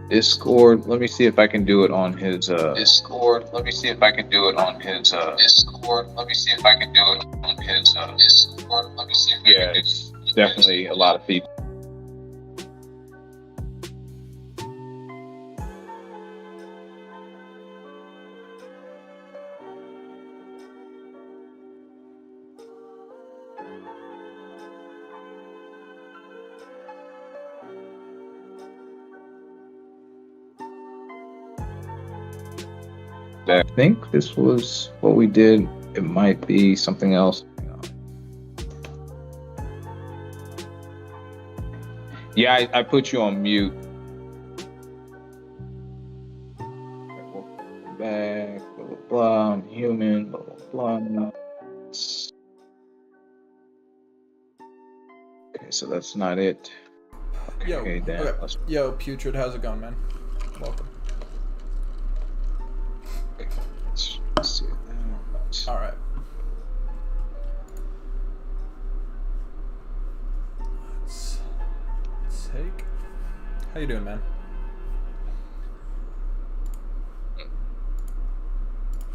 Discord. Let me see if I can do it on his Discord. Let me see if I can do it on his Discord. Let me see if I can do it on his Discord. Let me see if I can do it. It's definitely a lot of people. I think this was what we did. It might be something else. Yeah, I put you on mute. Back, blah, blah, blah. I'm human, blah, blah, blah. Okay, so that's not it. Okay, then. Okay. Yo, Putrid, how's it going, man? Welcome. Let's see. All right. Let's take. How you doing, man?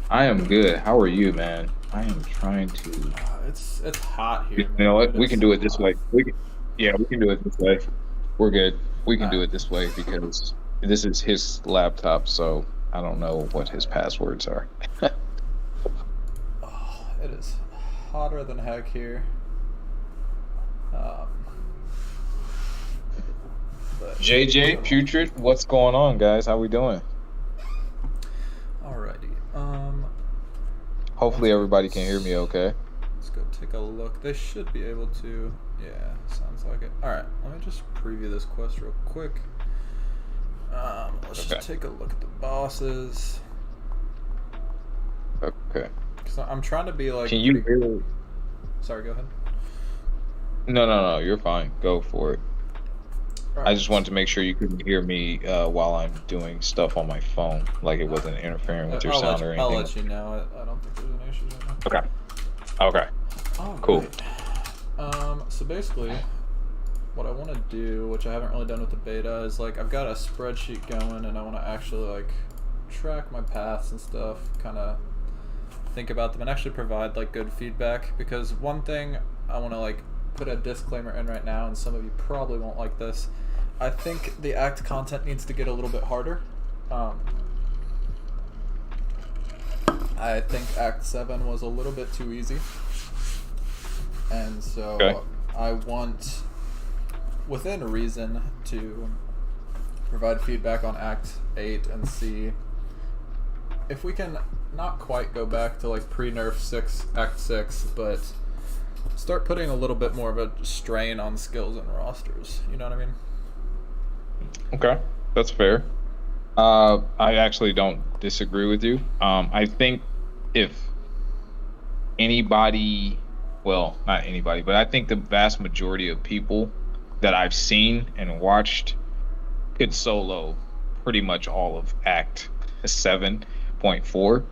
I am good. How are you, man? I am trying to. It's hot here. You know what? We can do it this way. We can do it this way. We're good. We can do it this way because this is his laptop, so I don't know what his passwords are. It is hotter than heck here. JJ, Putrid, what's going on, guys? How we doing? Alrighty. Hopefully everybody can hear me okay. Let's go take a look. They should be able to. Yeah, sounds like it. Alright, let me just preview this quest real quick. Let's just take a look at the bosses. Okay. So I'm trying to be like. Can you hear? Sorry, go ahead. No, you're fine. Go for it. Right. I just wanted to make sure you couldn't hear me while I'm doing stuff on my phone, like it wasn't interfering with your sound or anything. I'll let you know. I don't think there's any issues right now. Okay. Oh, cool. Great. So basically, what I want to do, which I haven't really done with the beta, is like I've got a spreadsheet going, and I want to actually like track my paths and stuff, kind of think about them, and actually provide like good feedback. Because one thing I want to like put a disclaimer in right now, and some of you probably won't like this. I think the act content needs to get a little bit harder. I think Act 7 was a little bit too easy. And so I want, within reason, to provide feedback on Act 8 and see if we can not quite go back to like pre-nerf 6, Act 6, but start putting a little bit more of a strain on skills and rosters. You know what I mean? Okay, that's fair. I actually don't disagree with you. I think if anybody, well, not anybody, but I think the vast majority of people that I've seen and watched could solo pretty much all of Act 7.4.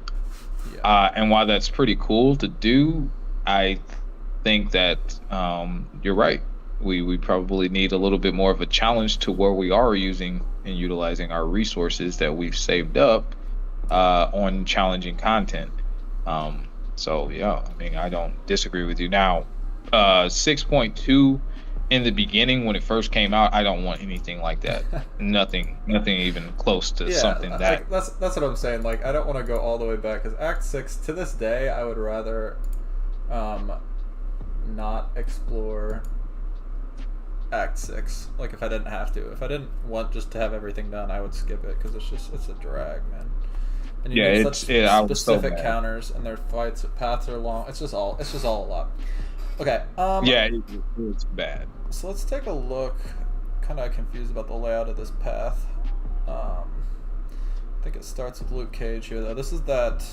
Yeah. And while that's pretty cool to do, I think that you're right. We probably need a little bit more of a challenge to where we are using and utilizing our resources that we've saved up on challenging content. So yeah, I mean, I don't disagree with you. Now, 6.2 in the beginning when it first came out, I don't want anything like that. nothing even close to something that. That's what I'm saying. Like, I don't want to go all the way back, because Act 6 to this day, I would rather not explore Act 6. Like, if I didn't have to. If I didn't want just to have everything done, I would skip it, because it's a drag, man. and you Yeah, need such I was so specific mad. counters, and their paths are long. It's just all a lot. Okay. Yeah, it's bad. So let's take a look. Kind of confused about the layout of this path. I think it starts with Luke Cage here, though. This is that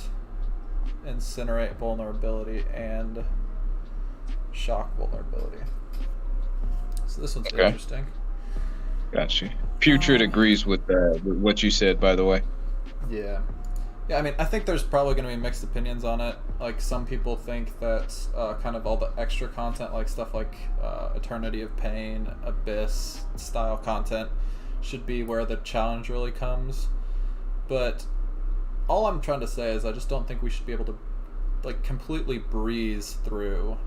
incinerate vulnerability and shock vulnerability. So this one's interesting. Gotcha. Putrid agrees with what you said, by the way. Yeah. Yeah, I mean, I think there's probably going to be mixed opinions on it. Like, some people think that kind of all the extra content, like stuff like Eternity of Pain, Abyss style content, should be where the challenge really comes. But all I'm trying to say is I just don't think we should be able to, like, completely breeze through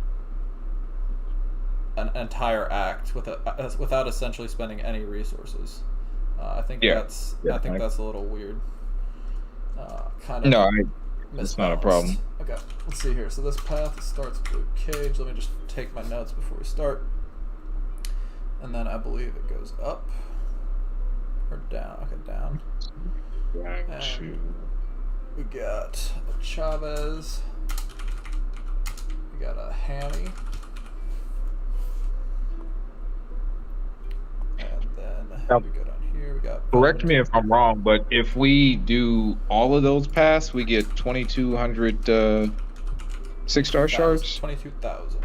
an entire act without essentially spending any resources. I think that's a little weird. Kind of. No, it's not a problem. Okay, let's see here. So this path starts with Luke Cage. Let me just take my notes before we start. And then I believe it goes up or down. Okay, down. And we got a Chavez. We got a Hammy. And then we go down here. We got. Correct me if I'm wrong, but if we do all of those paths, we get 2,200 6-star shards. 22,000.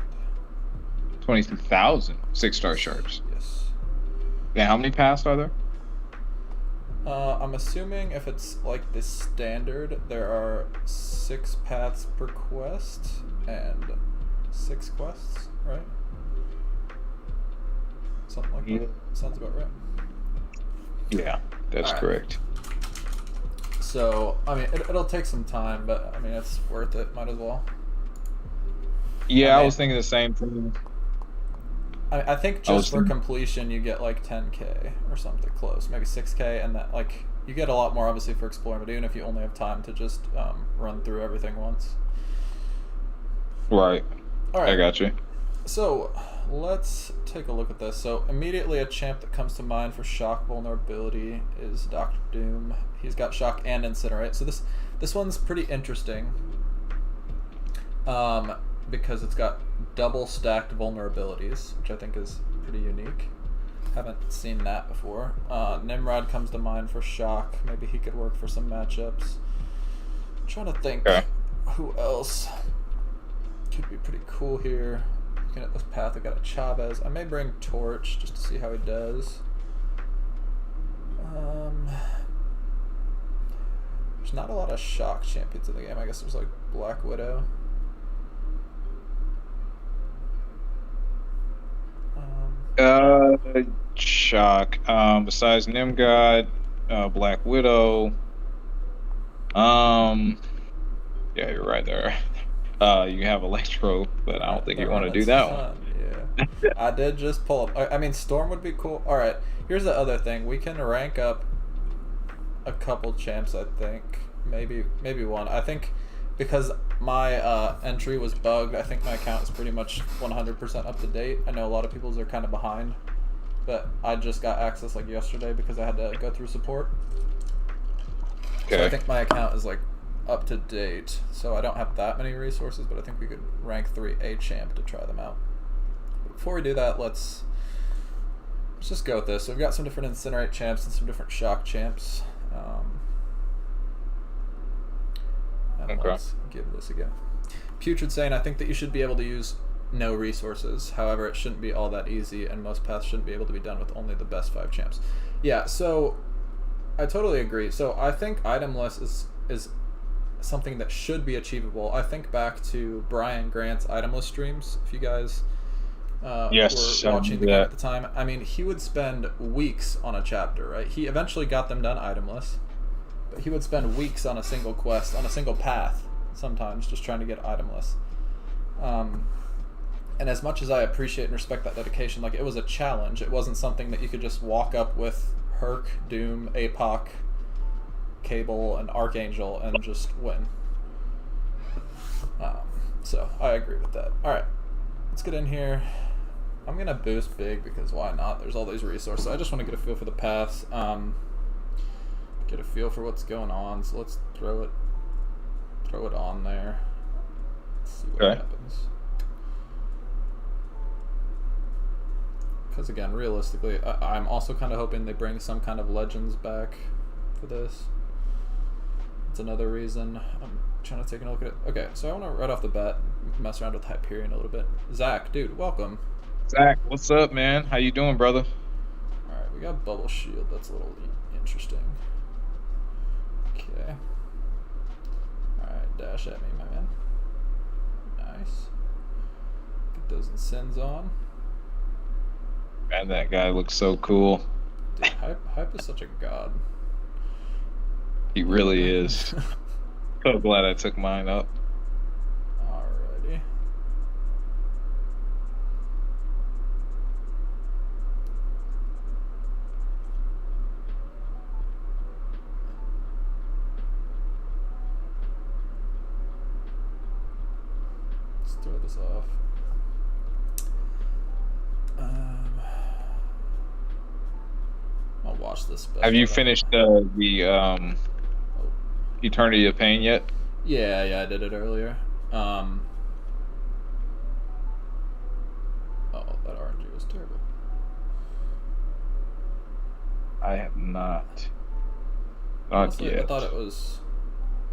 22,000 6-star shards. Yes. And how many paths are there? I'm assuming if it's like the standard, there are 6 paths per quest and 6 quests, right? Something like that. Sounds about right. Yeah, that's correct. So, I mean, it'll take some time, but I mean, it's worth it. Might as well. Yeah, I was thinking the same thing. I think just for completion, you get like 10K or something close, maybe 6K, and that, like, you get a lot more obviously for exploring, but even if you only have time to just run through everything once. Right. All right. I got you. So let's take a look at this. So immediately a champ that comes to mind for shock vulnerability is Dr. Doom. He's got shock and incinerate. So this one's pretty interesting because it's got double stacked vulnerabilities, which I think is pretty unique. Haven't seen that before. Nimrod comes to mind for shock. Maybe he could work for some matchups. I'm trying to think who else could be pretty cool here. Looking at this path, I got a Chavez. I may bring Torch just to see how he does. There's not a lot of shock champions in the game. I guess there's like Black Widow. Shock. Besides Nimgod, Black Widow. Yeah, you're right there. You have Electro, but I don't think you want to do that one. Yeah, I did just pull up. I mean, Storm would be cool. All right, here's the other thing. We can rank up a couple champs. I think maybe one. I think because my entry was bugged, I think my account is pretty much 100% up to date. I know a lot of people's are kind of behind, but I just got access like yesterday because I had to go through support. Okay. So I think my account is like up to date, so I don't have that many resources, but I think we could rank 3 a champ to try them out. But before we do that, let's just go with this. So we've got some different incinerate champs and some different shock champs. Let's give this a go. Putrid saying, I think that you should be able to use no resources. However, it shouldn't be all that easy, and most paths shouldn't be able to be done with only the best 5 champs. Yeah, so I totally agree. So I think itemless is something that should be achievable. I think back to Brian Grant's itemless streams, if you guys were watching the game at the time. I mean, he would spend weeks on a chapter, right? He eventually got them done itemless, but he would spend weeks on a single quest, on a single path, sometimes just trying to get itemless. And as much as I appreciate and respect that dedication, like, it was a challenge. It wasn't something that you could just walk up with Herc, Doom, APOC, Cable, and Archangel and just win. So I agree with that. Alright, let's get in here. I'm going to boost big because why not? There's all these resources. I just want to get a feel for the paths. get a feel for what's going on. So let's throw it on there. Let's see what happens. Because again, realistically, I'm also kind of hoping they bring some kind of legends back for this. It's another reason I'm trying to take a look at it. Okay, so I want to right off the bat mess around with Hyperion a little bit. Zach, dude, welcome. Zach, what's up, man? How you doing, brother? All right, we got Bubble Shield. That's a little interesting. Okay. All right, dash at me, my man. Nice. Get those Incens on. Man, that guy looks so cool. Dude, Hype is such a god. He really is. So glad I took mine up. Alrighty. Let's throw this off. I'll watch this. Have you finished the Eternity of Pain yet? Yeah, I did it earlier. Oh, that RNG was terrible. I have not. Not Honestly, yet. I thought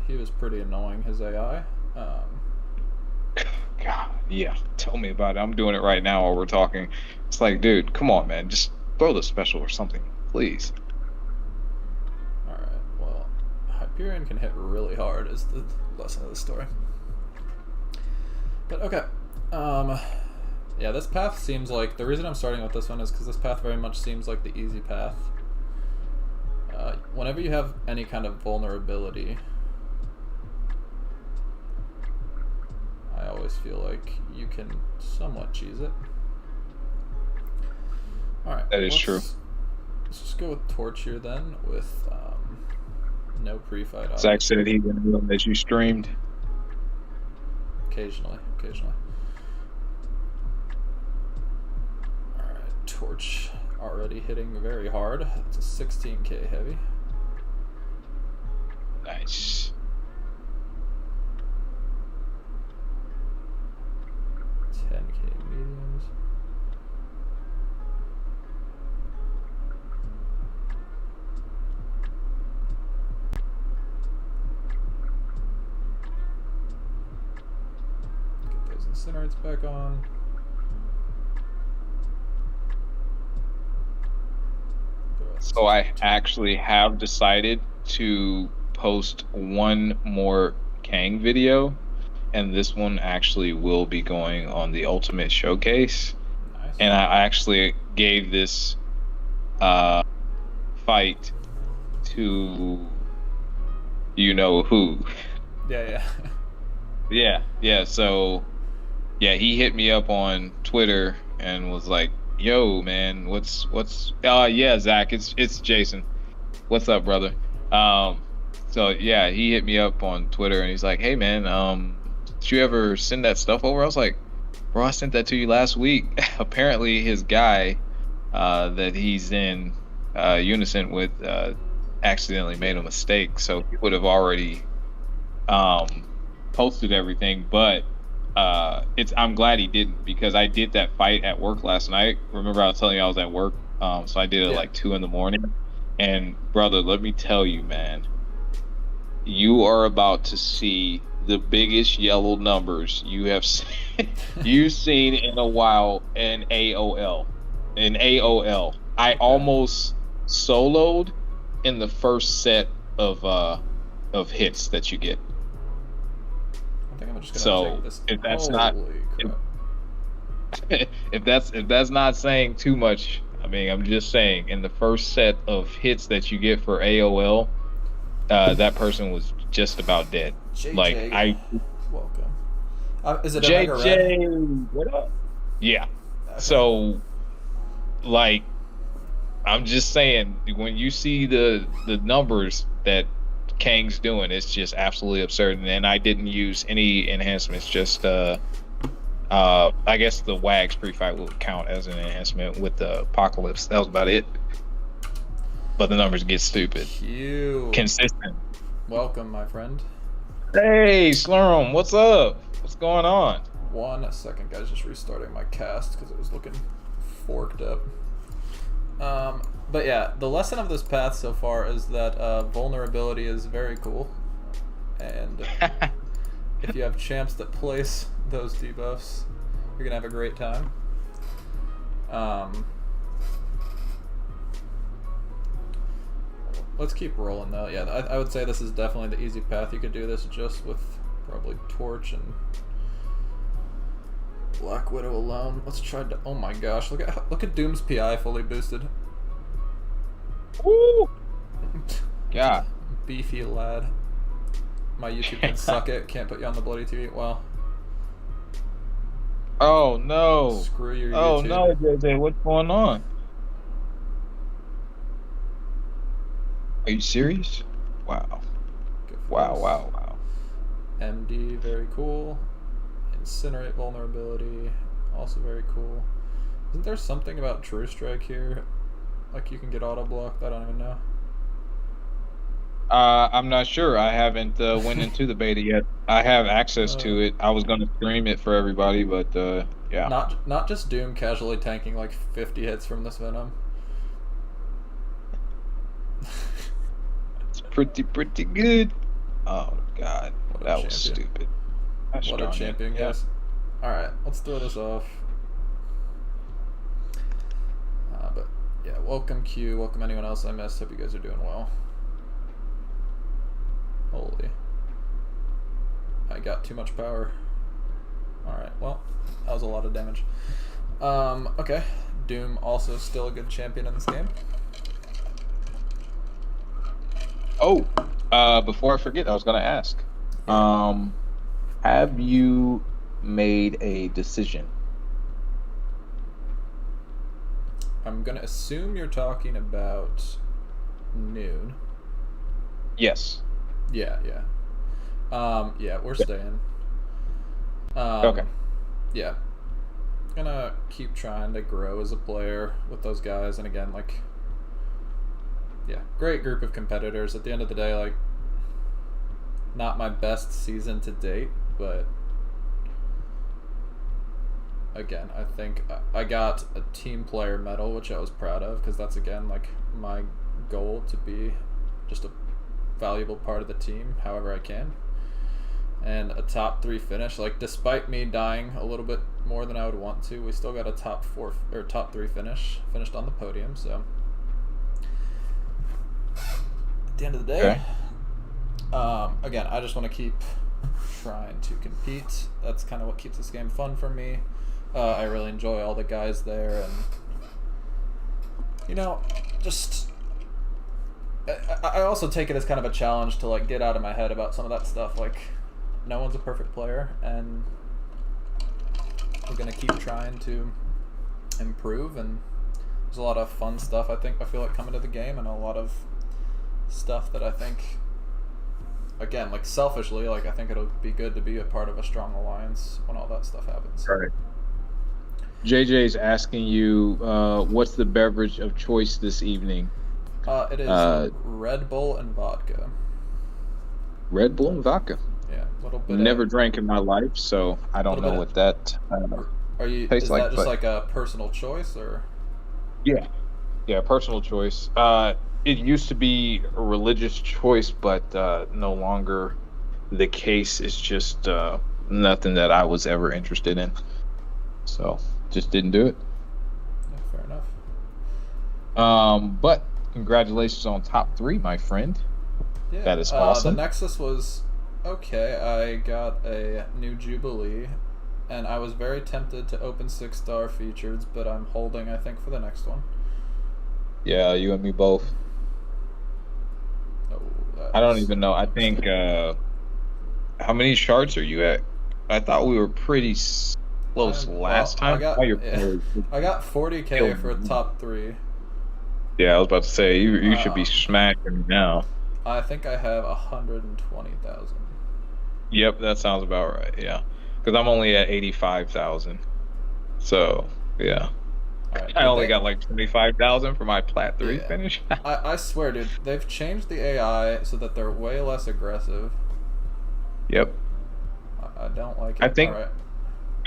he was pretty annoying, his AI. God, yeah. Tell me about it. I'm doing it right now while we're talking. It's like, dude, come on, man. Just throw the special or something, please. Alright, well, Hyperion can hit really hard is the lesson of the story. But okay. Yeah, this path seems like... The reason I'm starting with this one is because this path very much seems like the easy path. Whenever you have any kind of vulnerability, I always feel like you can somewhat cheese it. Alright. That is true. Let's just go with Torch here then, with no pre-fight. Zach said he didn't know that you streamed. Occasionally. Alright, Torch already hitting very hard. It's a 16k heavy. Nice. 10k mediums. Get those incinerates back on. So I actually have decided to post one more Kang video, and this one actually will be going on the Ultimate Showcase. Nice. And I actually gave this fight to you know who. Yeah. So yeah, he hit me up on Twitter and was like, yo, man, what's yeah, Zach, it's Jason. What's up, brother? So yeah, he hit me up on Twitter and he's like, hey man, did you ever send that stuff over? I was like, bro, I sent that to you last week. Apparently his guy that he's in unison with accidentally made a mistake, so he would have already posted everything, but I'm glad he didn't, because I did that fight at work last night. Remember I was telling you I was at work, so I did it like 2 a.m. And brother, let me tell you, man, you are about to see the biggest yellow numbers you have you've seen in a while in AOL. I almost soloed in the first set of hits that you get. I think I'm just gonna take this. If that's if that's not saying too much, I mean, I'm just saying, in the first set of hits that you get for AOL, that person was just about dead. JJ, welcome. Is it a JJ? What up? Yeah. Okay. So, like, I'm just saying, when you see the numbers that Kang's doing, it's just absolutely absurd. And I didn't use any enhancements, just I guess the Wags pre-fight will count as an enhancement with the Apocalypse. That was about it. but the numbers get stupid. Q. Consistent. Welcome, my friend. Hey, Slurm, what's up? What's going on? 1 second, guys. Just restarting my cast because it was looking forked up. But yeah, the lesson of this path so far is that vulnerability is very cool, and if you have champs that place those debuffs, you're gonna have a great time. Let's keep rolling though. Yeah, I would say this is definitely the easy path. You could do this just with probably Torch and Black Widow alone. Let's try to. Oh my gosh! Look at Doom's PI fully boosted. Woo! Yeah. Beefy lad. My YouTube can suck it. Can't put you on the bloody TV. Well. Oh no. Screw your YouTube. Oh no, JJ, what's going on? Are you serious? Wow. Wow. MD, very cool. Incinerate vulnerability, also very cool. Isn't there something about True Strike here? Like you can get auto blocked? I don't even know. I'm not sure. I haven't went into the beta yet. I have access to it. I was going to stream it for everybody, but yeah. Not just Doom casually tanking like 50 hits from this Venom. It's pretty good. Oh god, that was stupid. What a champion, guys. Alright, let's throw this off. But yeah, welcome Q, welcome anyone else I missed. Hope you guys are doing well. Holy. I got too much power. Alright, well, that was a lot of damage. Okay. Doom also still a good champion in this game. Oh, before I forget, I was going to ask. Have you made a decision? I'm going to assume you're talking about noon. Yes. Yeah. Yeah, we're staying. Okay. Yeah. Gonna keep trying to grow as a player with those guys, and again, like, yeah, great group of competitors. At the end of the day, like, not my best season to date, but again, I think I got a team player medal, which I was proud of, because that's, again, like, my goal, to be just a valuable part of the team however I can. And a top 3 finish, like, despite me dying a little bit more than I would want to, we still got a top 3 finish, finished on the podium. So at the end of the day, again, I just want to keep trying to compete. That's kind of what keeps this game fun for me. I really enjoy all the guys there, and you know, just I also take it as kind of a challenge to, like, get out of my head about some of that stuff. Like, no one's a perfect player, and we're gonna keep trying to improve. And there's a lot of fun stuff I feel like coming to the game, and a lot of stuff that I think, again, like, selfishly, like, I think it'll be good to be a part of a strong alliance when all that stuff happens. Right. JJ's asking you, what's the beverage of choice this evening? It is Red Bull and vodka. Red Bull and vodka. Yeah, a little bit. Never drank in my life, so I don't know what that tastes like. Is that just like a personal choice, or? Yeah, personal choice. It used to be a religious choice, but no longer the case. It's just nothing that I was ever interested in, so just didn't do it. Yeah, fair enough. But congratulations on top 3, my friend. Yeah, that is awesome. The Nexus was okay. I got a new Jubilee, and I was very tempted to open 6-star features, but I'm holding, I think, for the next one. Yeah, you and me both. Oh, I don't even know. I think, how many shards are you at? I thought we were pretty close last time. I got 40k for top 3. Yeah, I was about to say, you should be smacking now. I think I have 120,000. Yep, that sounds about right, yeah. Because I'm only at 85,000. So, yeah. All right, I did only they? got like 25,000 for my Plat 3 Yeah, finish. I swear, dude, they've changed the AI so that they're way less aggressive. Yep. I don't like I it. All think right.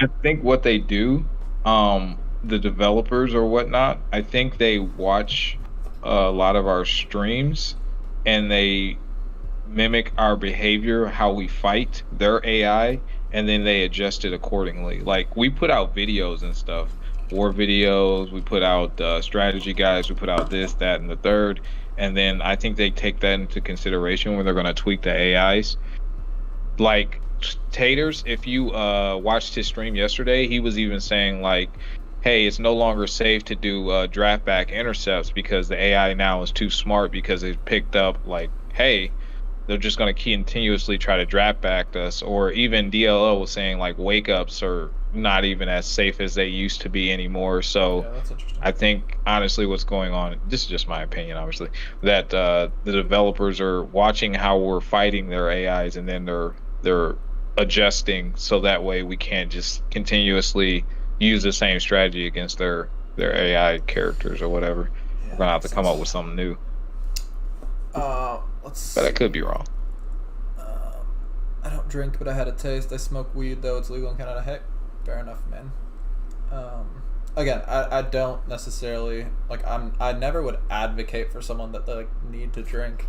I think what they do, the developers or whatnot, I think they watch a lot of our streams and they mimic our behavior, how we fight their AI, and then they adjust it accordingly. Like we put out videos and stuff, war videos, we put out strategy guides, we put out this, that, and the third. And then I think they take that into consideration when they're going to tweak the AIs. Like Taters, if you watched his stream yesterday, he was even saying like, hey, it's no longer safe to do draft back intercepts because the AI now is too smart because it picked up like, hey, they're just going to continuously try to draft back us. Or even DLO was saying like wake ups are not even as safe as they used to be anymore. So Yeah, that's interesting. I think honestly what's going on, this is just my opinion, obviously, that the developers are watching how we're fighting their AIs and then they're adjusting so that way we can't just continuously use the same strategy against their AI characters or whatever. Yeah, We're that gonna have makes to come sense. up with something new. Let's But I see. could be wrong. I don't drink, but I had a taste. I smoke weed, though it's legal in Canada. Hey, fair enough, man. Again, I don't necessarily like. I never would advocate for someone that like need to drink.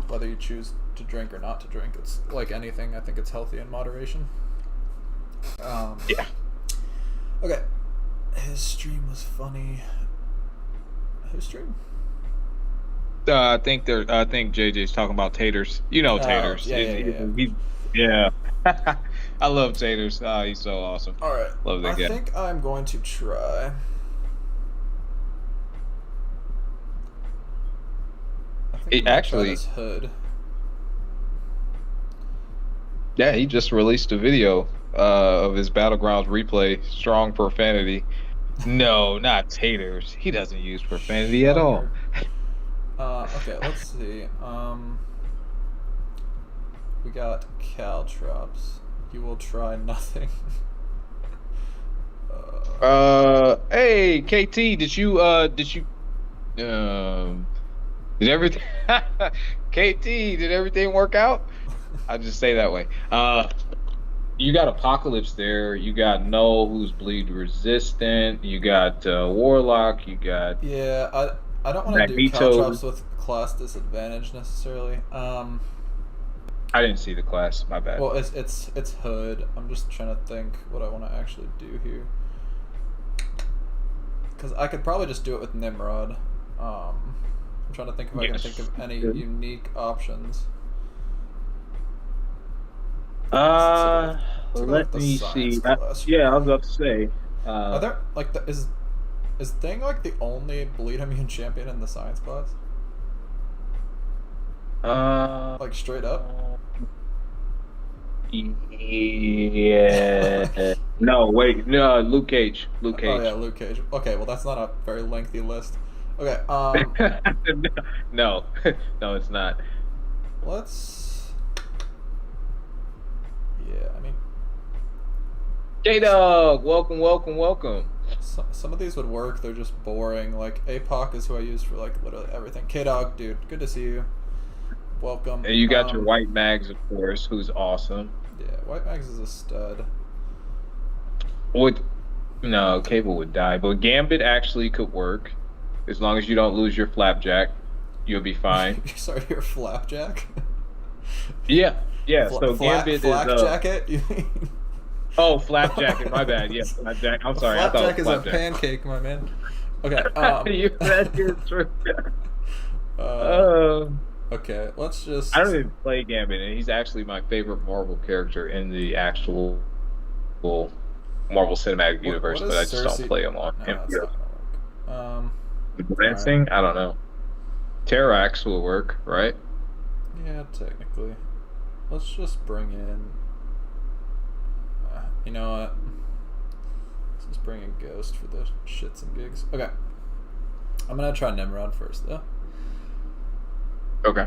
Whether you choose to drink or not to drink, it's like anything. I think it's healthy in moderation. Yeah. Okay. His stream was funny. Whose stream? I think JJ's talking about Taters. You know Taters. Yeah. I love Taters. He's so awesome. All right. Love that guy. I think I'm going to try. I think I'm gonna try this hood. Yeah, he just released a video of his Battlegrounds replay, strong profanity. No, not Taters. He doesn't use profanity at all. Okay, let's see. We got Caltrops. You will try nothing. Hey, KT, did everything KT, did everything work out? I'll just say that way. You got Apocalypse there. You got Null, who's bleed resistant. You got Warlock. You got yeah. I don't want to do Magneto. Caltrops with class disadvantage necessarily. I didn't see the class. My bad. Well, it's hood. I'm just trying to think what I want to actually do here. Because I could probably just do it with Nimrod. I'm trying to think if I can think of any unique options. Let me see. Yeah, I was about to say. Are there like is Thing like the only bleed immune champion in the science class? Like straight up? Yeah. No, wait. No, Luke Cage. Luke Cage. Oh yeah, Luke Cage. Okay, well that's not a very lengthy list. Okay. No, no, it's not. Let's. Yeah, I mean. J-Dog, welcome. Some of these would work. They're just boring. Like APOC is who I use for like literally everything. K-Dog, dude, good to see you. Welcome. And you got your White Mags, of course, who's awesome. Yeah, White Mags is a stud. No, Cable would die, but Gambit actually could work as long as you don't lose your Flapjack. You'll be fine. Sorry, your Flapjack. Yeah. So Gambit flak is jacket. You mean? Oh, Flapjacket. My bad. Yes, Flapjack. I'm sorry. Flapjack is a pancake, my man. Okay. That is true. Okay, let's just. I don't even play Gambit, and he's actually my favorite Marvel character in the actual Marvel Cinematic Universe, but I just don't play him on him. The glancing? I don't know. Terrax will work, right? Yeah, technically. Let's just bring in. You know what? Let's just bring in Ghost for the shits and gigs. Okay. I'm gonna try Nimrod first, though. Okay.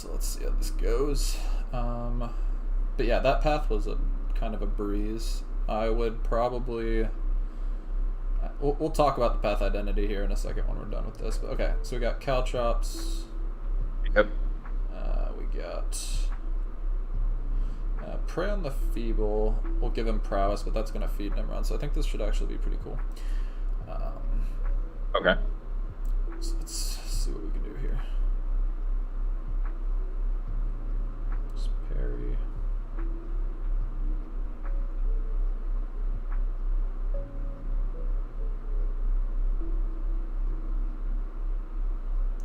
So let's see how this goes. But yeah, that path was a kind of a breeze. I would probably... We'll talk about the path identity here in a second when we're done with this. But okay, so we got Caltrops. Yep. We got Prey on the Feeble. We'll give him Prowess, but that's going to feed Nimrod. So I think this should actually be pretty cool. Okay. So let's see what we can do here. Just parry.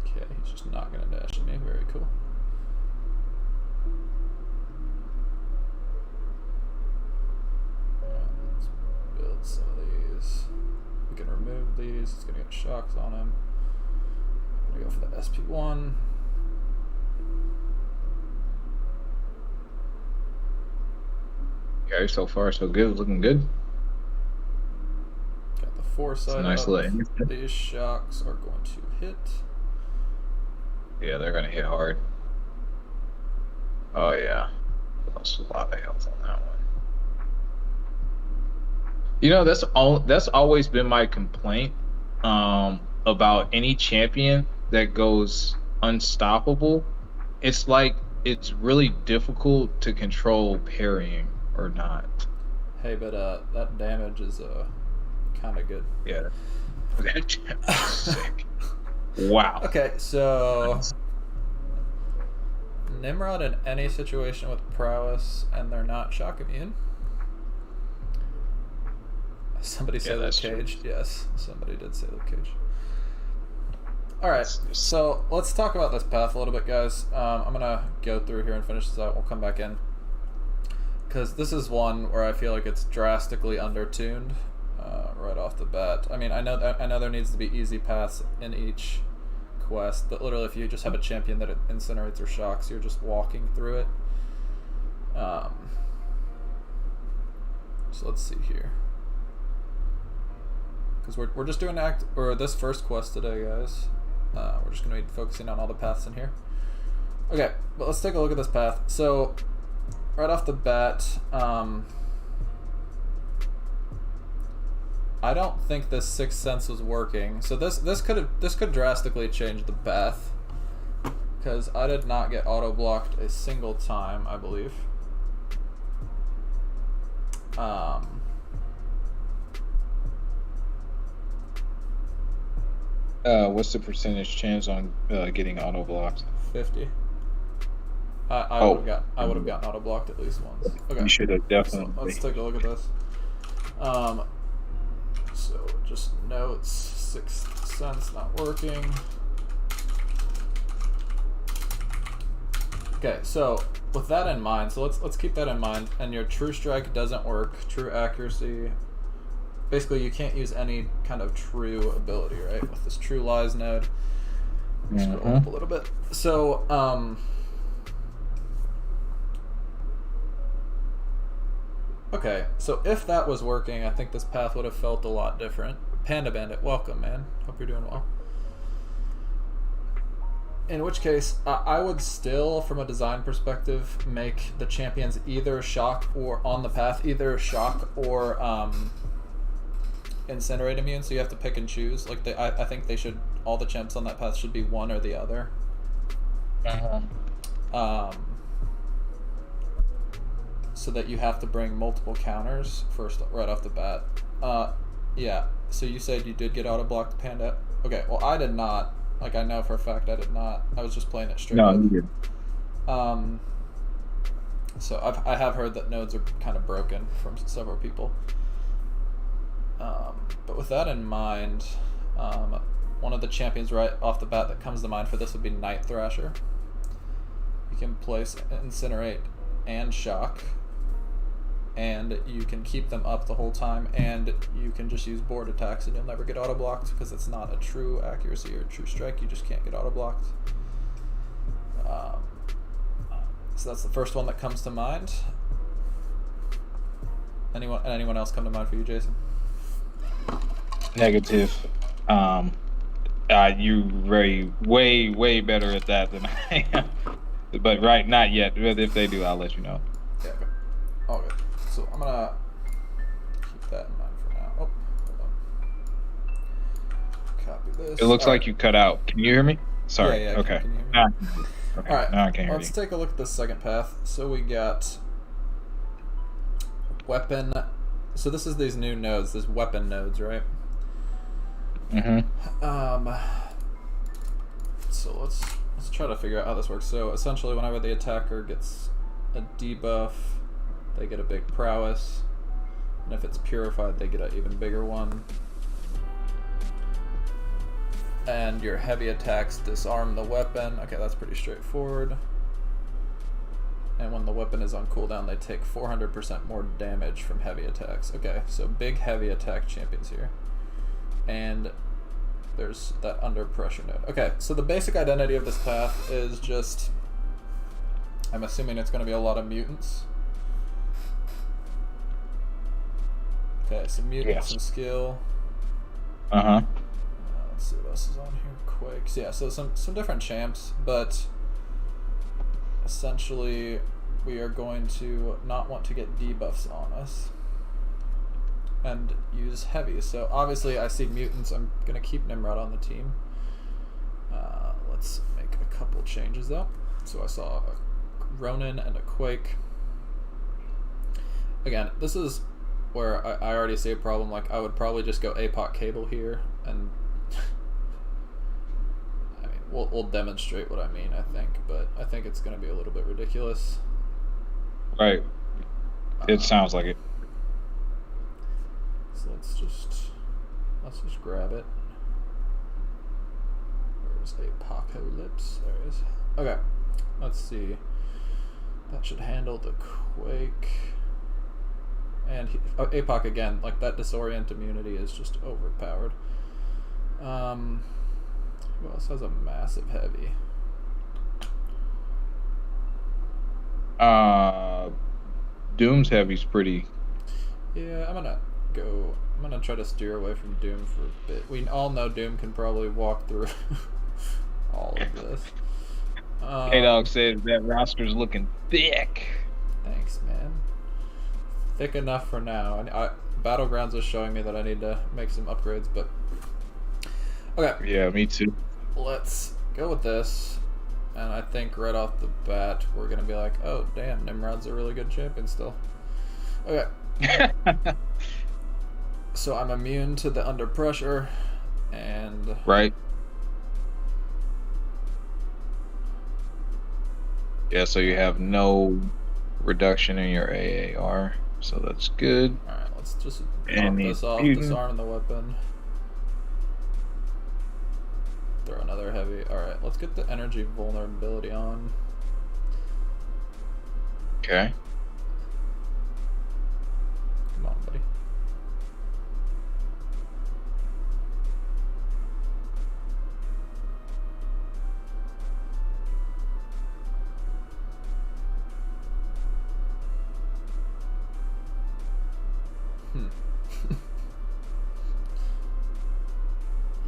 Okay, he's just not going to dash at me. Very cool. Let's build some of these. We can remove these. It's going to get shocks on him. I'm going to go for the SP1. Okay, so far so good. Looking good. Got the foresight. Nice little. These shocks are going to hit. Yeah, they're gonna hit hard. Oh yeah, lost a lot of health on that one. You know, that's always been my complaint about any champion that goes unstoppable. It's like it's really difficult to control parrying or not. Hey, but that damage is kind of good. Yeah, that sick. Wow. Okay, so Nimrod in any situation with prowess and they're not shock immune. Somebody say Luke Cage. True. Yes, somebody did say Luke Cage. Alright, so let's talk about this path a little bit, guys. I'm going to go through here and finish this out. We'll come back in. Because this is one where I feel like it's drastically undertuned right off the bat. I mean, I know there needs to be easy paths in each quest, but literally if you just have a champion that it incinerates or shocks, you're just walking through it. So let's see here. Because we're just doing this first quest today, guys. We're just going to be focusing on all the paths in here. Okay, but let's take a look at this path. So, right off the bat, I don't think this Sixth Sense was working. So this could drastically change the path, because I did not get auto blocked a single time, I believe. What's the percentage chance on getting auto blocked? 50. I would have gotten auto blocked at least once. Okay. You should have definitely. So let's take a look at this. So just notes, Sixth Sense not working. Okay, so with that in mind, so let's keep that in mind. And your True Strike doesn't work. True Accuracy. Basically, you can't use any kind of true ability, right? With this True Lies node. Scroll up a little bit. So, okay, so if that was working, I think this path would have felt a lot different. Panda Bandit, welcome, man. Hope you're doing well. In which case, I would still, from a design perspective, make the champions either shock or on the path, either shock or incinerate immune. So you have to pick and choose. Like I think they should. All the champs on that path should be one or the other. So that you have to bring multiple counters first, right off the bat. Yeah. So you said you did get auto blocked, Panda. Okay. Well, I did not. Like, I know for a fact I did not. I was just playing it straight up. You did. So I have heard that nodes are kind of broken from several people. But with that in mind, one of the champions right off the bat that comes to mind for this would be Night Thrasher. You can place Incinerate and Shock, and you can keep them up the whole time, and you can just use board attacks and you'll never get auto blocked because it's not a true accuracy or true strike. You just can't get auto blocked. So that's the first one that comes to mind. Anyone else come to mind for you, Jason? Negative. You way better at that than I am. But right, not yet. But if they do, I'll let you know. Yeah, okay. All good. So I'm gonna keep that in mind for now. Oh, hold on. Copy this. It looks like you cut out. Can you hear me? Sorry. Yeah, Okay. can you hear me? Now I can hear you. Okay. All right. Now I can hear Let's you. take a look at the second path. So we got weapon. So this is these new nodes, these weapon nodes, right? Mm-hmm. So let's try to figure out how this works. So essentially, whenever the attacker gets a debuff, they get a big prowess, and if it's purified, they get an even bigger one. And your heavy attacks disarm the weapon. Okay, that's pretty straightforward. And when the weapon is on cooldown, they take 400% more damage from heavy attacks. Okay, so big heavy attack champions here. And there's that under pressure node. Okay, so the basic identity of this path is just, I'm assuming it's going to be a lot of mutants. Okay, so mutants and skill. Uh-huh. Let's see what else is on here. Quakes. Yeah, so some different champs, but essentially we are going to not want to get debuffs on us and use heavy. So obviously I see mutants. I'm going to keep Nimrod on the team. Let's make a couple changes though. So I saw a Ronin and a Quake. Again, this is where I already see a problem. Like, I would probably just go APOC cable here, and I mean, we'll demonstrate what I mean, I think, but I think it's going to be a little bit ridiculous. Right. It sounds like it. So let's just grab it. Where's Apocalypse? There it is. Okay, let's see. That should handle the Quake. And APOC again, like that disorient immunity is just overpowered. Who else has a massive heavy? Doom's heavy's pretty. Yeah, I'm gonna try to steer away from Doom for a bit. We all know Doom can probably walk through all of this. K-Dog says that roster's looking thick. Thanks, man. Thick enough for now. Battlegrounds is showing me that I need to make some upgrades, but okay. Yeah, me too. Let's go with this, and I think right off the bat we're gonna be like, oh damn, Nimrod's a really good champion still. Okay. So I'm immune to the under pressure, and right. Yeah, so you have no reduction in your AAR, so that's good. Alright, let's just pop this off, disarm the weapon. Throw another heavy. Alright, let's get the energy vulnerability on. Okay. Come on, buddy.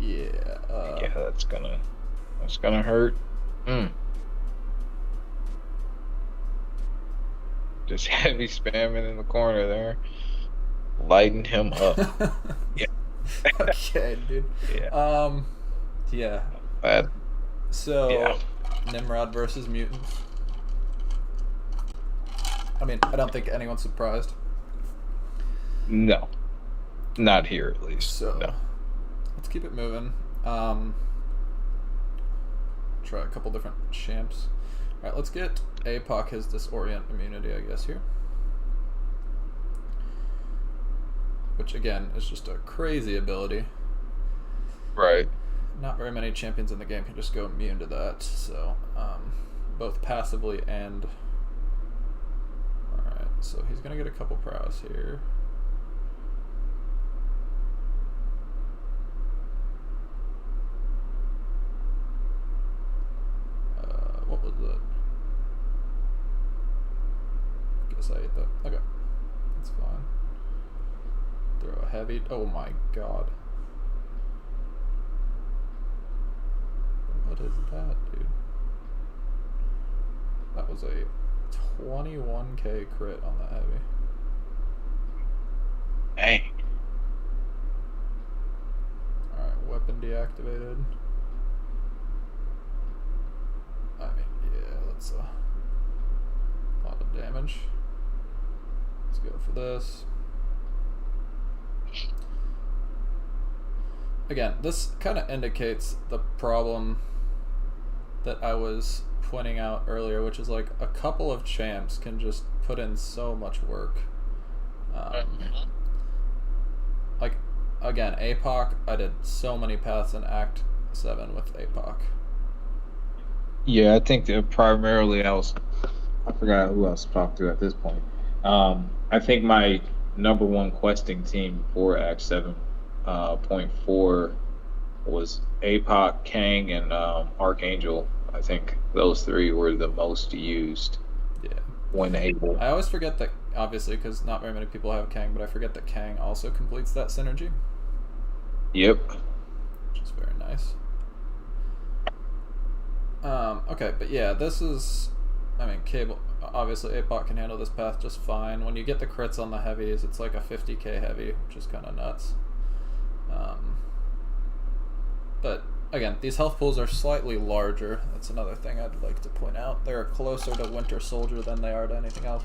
Yeah, that's gonna hurt. Just heavy spamming in the corner there, lighting him up. Yeah. Okay, dude. Yeah. Yeah. Bad. So, yeah. Nimrod versus mutants. I mean, I don't think anyone's surprised. No. Not here, at least. So, no. Let's keep it moving. Try a couple different champs. Alright, let's get APOC his disorient immunity, I guess, here. Which, again, is just a crazy ability. Right. Not very many champions in the game can just go immune to that, so, both passively and... Alright, so he's gonna get a couple prowess here. What was that? Guess I ate that. Okay. That's fine. Throw a heavy. Oh my god. What is that, dude? That was a 21k crit on that heavy. Dang. Alright, weapon deactivated. I mean, yeah, that's a lot of damage. Let's go for this. Again, this kind of indicates the problem that I was pointing out earlier, which is like a couple of champs can just put in so much work. Like, again, APOC, I did so many paths in Act 7 with APOC. Yeah, I think that primarily I forgot who else to talk to at this point. I think my number one questing team for Act 7.4 was APOC, Kang, and Archangel. I think those three were the most used. Yeah. When able. I always forget that, obviously, because not very many people have Kang, but I forget that Kang also completes that synergy. Yep. Which is very nice. Okay, but yeah, this is, I mean, Cable, obviously APOC can handle this path just fine. When you get the crits on the heavies, it's like a 50k heavy, which is kind of nuts. But again, these health pools are slightly larger. That's another thing I'd like to point out. They're closer to Winter Soldier than they are to anything else.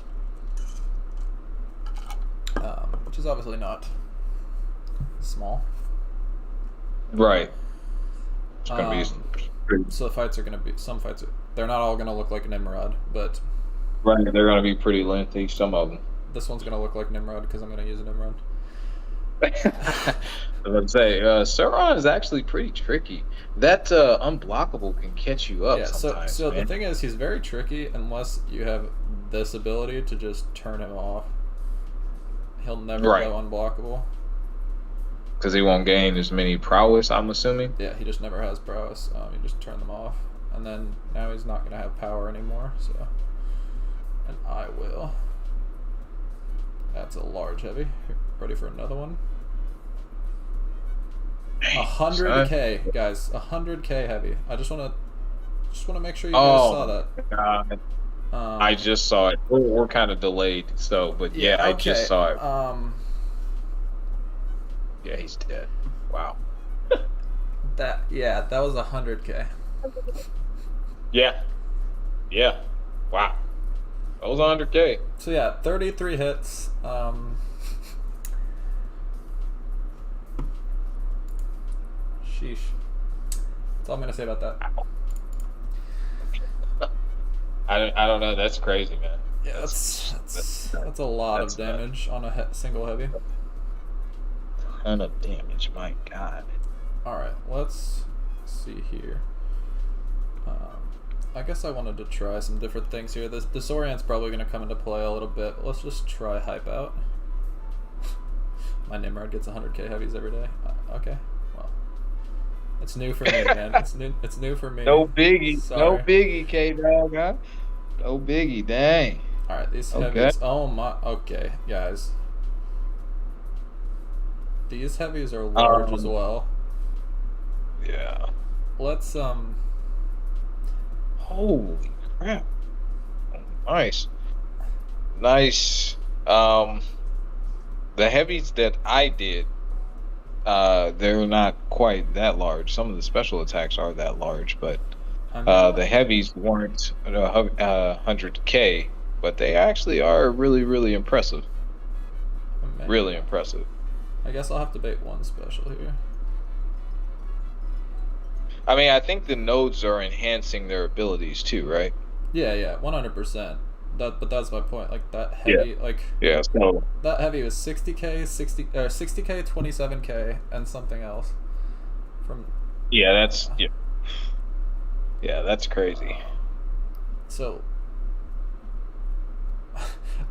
Which is obviously not small. Right. It's gonna be so the fights are gonna be, some fights they're not all gonna look like Nimrod, but right, they're gonna be pretty lengthy, some of them. This one's gonna look like Nimrod because I'm gonna use a Nimrod. I would say Sauron is actually pretty tricky. That unblockable can catch you up. Yeah, sometimes, so the thing is, he's very tricky unless you have this ability to just turn him off. He'll never go unblockable. Because he won't gain as many prowess, I'm assuming. Yeah, he just never has prowess. You just turn them off, and then now he's not gonna have power anymore. So, and I will. That's a large heavy. Ready for another one? 100k, guys. 100k heavy. I just wanna make sure you guys saw that. God. I just saw it. We're kind of delayed, so but yeah, I just saw it. Yeah, he's dead. Wow. That was 100k. Yeah. Wow. That was 100k. So yeah, 33 hits. Sheesh. That's all I'm gonna say about that. I don't know. That's crazy, man. Yeah, that's a lot of damage on a single heavy. Ton of damage, my God. All right, let's see here. I guess I wanted to try some different things here. This Disorion's probably going to come into play a little bit, but let's just try Hype Out. My Nimrod gets 100k heavies every day. Okay, well, it's new for me, man. It's new for me. No biggie. Sorry. No biggie, K-Dog, huh? No biggie, dang. All right, these heavies. Oh my. Okay, guys. These heavies are large as well. Yeah. Let's Holy crap! Nice. The heavies that I did, they're not quite that large. Some of the special attacks are that large, but the heavies weren't 100k, but they actually are really, really impressive. Really impressive. I guess I'll have to bait one special here. I mean, I think the nodes are enhancing their abilities too, right? Yeah, 100%. But that's my point. Like that heavy, so that heavy was 60k, 60k, 27k, and something else. That's crazy. So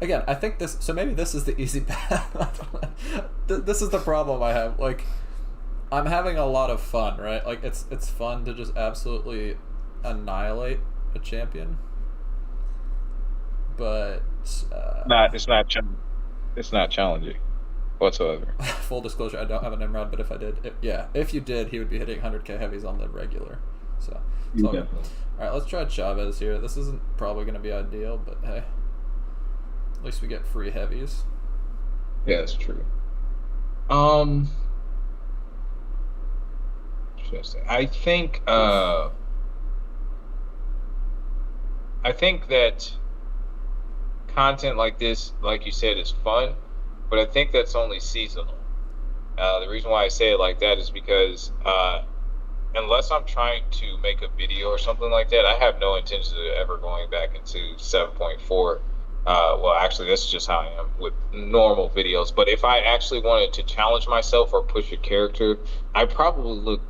again, I think this. So maybe this is the easy path. This is the problem I have. Like, I'm having a lot of fun, right? Like, it's fun to just absolutely annihilate a champion. But it's not challenging whatsoever. Full disclosure, I don't have a Nimrod, but if I did, if you did, he would be hitting 100k heavies on the regular. So it's all good. All right, let's try Chavez here. This isn't probably going to be ideal, but hey, at least we get free heavies. Yeah, that's true. I think that content like this, like you said, is fun, but I think that's only seasonal. The reason why I say it like that is because unless I'm trying to make a video or something like that, I have no intention of ever going back into 7.4. Well, actually, that's just how I am with normal videos. But if I actually wanted to challenge myself or push a character, I probably look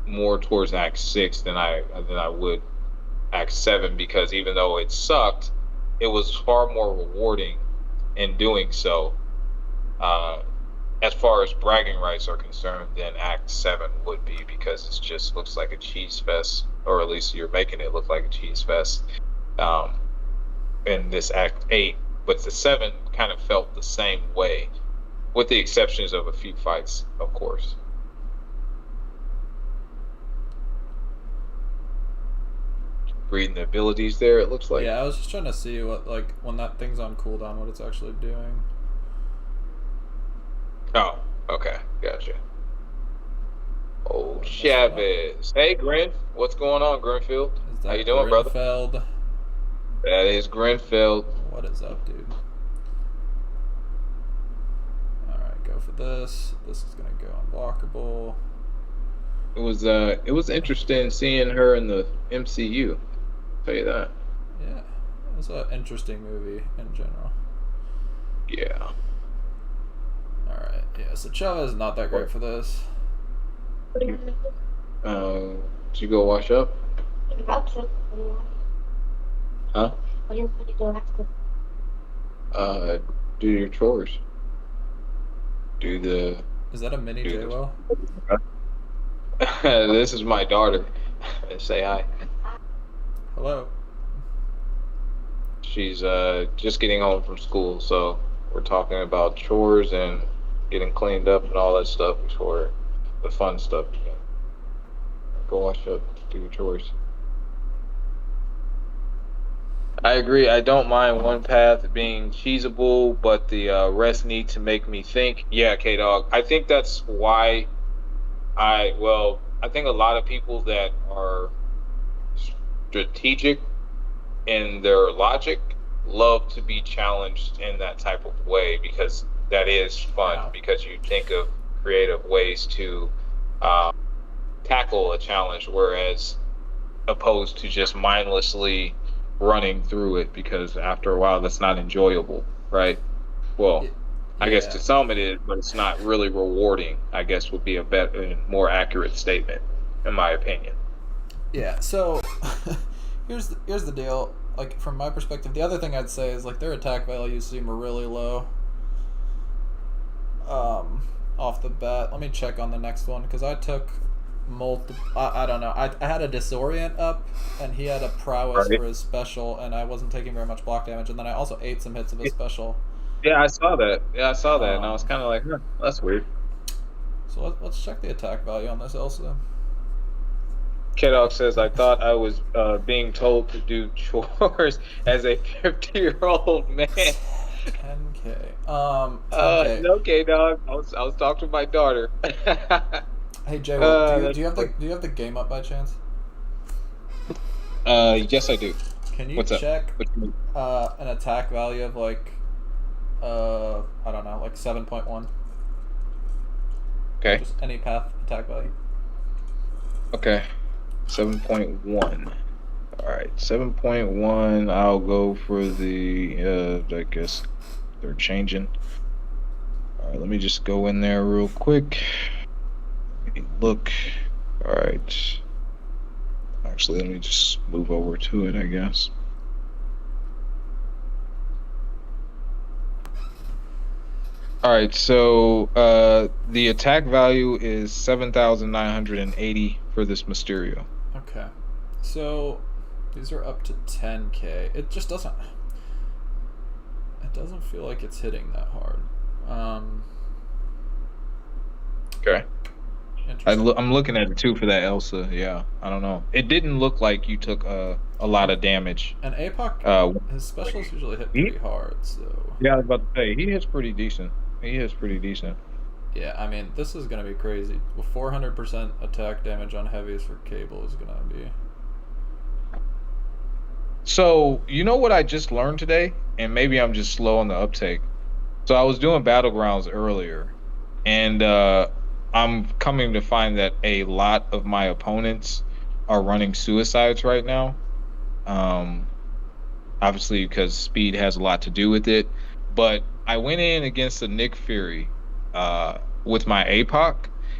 more towards Act 6 than I would Act 7, because even though it sucked, it was far more rewarding in doing so, as far as bragging rights are concerned, than Act 7 would be, because it just looks like a cheese fest, or at least you're making it look like a cheese fest in this Act 8. But the 7 kind of felt the same way, with the exceptions of a few fights, of course. Reading the abilities there, it looks like. Yeah, I was just trying to see what, like, when that thing's on cooldown, what it's actually doing. Oh, okay, gotcha. Oh, Chavez. Hey, Grin. What's going on, Grinfield? How you doing, Grinfeld? Brother? That is Grinfield. What is up, dude? Alright, go for this. This is gonna go unblockable. It was interesting seeing her in the MCU. I'll tell you that. Yeah, it was an interesting movie in general. Yeah. Alright, yeah, so Chavez is not that great for this. Did you go wash up? Huh? What are you going to do after? Do your chores. Do the... Is that a mini JWell? This is my daughter. Say hi. Hello. She's just getting home from school, so we're talking about chores and getting cleaned up and all that stuff before the fun stuff begins. Go wash up, do your chores. I agree. I don't mind one path being cheesable, but the rest need to make me think. Yeah, K-Dog. I think that's why I think a lot of people that are strategic in their logic love to be challenged in that type of way, because that is fun. Wow. Because you think of creative ways to tackle a challenge, whereas opposed to just mindlessly running through it, because after a while that's not enjoyable, right? Well, I guess to some it is, but it's not really rewarding, I guess would be a better and more accurate statement, in my opinion. Yeah, so here's the deal. Like, from my perspective, the other thing I'd say is, like, their attack values seem really low off the bat. Let me check on the next one, because I took I don't know. I had a disorient up, and he had a prowess for his special, and I wasn't taking very much block damage, and then I also ate some hits of his special. Yeah, I saw that. And I was kind of like, that's weird. So let's check the attack value on this also. K-Dog says, I thought I was being told to do chores as a 50-year-old man. 10K. 10K. No, K-Dog. I was talking to my daughter. Hey Jay, do you have the game up by chance? Yes, I do. Can you check an attack value of like I don't know, like 7.1? Okay. Just any path attack value. Okay. 7.1. All right, 7.1. I'll go for the. I guess they're changing. All right, let me just go in there real quick. Look. All right. Actually, let me just move over to it, I guess. All right, so the attack value is 7,980 for this Mysterio. Okay. So these are up to 10K. It just doesn't feel like it's hitting that hard. Okay. Interesting. I'm looking at it too for that Elsa. Yeah, I don't know. It didn't look like you took a lot of damage. And APOC, Uh, his specials usually hit he, pretty hard, so... yeah, I was about to say he hits pretty decent. He hits pretty decent. Yeah, I mean, this is going to be crazy. 400% attack damage on heavies for Cable is going to be... So, you know what I just learned today? And maybe I'm just slow on the uptake. So I was doing Battlegrounds earlier, and I'm coming to find that a lot of my opponents are running suicides right now. Obviously, because speed has a lot to do with it. But I went in against a Nick Fury with my APOC,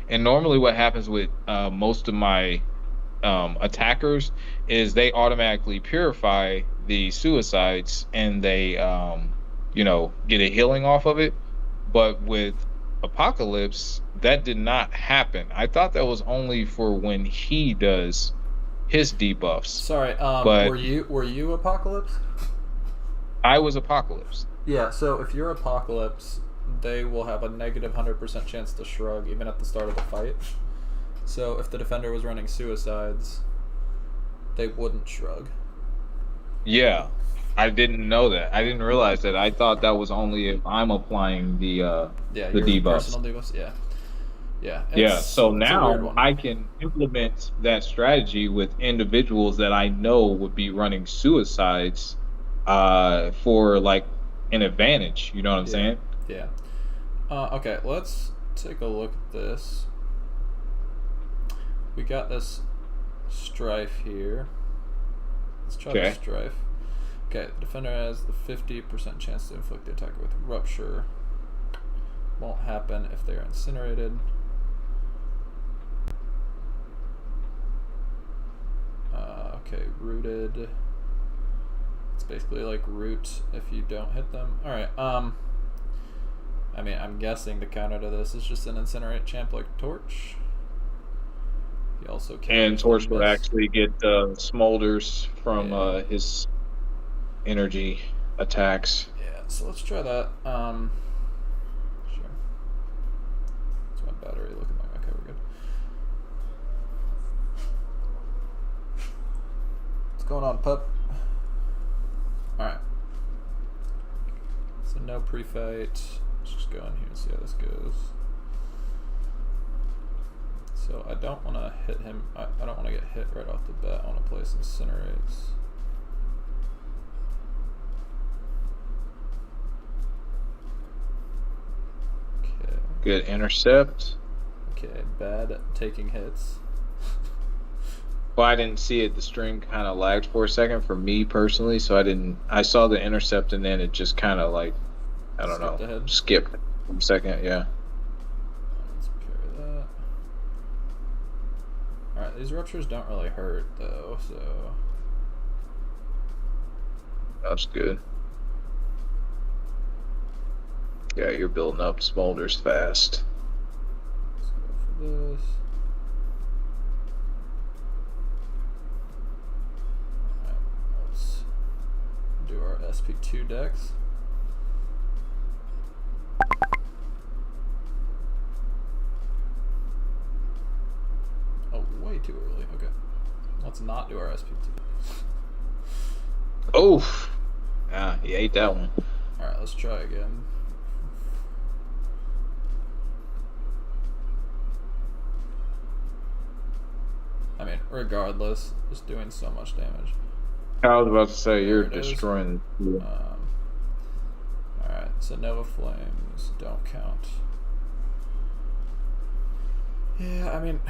and normally what happens with most of my attackers is they automatically purify the suicides and they get a healing off of it. But with Apocalypse, that did not happen. I thought that was only for when he does his debuffs. Sorry, but were you Apocalypse? I was Apocalypse. Yeah, so if you're Apocalypse, they will have a negative 100% chance to shrug even at the start of the fight. So if the defender was running suicides, they wouldn't shrug. Yeah, I didn't know that. I didn't realize that. I thought that was only if I'm applying the debuffs. Personal debuffs. Yeah. Yeah. So now I can implement that strategy with individuals that I know would be running suicides for like an advantage. You know what I'm saying? Yeah. Okay, let's take a look at this. We got this Strife here. Let's try the Strife. Okay, the defender has the 50% chance to inflict the attacker with Rupture. Won't happen if they're incinerated. Okay, Rooted. It's basically like Root if you don't hit them. Alright, I mean, I'm guessing the counter to this is just an Incinerate champ like Torch. He also and Torch will actually get smolders from his energy attacks. Yeah, so let's try that. Sure. What's my battery looking like? Okay, we're good. What's going on, pup? Alright. So no pre-fight. Let's just go in here and see how this goes. So I don't want to hit him. I don't want to get hit right off the bat. I want to play some Incinerates. Okay. Good intercept. Okay, bad at taking hits. Well, I didn't see it. The string kind of lagged for a second for me personally, so I saw the intercept and then it just kind of like, I don't know, skipped for a second, yeah. Let's parry that. Alright, these ruptures don't really hurt though, so... That's good. Yeah, you're building up smolders fast. Let's go for this. Alright, let's do our SP2 decks. Oh, way too early. Okay. Let's not do our SP2. Oh! Yeah, you ate that one. Alright, let's try again. I mean, regardless, just doing so much damage. I was about to say, you're destroying the... Alright, so Nova Flames don't count. Yeah, I mean...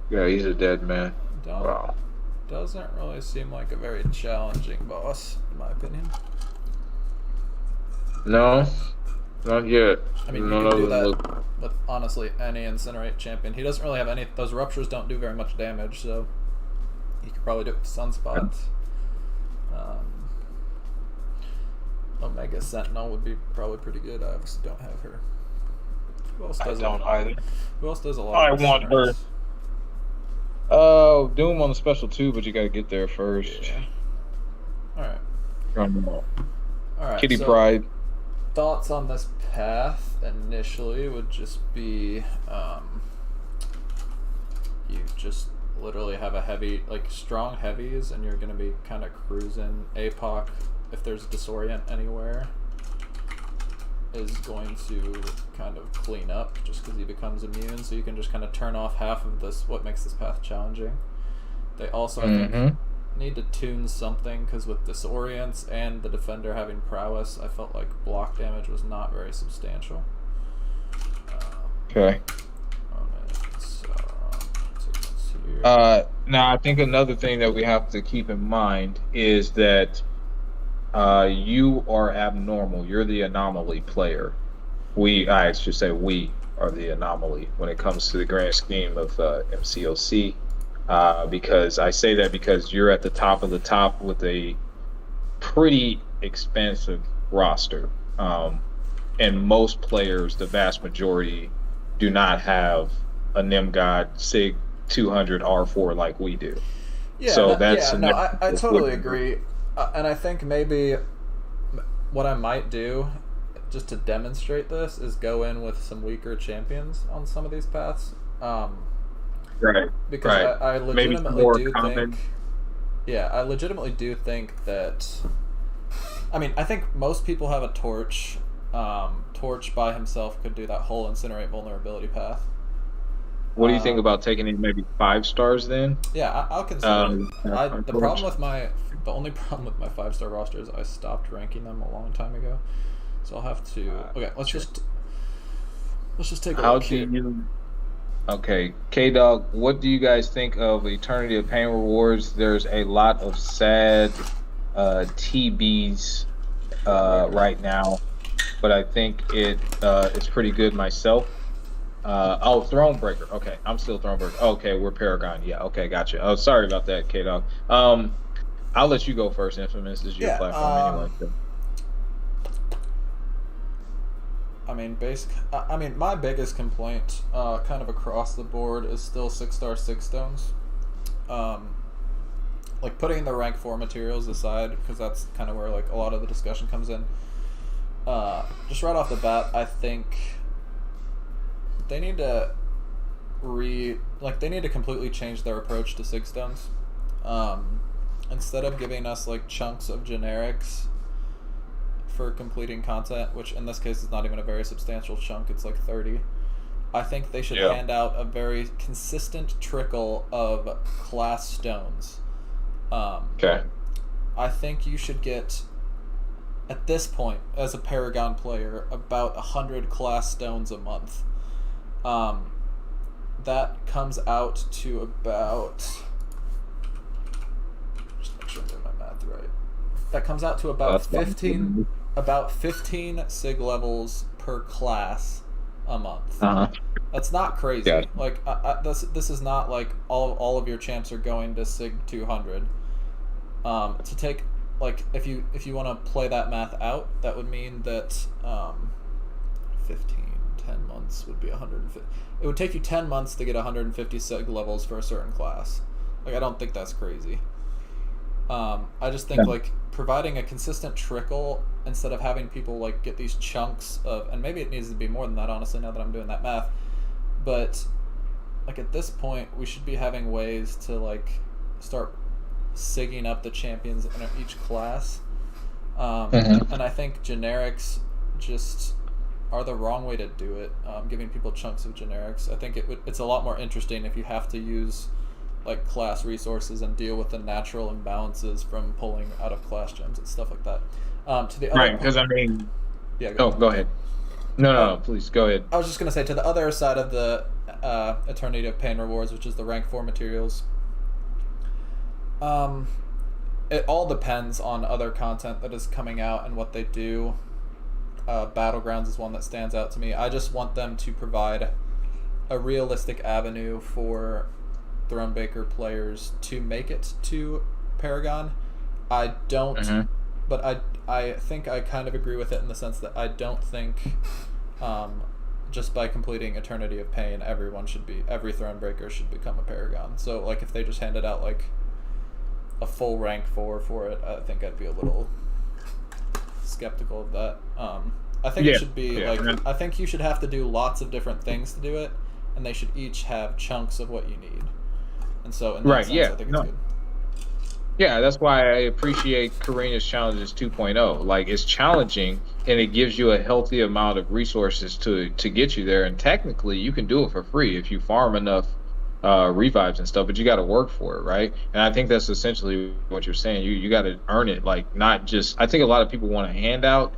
Yeah, he's a dead man. Wow. Doesn't really seem like a very challenging boss, in my opinion. No, not yet. I mean, you can do that with, honestly, any Incinerate champion. He doesn't really have any... Those Ruptures don't do very much damage, so... You could probably do it with Sunspot. Omega Sentinel would be probably pretty good. I obviously don't have her. Who else does I don't either. Who else does a lot of want her. Oh, Doom on the special too, but you gotta get there first. Yeah. Alright. Alright, Kitty Pride. thoughts on this path initially would just be you just literally have a heavy, like strong heavies, and you're going to be kind of cruising. APOC, if there's disorient anywhere, is going to kind of clean up just because he becomes immune, so you can just kind of turn off half of this, what makes this path challenging. They also, I think, need to tune something, because with disorients and the defender having prowess, I felt like block damage was not very substantial. Okay. Now, I think another thing that we have to keep in mind is that you are abnormal. You're the anomaly player. I should say we are the anomaly when it comes to the grand scheme of MCOC. Because I say that because you're at the top of the top with a pretty expansive roster. And most players, the vast majority, do not have a NemGod Sig 200 R4 like we do. Yeah, so I totally agree. And I think maybe what I might do, just to demonstrate this, is go in with some weaker champions on some of these paths. Right. Because I legitimately do think... Yeah, I legitimately do think that... I mean, I think most people have a Torch. Torch by himself could do that whole Incinerate vulnerability path. What do you think about taking in maybe 5 stars then? Yeah, I'll consider it. The only problem with my 5-star roster is I stopped ranking them a long time ago. So I'll have to... Okay, let's just take a look here. Okay, K-Dog, what do you guys think of Eternity of Pain rewards? There's a lot of sad TBs right now, but I think it's pretty good myself. Thronebreaker. Okay, I'm still Thronebreaker. Okay, we're Paragon. Yeah, okay, gotcha. Oh, sorry about that, K-Dog. I'll let you go first, Infamous. This is your platform anyway. So. I mean, my biggest complaint, kind of across the board, is still 6-star 6 stones. Like putting the rank 4 materials aside, because that's kind of where like a lot of the discussion comes in. Just right off the bat, I think they need to completely change their approach to 6 stones. Instead of giving us like chunks of generics for completing content, which in this case is not even a very substantial chunk, it's like 30. I think they should hand out a very consistent trickle of class stones. Okay. I think you should get, at this point, as a Paragon player, about 100 class stones a month. That comes out to about... Just make sure I'm doing my math right. That comes out to about 15 SIG levels per class a month. That's not crazy. Yeah. Like this is not like all of your champs are going to SIG 200. To take, like, if you want to play that math out, that would mean that 10 months would be 150. It would take you 10 months to get 150 SIG levels for a certain class. Like, I don't think that's crazy. I just think like providing a consistent trickle instead of having people like get these chunks of, and maybe it needs to be more than that, honestly, now that I'm doing that math, but like at this point we should be having ways to like start sigging up the champions in each class. And I think generics just are the wrong way to do it. Giving people chunks of generics, I think it's a lot more interesting if you have to use like class resources and deal with the natural imbalances from pulling out of class gems and stuff like that. To the other right, because I mean, yeah. Go ahead. No, please go ahead. I was just gonna say, to the other side of the Eternity of Pain rewards, which is the rank 4 materials. It all depends on other content that is coming out and what they do. Battlegrounds is one that stands out to me. I just want them to provide a realistic avenue for Thronebreaker players to make it to Paragon. I don't, but I think I kind of agree with it in the sense that I don't think just by completing Eternity of Pain, every Thronebreaker should become a Paragon. So like if they just handed out like a full rank 4 for it, I think I'd be a little skeptical of that. I think it should be yeah. I think you should have to do lots of different things to do it, and they should each have chunks of what you need. And so in that sense, I think it's good. Yeah, that's why I appreciate Karina's Challenges 2.0. Like, it's challenging, and it gives you a healthy amount of resources to get you there. And technically, you can do it for free if you farm enough revives and stuff, but you got to work for it, right? And I think that's essentially what you're saying. You got to earn it, like, not just. I think a lot of people want a handout,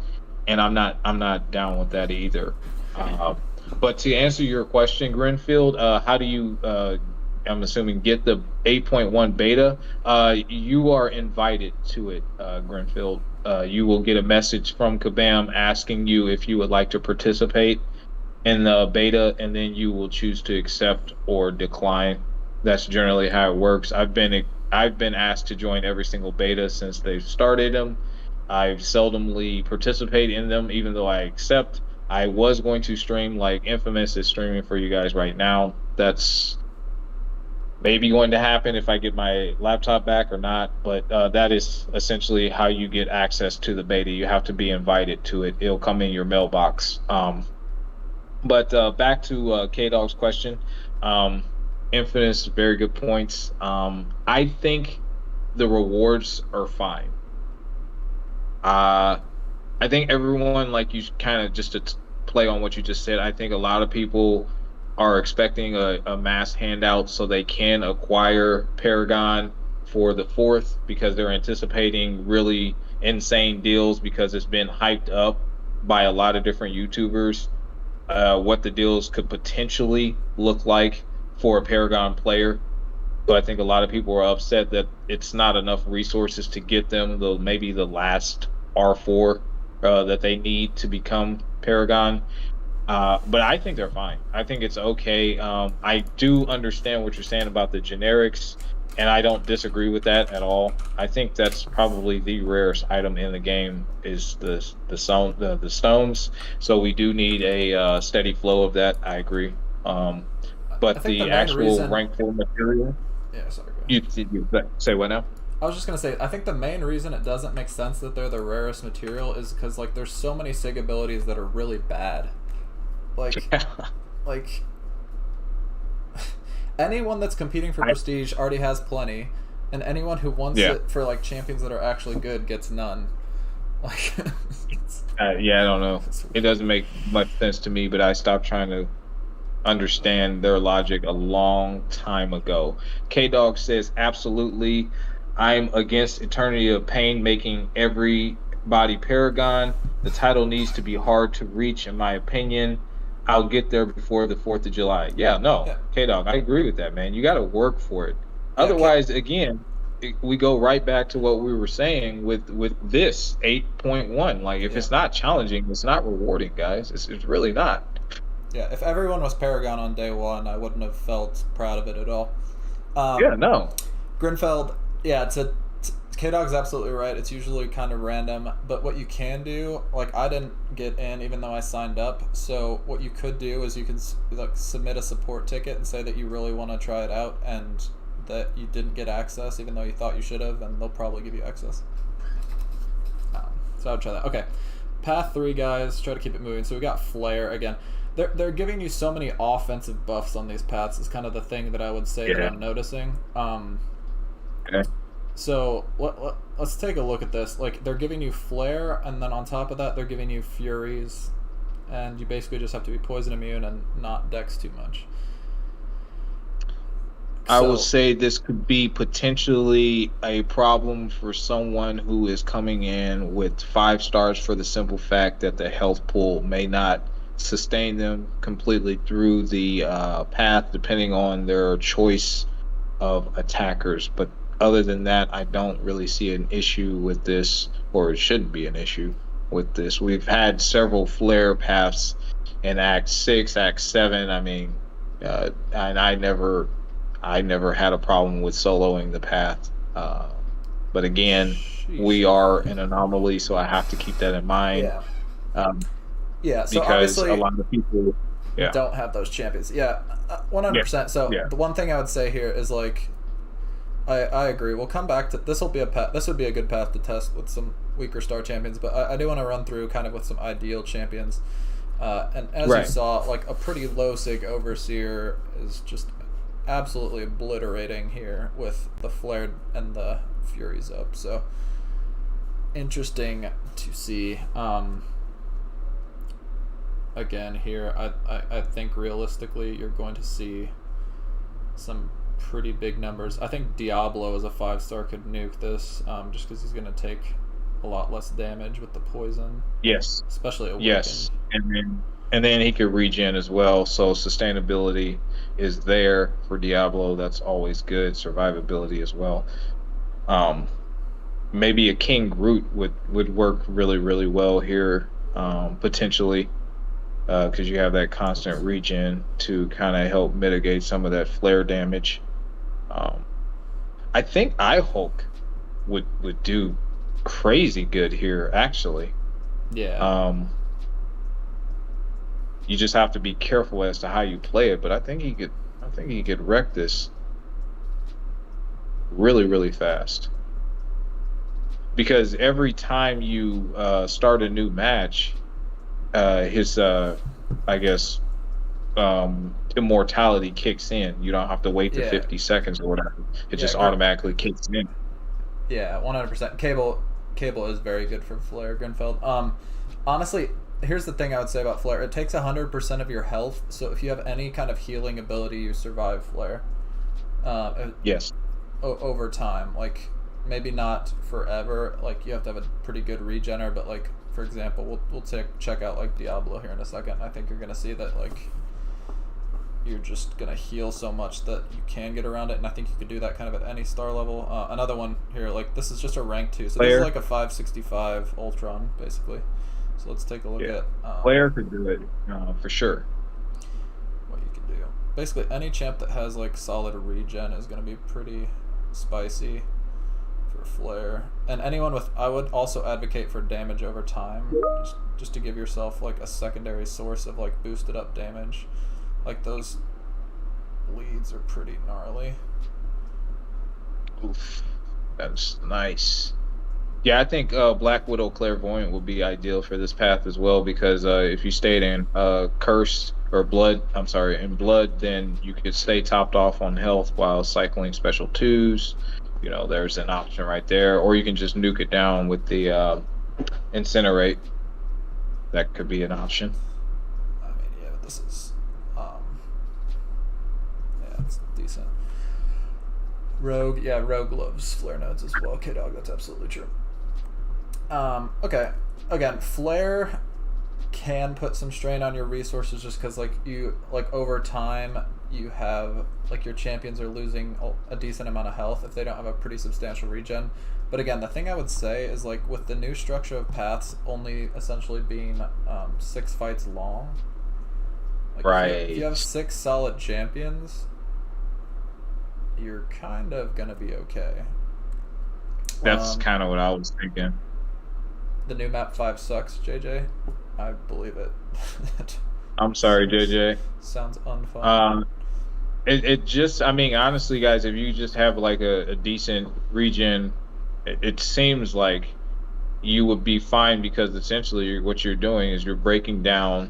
and I'm not down with that either. But to answer your question, Grenfield, how do you I'm assuming get the 8.1 beta? You are invited to it, Grenfield. You will get a message from Kabam asking you if you would like to participate in the beta, and then you will choose to accept or decline. That's generally how it works. I've been asked to join every single beta since they've started them. I've seldomly participate in them, even though I accept. I was going to stream, like Infamous is streaming for you guys right now. That's maybe going to happen if I get my laptop back or not, but that is essentially how you get access to the beta. You have to be invited to it. It'll come in your mailbox. But back to K-Dog's question. Infamous, very good points. I think the rewards are fine. I think everyone, like you kind of just to play on what you just said, I think a lot of people are expecting a mass handout so they can acquire Paragon for the 4th because they're anticipating really insane deals because it's been hyped up by a lot of different YouTubers, what the deals could potentially look like for a Paragon player. So I think a lot of people are upset that it's not enough resources to get them maybe the last R4 that they need to become Paragon. But I think they're fine. I think it's okay. I do understand what you're saying about the generics, and I don't disagree with that at all. I think that's probably the rarest item in the game is the stones. So we do need a steady flow of that. I agree. But the actual rank 4 material. Yeah, sorry. You say what now? I was just gonna say, I think the main reason it doesn't make sense that they're the rarest material is because like there's so many SIG abilities that are really bad. Like anyone that's competing for prestige already has plenty, and anyone who wants it for like champions that are actually good gets none. Like, I don't know. It doesn't make much sense to me, but I stopped trying to understand their logic a long time ago. K-Dog says, absolutely. I'm against Eternity of Pain making everybody Paragon. The title needs to be hard to reach, in my opinion. I'll get there before the 4th of July. K-Dog, I agree with that, man. You got to work for it. Otherwise, again, we go right back to what we were saying with this 8.1. Like, if it's not challenging, it's not rewarding, guys. It's really not. Yeah, if everyone was Paragon on day one, I wouldn't have felt proud of it at all. Grinfeld, K-Dog's absolutely right. It's usually kind of random, but what you can do, like I didn't get in even though I signed up, so what you could do is you can like submit a support ticket and say that you really want to try it out and that you didn't get access even though you thought you should have, and they'll probably give you access. So I would try that. Okay, path 3, guys. Try to keep it moving. So we got Flare again. They're giving you so many offensive buffs on these paths. Is kind of the thing that I would say that I'm noticing. Okay. So let's take a look at this. Like, they're giving you Flare, and then on top of that, they're giving you Furies, and you basically just have to be poison immune and not dex too much. I will say this could be potentially a problem for someone who is coming in with 5 stars for the simple fact that the health pool may not sustain them completely through the path, depending on their choice of attackers. But other than that, I don't really see an issue with this, or it shouldn't be an issue with this. We've had several flare paths in Act 6, Act 7. I mean, and I never had a problem with soloing the path. But again, we are an anomaly, so I have to keep that in mind. So because obviously a lot of people don't have those champions. 100%. So the one thing I would say here is like, I agree. We'll come back to this. This would be a good path to test with some weaker star champions, but I do want to run through kind of with some ideal champions. And as you Right. saw, like a pretty low sig overseer is just absolutely obliterating here with the flare and the furies up. So interesting to see. Again here, I think realistically you're going to see some pretty big numbers. I think Diablo as a 5-star could nuke this, just because he's going to take a lot less damage with the poison. Yes. Especially awakened. Yes. And then he could regen as well. So sustainability is there for Diablo. That's always good. Survivability as well. Maybe a King Groot would work really, really well here, potentially, because you have that constant regen to kind of help mitigate some of that flare damage. I think Hulk would do crazy good here, actually. Yeah. You just have to be careful as to how you play it, but I think he could wreck this really, really fast. Because every time you start a new match, his I guess immortality kicks in. You don't have to wait the 50 seconds or whatever. It just automatically kicks in. Yeah, 100%. Cable is very good for Flare, Grinfeld. Honestly, here's the thing I would say about Flare. It takes 100% of your health, so if you have any kind of healing ability, you survive Flare. Yes. Over time. Like, maybe not forever. Like, you have to have a pretty good regener, but, like, for example, we'll check out, like, Diablo here in a second. I think you're going to see that, like, you're just going to heal so much that you can get around it, and I think you could do that kind of at any star level. Another one here, like, this is just a rank 2, so this is like a 565 Ultron, basically. So let's take a look at... Player could do it, for sure. What you can do. Basically, any champ that has, like, solid regen is going to be pretty spicy for Flare. And anyone with... I would also advocate for damage over time, just to give yourself, like, a secondary source of, like, boosted up damage. Like, those leads are pretty gnarly. Oof. That's nice. Yeah, I think Black Widow Clairvoyant would be ideal for this path as well, because if you stayed in Curse or Blood, in Blood, then you could stay topped off on health while cycling special 2s. You know, there's an option right there. Or you can just nuke it down with the Incinerate. That could be an option. I mean, yeah, but this is... yeah, it's decent. Rogue loves Flare nodes as well. K-Dog, that's absolutely true. Okay. Again, Flare can put some strain on your resources just because, like, over time, you have, like, your champions are losing a decent amount of health if they don't have a pretty substantial regen. But again, the thing I would say is, like, with the new structure of paths only essentially being 6 fights long, like, right. If you have 6 solid champions, you're kind of gonna be okay. That's kind of what I was thinking. The new map 5 sucks, JJ. I believe it. I'm sorry, JJ. Sounds unfun. It just, I mean, honestly, guys, if you just have like a decent regen, it seems like you would be fine, because essentially what you're doing is you're breaking down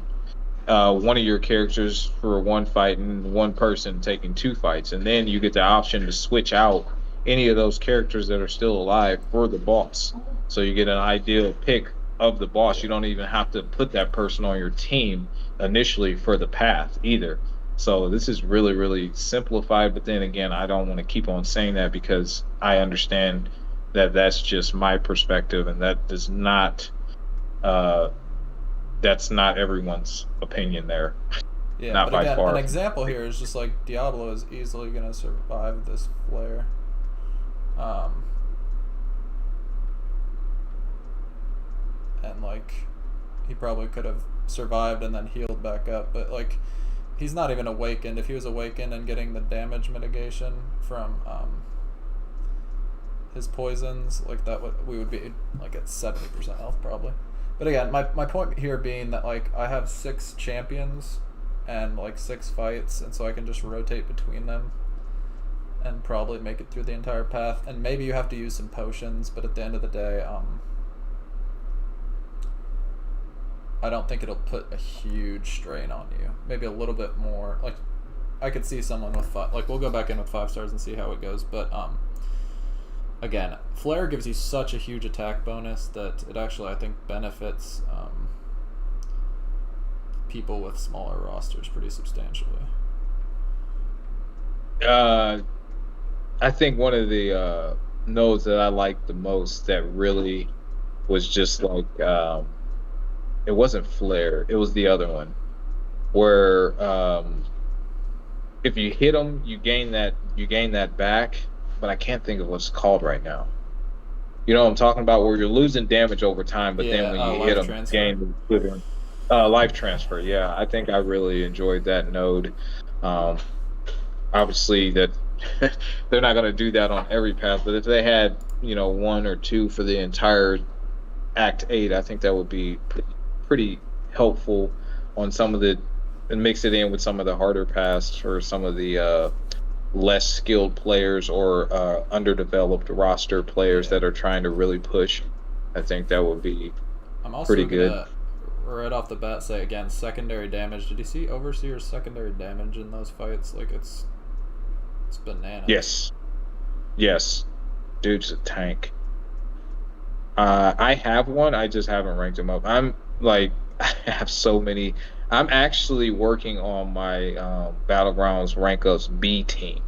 one of your characters for one fight and one person taking 2 fights, and then you get the option to switch out any of those characters that are still alive for the boss. So you get an ideal pick of the boss. You don't even have to put that person on your team initially for the path either. So this is really, really simplified, but then again, I don't want to keep on saying that, because I understand that that's just my perspective, and that does not that's not everyone's opinion there. Yeah, not but by again, far. an example here is just like Diablo is easily going to survive this flare. And like, he probably could have survived and then healed back up, but like, he's not even awakened. If he was awakened and getting the damage mitigation from his poisons, like that we would be like at 70% health probably. But again, my point here being that, like, I have 6 champions and like 6 fights, and so I can just rotate between them and probably make it through the entire path. And maybe you have to use some potions, but at the end of the day, I don't think it'll put a huge strain on you. Maybe a little bit more. Like, I could see someone with we'll go back in with 5 stars and see how it goes. But again, Flare gives you such a huge attack bonus that it actually, I think, benefits people with smaller rosters pretty substantially. I think one of the nodes that I liked the most that really was just like it wasn't Flare, it was the other one where if you hit them, you gain that back, but I can't think of what it's called right now. You know what I'm talking about, where you're losing damage over time, but then when you hit them, you gain the life transfer. Yeah, I think I really enjoyed that node. Obviously, that they're not going to do that on every path, but if they had, 1 or 2 for the entire Act 8, I think that would be pretty helpful on some of the, and mix it in with some of the harder paths for some of the less skilled players or underdeveloped roster players that are trying to really push. I think that would be pretty good. Right off the bat, say again, secondary damage. Did you see Overseer's secondary damage in those fights? Like, it's bananas. Yes. Dude's a tank. I have one. I just haven't ranked him up. I have so many. I'm actually working on my Battlegrounds rank ups B team.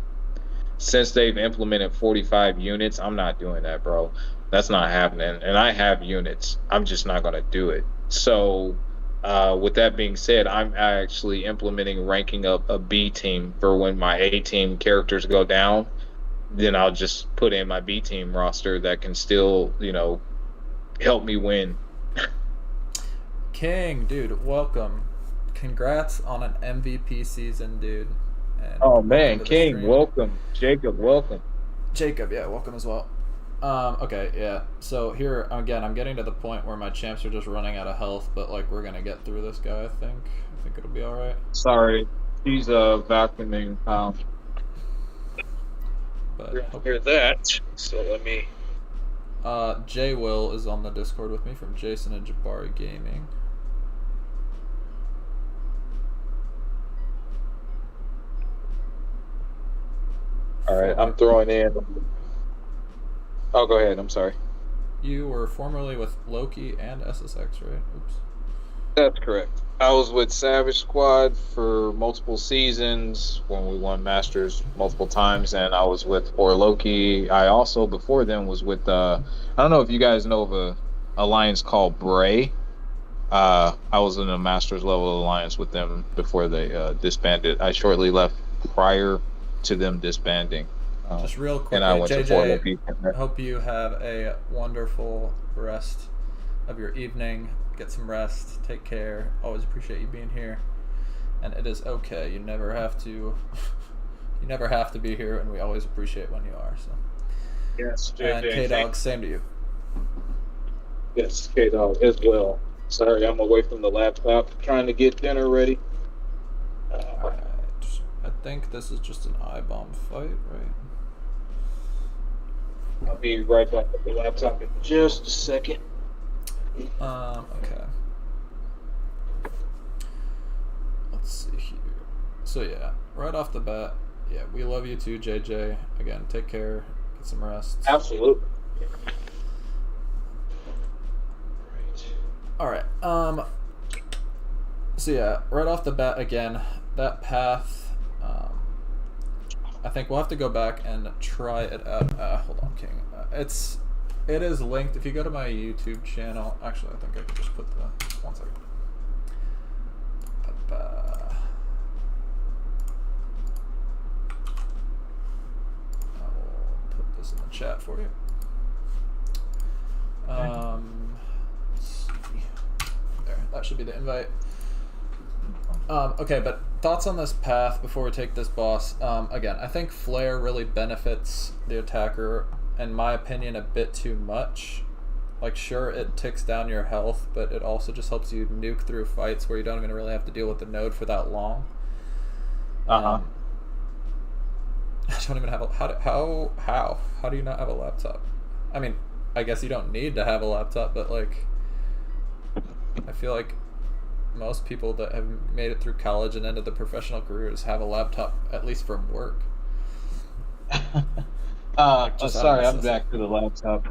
Since they've implemented 45 units, I'm not doing that, bro. That's not happening. And I have units. I'm just not going to do it. So, with that being said, I'm actually implementing ranking up a B team for when my A team characters go down. Then I'll just put in my B team roster that can still, help me win. King, dude, welcome. Congrats on an MVP season, dude. And oh man, King, welcome. Jacob, welcome. Jacob, yeah, welcome as well. Okay, yeah. So here again, I'm getting to the point where my champs are just running out of health, but we're gonna get through this guy. I think it'll be all right. Sorry, he's vacuuming. But hear that. So let me. Jay Will is on the Discord with me from Jason and Jabari Gaming. All right, I'm throwing in. Oh, go ahead. I'm sorry. You were formerly with Loki and SSX, right? Oops. That's correct. I was with Savage Squad for multiple seasons when we won Masters multiple times, and I was with Loki. I also, before then, was with, I don't know if you guys know of a alliance called Bray. I was in a Masters level alliance with them before they disbanded. I shortly left prior to them disbanding. Just real quick, and I went JJ, to hope you have a wonderful rest of your evening. Get some rest. Take care. Always appreciate you being here. And it is okay. You never have to. You never have to be here, and we always appreciate when you are. So. Yes, JJ. And K-Dog, same to you. Yes, K-Dog as well. Sorry, I'm away from the laptop trying to get dinner ready. Alright. I think this is just an I-bomb fight, right? I'll be right back at the laptop in just a second. Okay. Let's see here. So yeah, right off the bat, yeah, we love you too, JJ. Again, take care, get some rest. Absolutely. Alright, so yeah, right off the bat again, that path, I think we'll have to go back and try it out. Hold on, King. It is linked. If you go to my YouTube channel, actually, I think I could just put the 1 second. I will put this in the chat for you. Let's see. There, that should be the invite. Okay, but thoughts on this path before we take this boss. Again, I think Flare really benefits the attacker, in my opinion, a bit too much. Sure, it ticks down your health, but it also just helps you nuke through fights where you don't even really have to deal with the node for that long. I don't even have a... How do you not have a laptop? I mean, I guess you don't need to have a laptop, but I feel like most people that have made it through college and ended their professional careers have a laptop, at least from work. Sorry, I'm back to the laptop.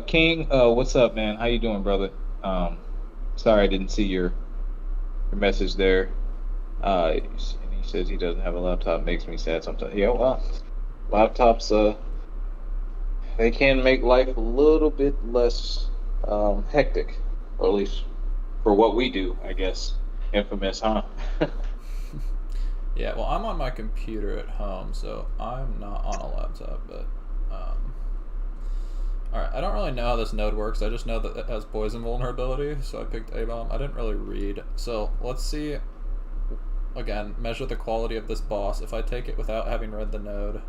King, what's up, man? How you doing, brother? Sorry, I didn't see your message there. And he says he doesn't have a laptop. Makes me sad sometimes. Yeah, well, laptops, they can make life a little bit less hectic, or at least for what we do, I guess. Infamous, huh? Yeah, well, I'm on my computer at home, so I'm not on a laptop, but alright, I don't really know how this node works. I just know that it has poison vulnerability, so I picked A-bomb. I didn't really read. So let's see, again, measure the quality of this boss. If I take it without having read the node,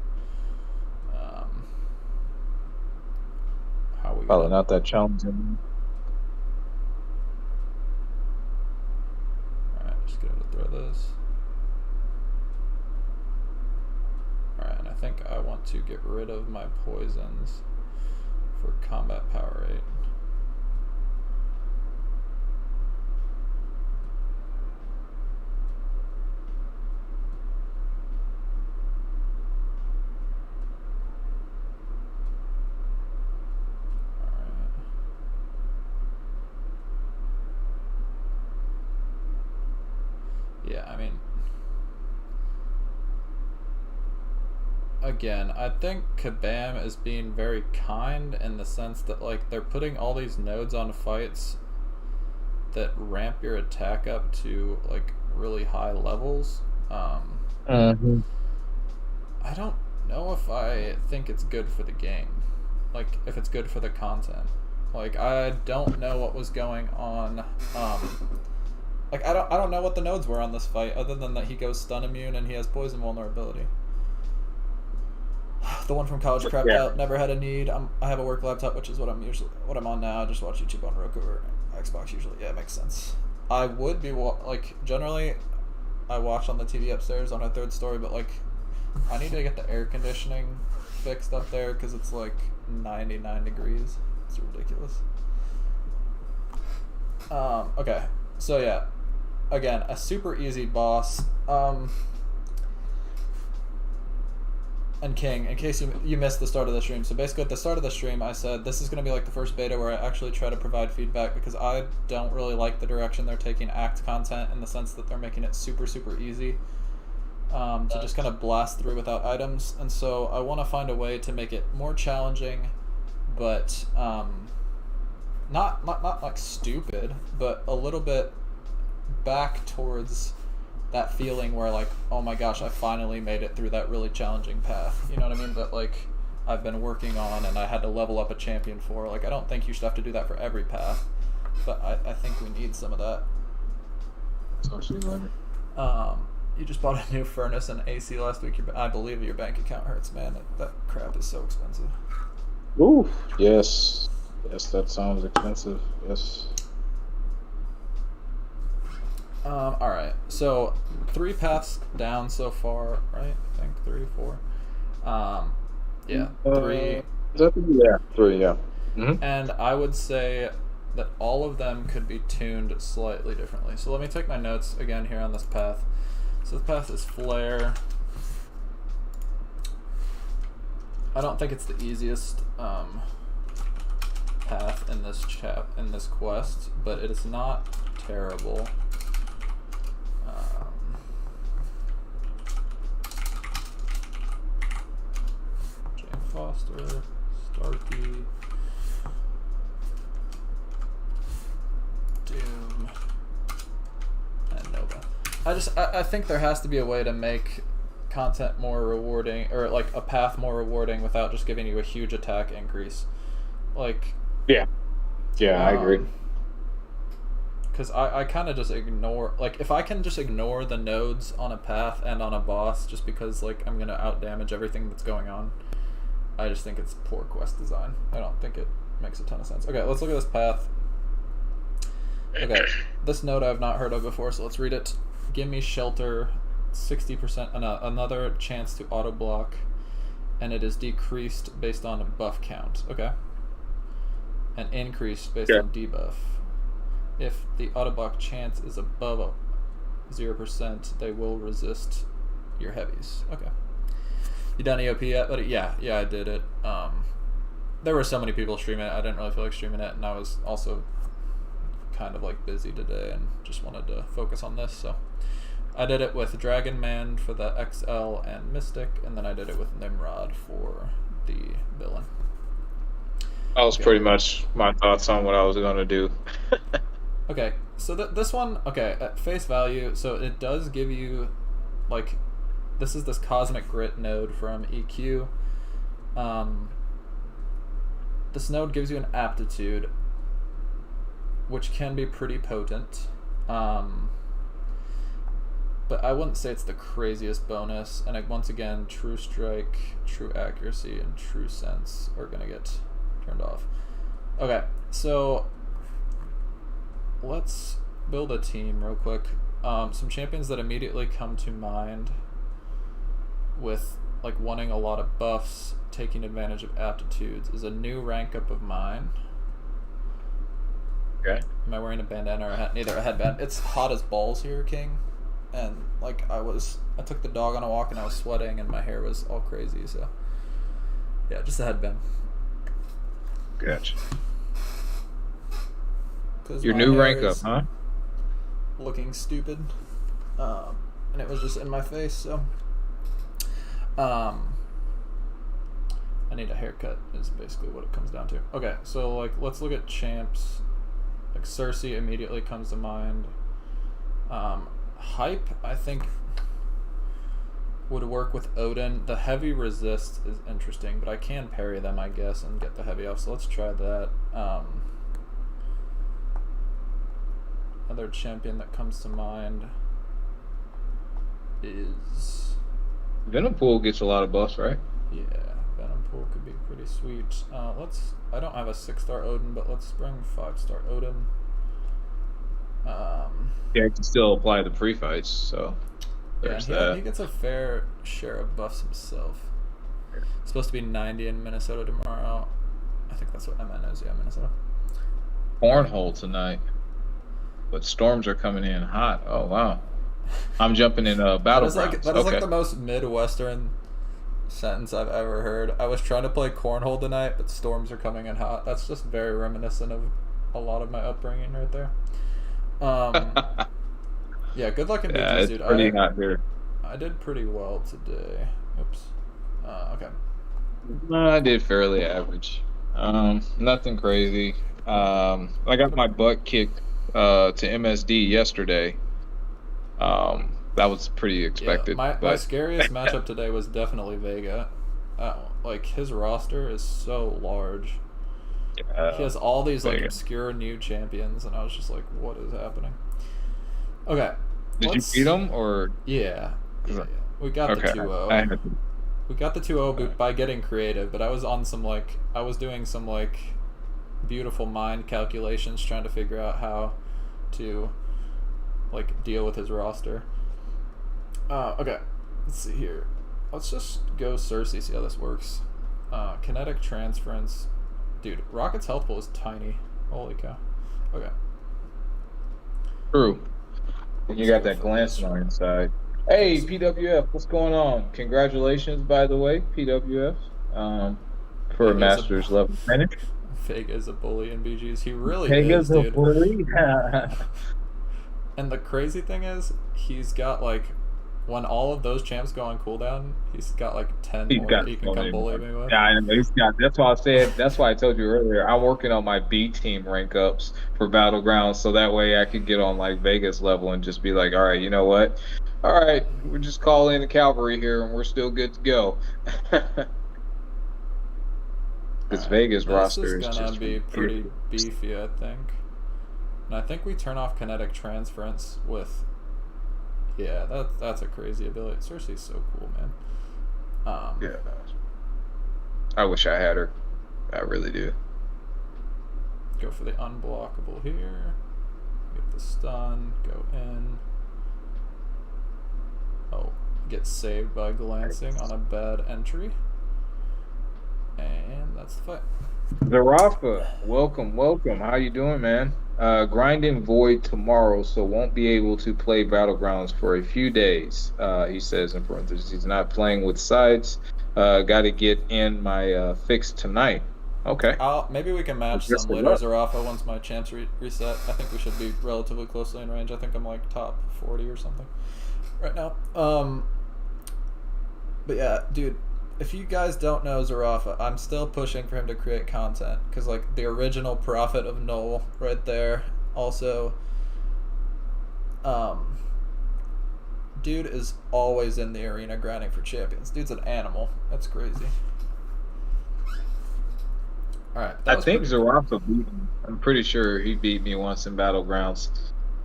how we probably not that challenging. Alright, just gonna throw this. Alright, and I think I want to get rid of my poisons for combat power 8. Yeah, I mean, again, I think Kabam is being very kind in the sense that, like, they're putting all these nodes on fights that ramp your attack up to, like, really high levels. I don't know if I think it's good for the game. Like, if it's good for the content. Like, I don't know what was going on, like, I don't know what the nodes were on this fight, other than that he goes stun immune and he has poison vulnerability. The one from college crapped out. Never had a need. I have a work laptop, which is what I'm on now. I just watch YouTube on Roku or Xbox usually. Yeah, it makes sense. I would be generally, I watch on the TV upstairs on our third story, but like, I need to get the air conditioning fixed up there because it's like 99 degrees. It's ridiculous. Okay, so yeah. Again, a super easy boss. And King, in case you missed the start of the stream, so basically at the start of the stream I said this is going to be like the first beta where I actually try to provide feedback because I don't really like the direction they're taking Act content in the sense that they're making it super easy to just kind of blast through without items, and so I want to find a way to make it more challenging, but not like stupid, but a little bit back towards that feeling where like, oh my gosh, I finally made it through that really challenging path. You know what I mean? That like I've been working on and I had to level up a champion for. Like, I don't think you should have to do that for every path, but I think we need some of that. Talk to you later. You just bought a new furnace and AC last week. I believe your bank account hurts, man. That crap is so expensive. Ooh, yes. Yes, that sounds expensive. Yes. Alright, so 3 paths down so far, right? I think 3, 4. Yeah, 3. Yeah, 3, yeah. Mm-hmm. And I would say that all of them could be tuned slightly differently. So let me take my notes again here on this path. So the path is Flare. I don't think it's the easiest path in this quest, but it is not terrible. Jane Foster, Starkey, Doom, and Nova. I think there has to be a way to make content more rewarding, or like a path more rewarding, without just giving you a huge attack increase. Like, yeah, I agree. Because I kind of just ignore, like, if I can just ignore the nodes on a path and on a boss just because, like, I'm going to out-damage everything that's going on, I just think it's poor quest design. I don't think it makes a ton of sense. Okay, let's look at this path. Okay, this node I've not heard of before, so let's read it. Give me shelter, 60%, another chance to auto-block, and it is decreased based on buff count. Okay. And increased based on debuff. if the auto block chance is above 0%, they will resist your heavies. Okay. You done EOP yet, buddy? Yeah, I did it. There were so many people streaming it, I didn't really feel like streaming it, and I was also kind of like busy today and just wanted to focus on this, so I did it with Dragon Man for the XL and Mystic, and then I did it with Nimrod for the villain. That was pretty much my thoughts on what I was going to do. Okay, so this one, okay, at face value, so it does give you, like, this is this Cosmic Grit node from EQ. This node gives you an aptitude, which can be pretty potent. But I wouldn't say it's the craziest bonus. And once again, True Strike, True Accuracy, and True Sense are going to get turned off. Okay, so let's build a team real quick. Some champions that immediately come to mind with like wanting a lot of buffs, taking advantage of aptitudes, is a new rank up of mine. Okay. Am I wearing a bandana or a hat? Neither. A headband. It's hot as balls here, King. And like I took the dog on a walk and I was sweating and my hair was all crazy, so yeah, just a headband. Gotcha. Your new rank up, huh? Looking stupid, and it was just in my face, so I need a haircut is basically what it comes down to. Okay, so like let's look at champs. Like Cersei immediately comes to mind. Hype, I think, would work with Odin. The heavy resist is interesting, but I can parry them, I guess, and get the heavy off, so let's try that. Another champion that comes to mind is... Venom Pool gets a lot of buffs, right? Yeah, Venom Pool could be pretty sweet. I don't have a 6-star Odin, but let's bring 5-star Odin. Yeah, I can still apply the pre-fights, so there's that. He gets a fair share of buffs himself. It's supposed to be 90 in Minnesota tomorrow. I think that's what MN is, yeah, Minnesota. Cornhole tonight. But storms are coming in hot. Oh, wow. I'm jumping in Battlegrounds. That is like the most Midwestern sentence I've ever heard. I was trying to play Cornhole tonight, but storms are coming in hot. That's just very reminiscent of a lot of my upbringing right there. Yeah, good luck in BGs, dude. It's pretty hot here. I did pretty well today. Oops. Okay. No, I did fairly average. Nothing crazy. I got my butt kicked to MSD yesterday. That was pretty expected. Yeah, my scariest matchup today was definitely Vega. Like his roster is so large. He has all these like obscure new champions, and I was just like, "What is happening?" Okay. Did you beat him or? Yeah. We got the 2-0. We got the 2-0 by getting creative, but I was doing some like beautiful mind calculations, trying to figure out how to like deal with his roster. Okay. Let's see here. Let's just go Cersei, see how this works. Kinetic transference. Dude, Rocket's health pool is tiny. Holy cow. Okay. True. And you got that glancing on your side. Hey, PWF, what's going on? Congratulations, by the way, PWF, for a Masters level finish. Vega's a bully in BGs. He really Vega's is, dude. a bully? And the crazy thing is, he's got like, when all of those champs go on cooldown, he's got like 10 more that he can come bully me with. Yeah, I know. That's why I said. That's why I told you earlier. I'm working on my B team rank ups for Battlegrounds, so that way I could get on like Vegas level and just be like, all right, you know what? All right, we're just calling the cavalry here, and we're still good to go. This Vegas roster is gonna just be pretty beefy, I think. And I think we turn off kinetic transference with. Yeah, that's a crazy ability. Cersei's so cool, man. Yeah. I wish I had her. I really do. Go for the unblockable here. Get the stun. Go in. Oh, get saved by glancing on a bad entry. And that's the fight. Zarafa, welcome. How you doing, man? Grinding void tomorrow, so won't be able to play Battlegrounds for a few days. He says in parentheses, he's not playing with sides. Got to get in my fix tonight. Okay. Maybe we can match some later, Zarafa, once my champs reset. I think we should be relatively closely in range. I think I'm like top 40 or something right now. But yeah, dude, if you guys don't know Zarafa, I'm still pushing for him to create content, because like the original Prophet of Null right there. Also, dude is always in the arena grinding for champions. Dude's an animal. That's crazy. All right, I think Zarafa beat me. I'm pretty sure he beat me once in Battlegrounds.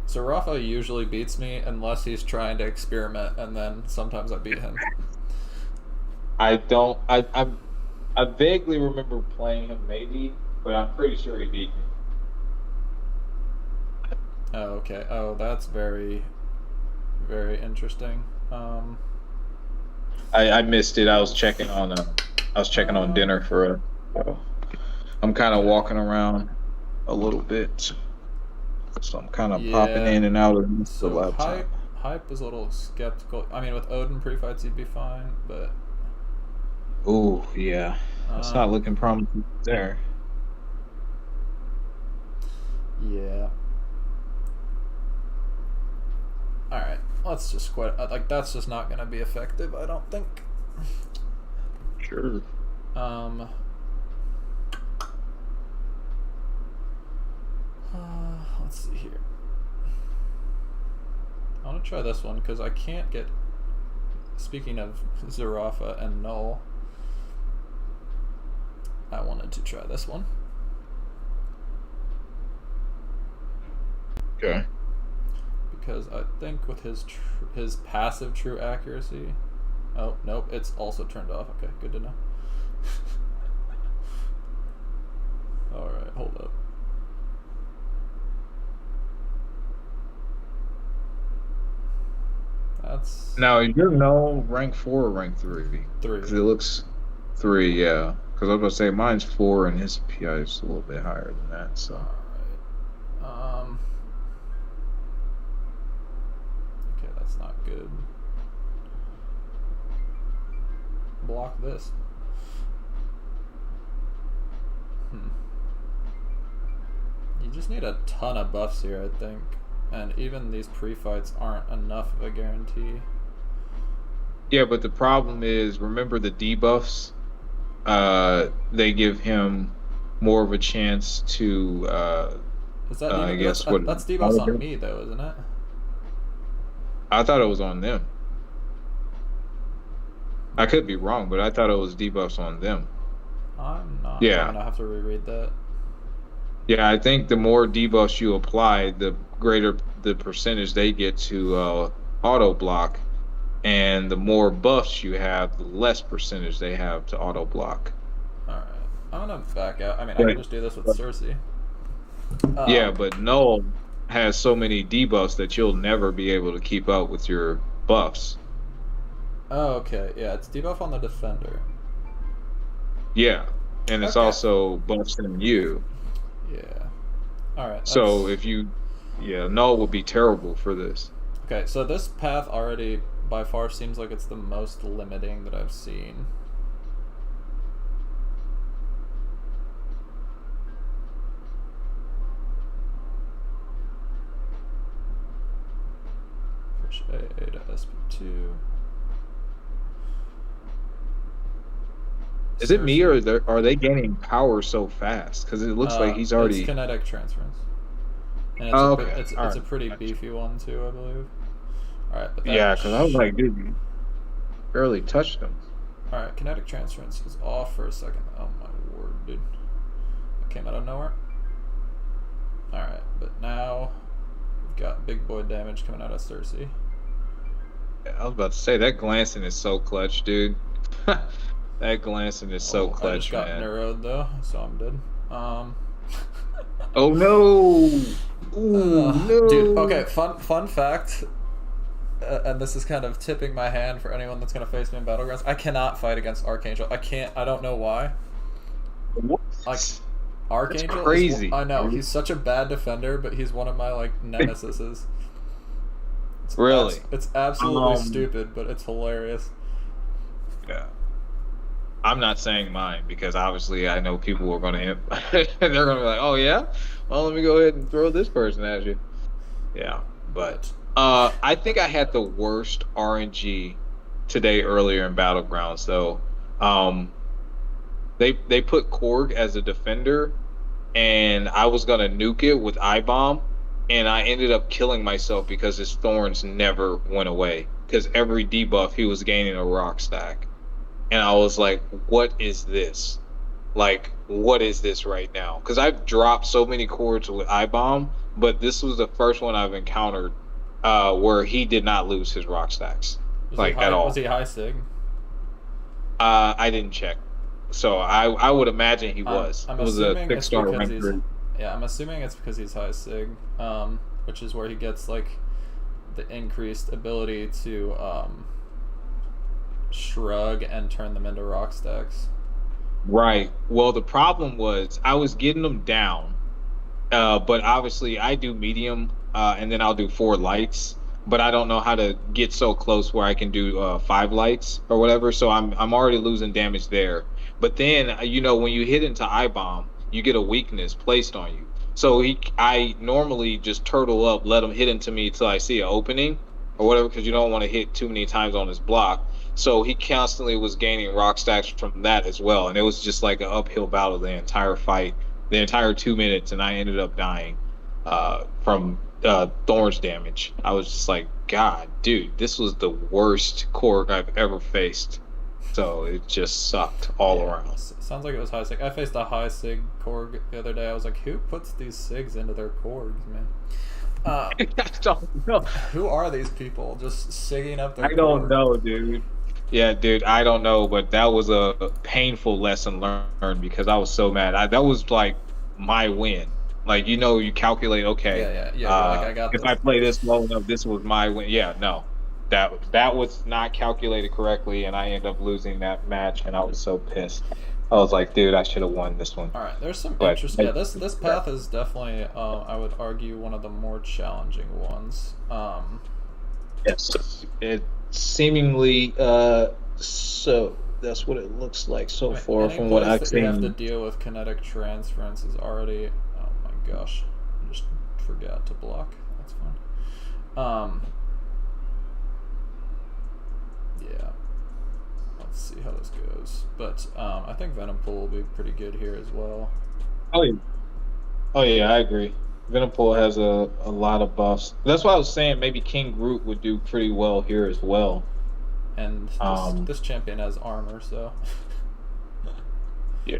Zarafa usually beats me unless he's trying to experiment, and then sometimes I beat him. I don't. I vaguely remember playing him, maybe, but I'm pretty sure he beat me. Oh, okay. Oh, that's very, very interesting. I missed it. I was checking on dinner for a. I'm kind of walking around a little bit, so I'm kind of popping in and out of the laptop. Hype is a little skeptical. I mean, with Odin pre-fights, he'd be fine, but. Oh yeah, it's not looking promising there. Yeah. All right, let's just quit. Like, that's just not gonna be effective, I don't think. Sure. Let's see here. I want to try this one because I can't get. Speaking of Zarafa and Null, I wanted to try this one. Okay. Because I think with his passive true accuracy. Oh nope, it's also turned off. Okay, good to know. All right, hold up. That's now you're no rank 4 or rank 3? 3. Because it looks 3, yeah. Because I was going to say mine's 4 and his PI is a little bit higher than that. So. All right. Okay, that's not good. Block this. You just need a ton of buffs here, I think. And even these pre-fights aren't enough of a guarantee. Yeah, but the problem is, remember the debuffs? They give him more of a chance to. Is that I guess that's debuffs on me though, isn't it? I thought it was on them. I could be wrong, but I thought it was debuffs on them. I'm not. Yeah. I'm gonna have to reread that. Yeah, I think the more debuffs you apply, the greater the percentage they get to auto block, and the more buffs you have, the less percentage they have to auto block. All right, I'm gonna back out. I mean, I can just do this with Cersei. Yeah, but Null has so many debuffs that you'll never be able to keep up with your buffs. Oh, okay. Yeah, it's debuff on the defender. Yeah, and it's also buffs in you. Yeah. All right. So if you, Null would be terrible for this. Okay, so this path already by far seems like it's the most limiting that I've seen. Push AA to SP2. Is it me, or are they gaining power so fast? Because it looks like he's already. It's kinetic transference. And it's it's a pretty beefy one too, I believe. All right. But yeah, because I was like, dude, you barely touched him. All right, kinetic transference is off for a second. Oh my word, dude! It came out of nowhere. All right, but now we've got big boy damage coming out of Cersei. Yeah, I was about to say that glancing is so clutch, dude. That glancing is so clutch, I just got neuroed though, so I'm dead. Oh no! Ooh, no! Dude, okay. Fun fact, and this is kind of tipping my hand for anyone that's gonna face me in Battlegrounds. I cannot fight against Archangel. I can't. I don't know why. What? Like, Archangel That's crazy. I know, he's such a bad defender, but he's one of my, like, nemesises. Really? It's absolutely stupid, but it's hilarious. Yeah. I'm not saying mine because obviously I know people are going to they're going to be like, "Oh yeah? Well, let me go ahead and throw this person at you." Yeah. But I think I had the worst RNG today earlier in Battlegrounds though. They put Korg as a defender and I was going to nuke it with I-bomb and I ended up killing myself because his thorns never went away because every debuff he was gaining a rock stack. And I was like, what is this? Like, what is this right now? Because I've dropped so many chords with I-bomb, but this was the first one I've encountered where he did not lose his rock stacks. At all. Was he high sig? I didn't check. So I would imagine he was. I'm it was a assuming 6-star rank. Yeah, I'm assuming it's because he's high sig, which is where he gets, like, the increased ability to shrug and turn them into rock stacks. Right. Well, the problem was I was getting them down, but obviously I do medium, and then I'll do 4 lights. But I don't know how to get so close where I can do 5 lights or whatever. So I'm already losing damage there. But then when you hit into I-bomb, you get a weakness placed on you. So I normally just turtle up, let him hit into me till I see an opening or whatever, because you don't want to hit too many times on his block. So he constantly was gaining rock stacks from that as well. And it was just like an uphill battle the entire fight, the entire 2 minutes. And I ended up dying from thorns damage. I was just like, God, dude, this was the worst Korg I've ever faced. So it just sucked all around. Sounds like it was high sig. I faced a high sig Korg the other day. I was like, who puts these sigs into their Korgs, man? I don't know. Who are these people just sigging up their I don't know, dude. Yeah, dude, I don't know, but that was a painful lesson learned because I was so mad. That was like my win. Like, you calculate, okay, like, I got if this. I play this low enough, this was my win. Yeah, no, that was not calculated correctly, and I ended up losing that match, and I was so pissed. I was like, dude, I should have won this one. All right, there's some interesting. Yeah, this path is definitely, I would argue, one of the more challenging ones. Yes, it seemingly so. That's what it looks like so far from what I've seen. You have to deal with kinetic transference is already. Oh my gosh, I just forgot to block. That's fine. Yeah. Let's see how this goes. But I think Venom Pool will be pretty good here as well. Oh yeah, I agree. Venom Pool has a lot of buffs. That's why I was saying maybe King Groot would do pretty well here as well. And this champion has armor, so yeah,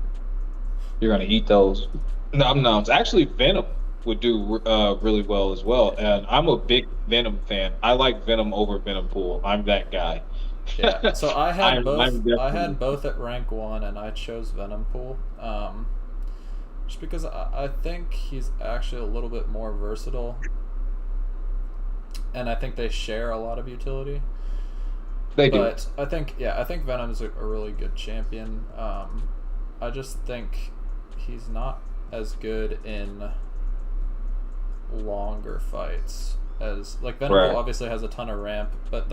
you're gonna eat those. No, it's actually Venom would do really well as well. And I'm a big Venom fan. I like Venom over Venom Pool. I'm that guy. Yeah, so I had I had both at rank 1, and I chose Venom Pool. Just because I think he's actually a little bit more versatile, and I think they share a lot of utility. They do. But I think Venom's a really good champion. I just think he's not as good in longer fights as Venom Pool obviously has a ton of ramp, but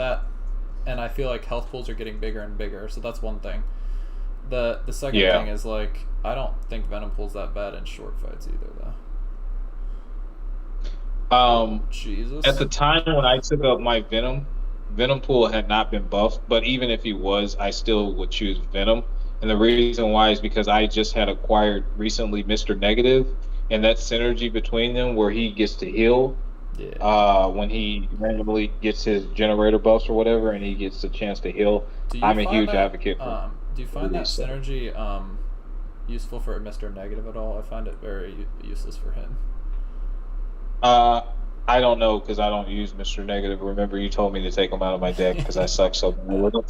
and I feel like health pools are getting bigger and bigger, so that's one thing. The second thing is, like, I don't think Venom Pool's that bad in short fights either, though. Jesus. At the time when I took up my Venom Pool had not been buffed, but even if he was, I still would choose Venom. And the reason why is because I just had acquired recently Mr. Negative, and that synergy between them where he gets to heal when he randomly gets his generator buffs or whatever, and he gets a chance to heal. I'm a huge advocate for do you find that synergy useful for Mr. Negative at all? I find it very useless for him. I don't know because I don't use Mr. Negative. Remember, you told me to take him out of my deck because I suck so bad with him.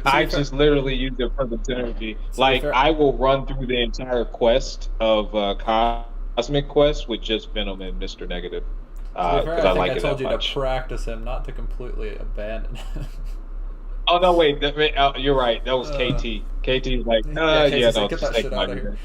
I just literally use it for the synergy. Like, I will run through the entire quest of Cosmic Quest with just Venom and Mr. Negative. I like it that much. I told you to practice him, not to completely abandon him. Oh, no, wait. You're right. That was KT. KT's like, Yeah, yeah, KT's no, like, get just that take shit him out out of of here.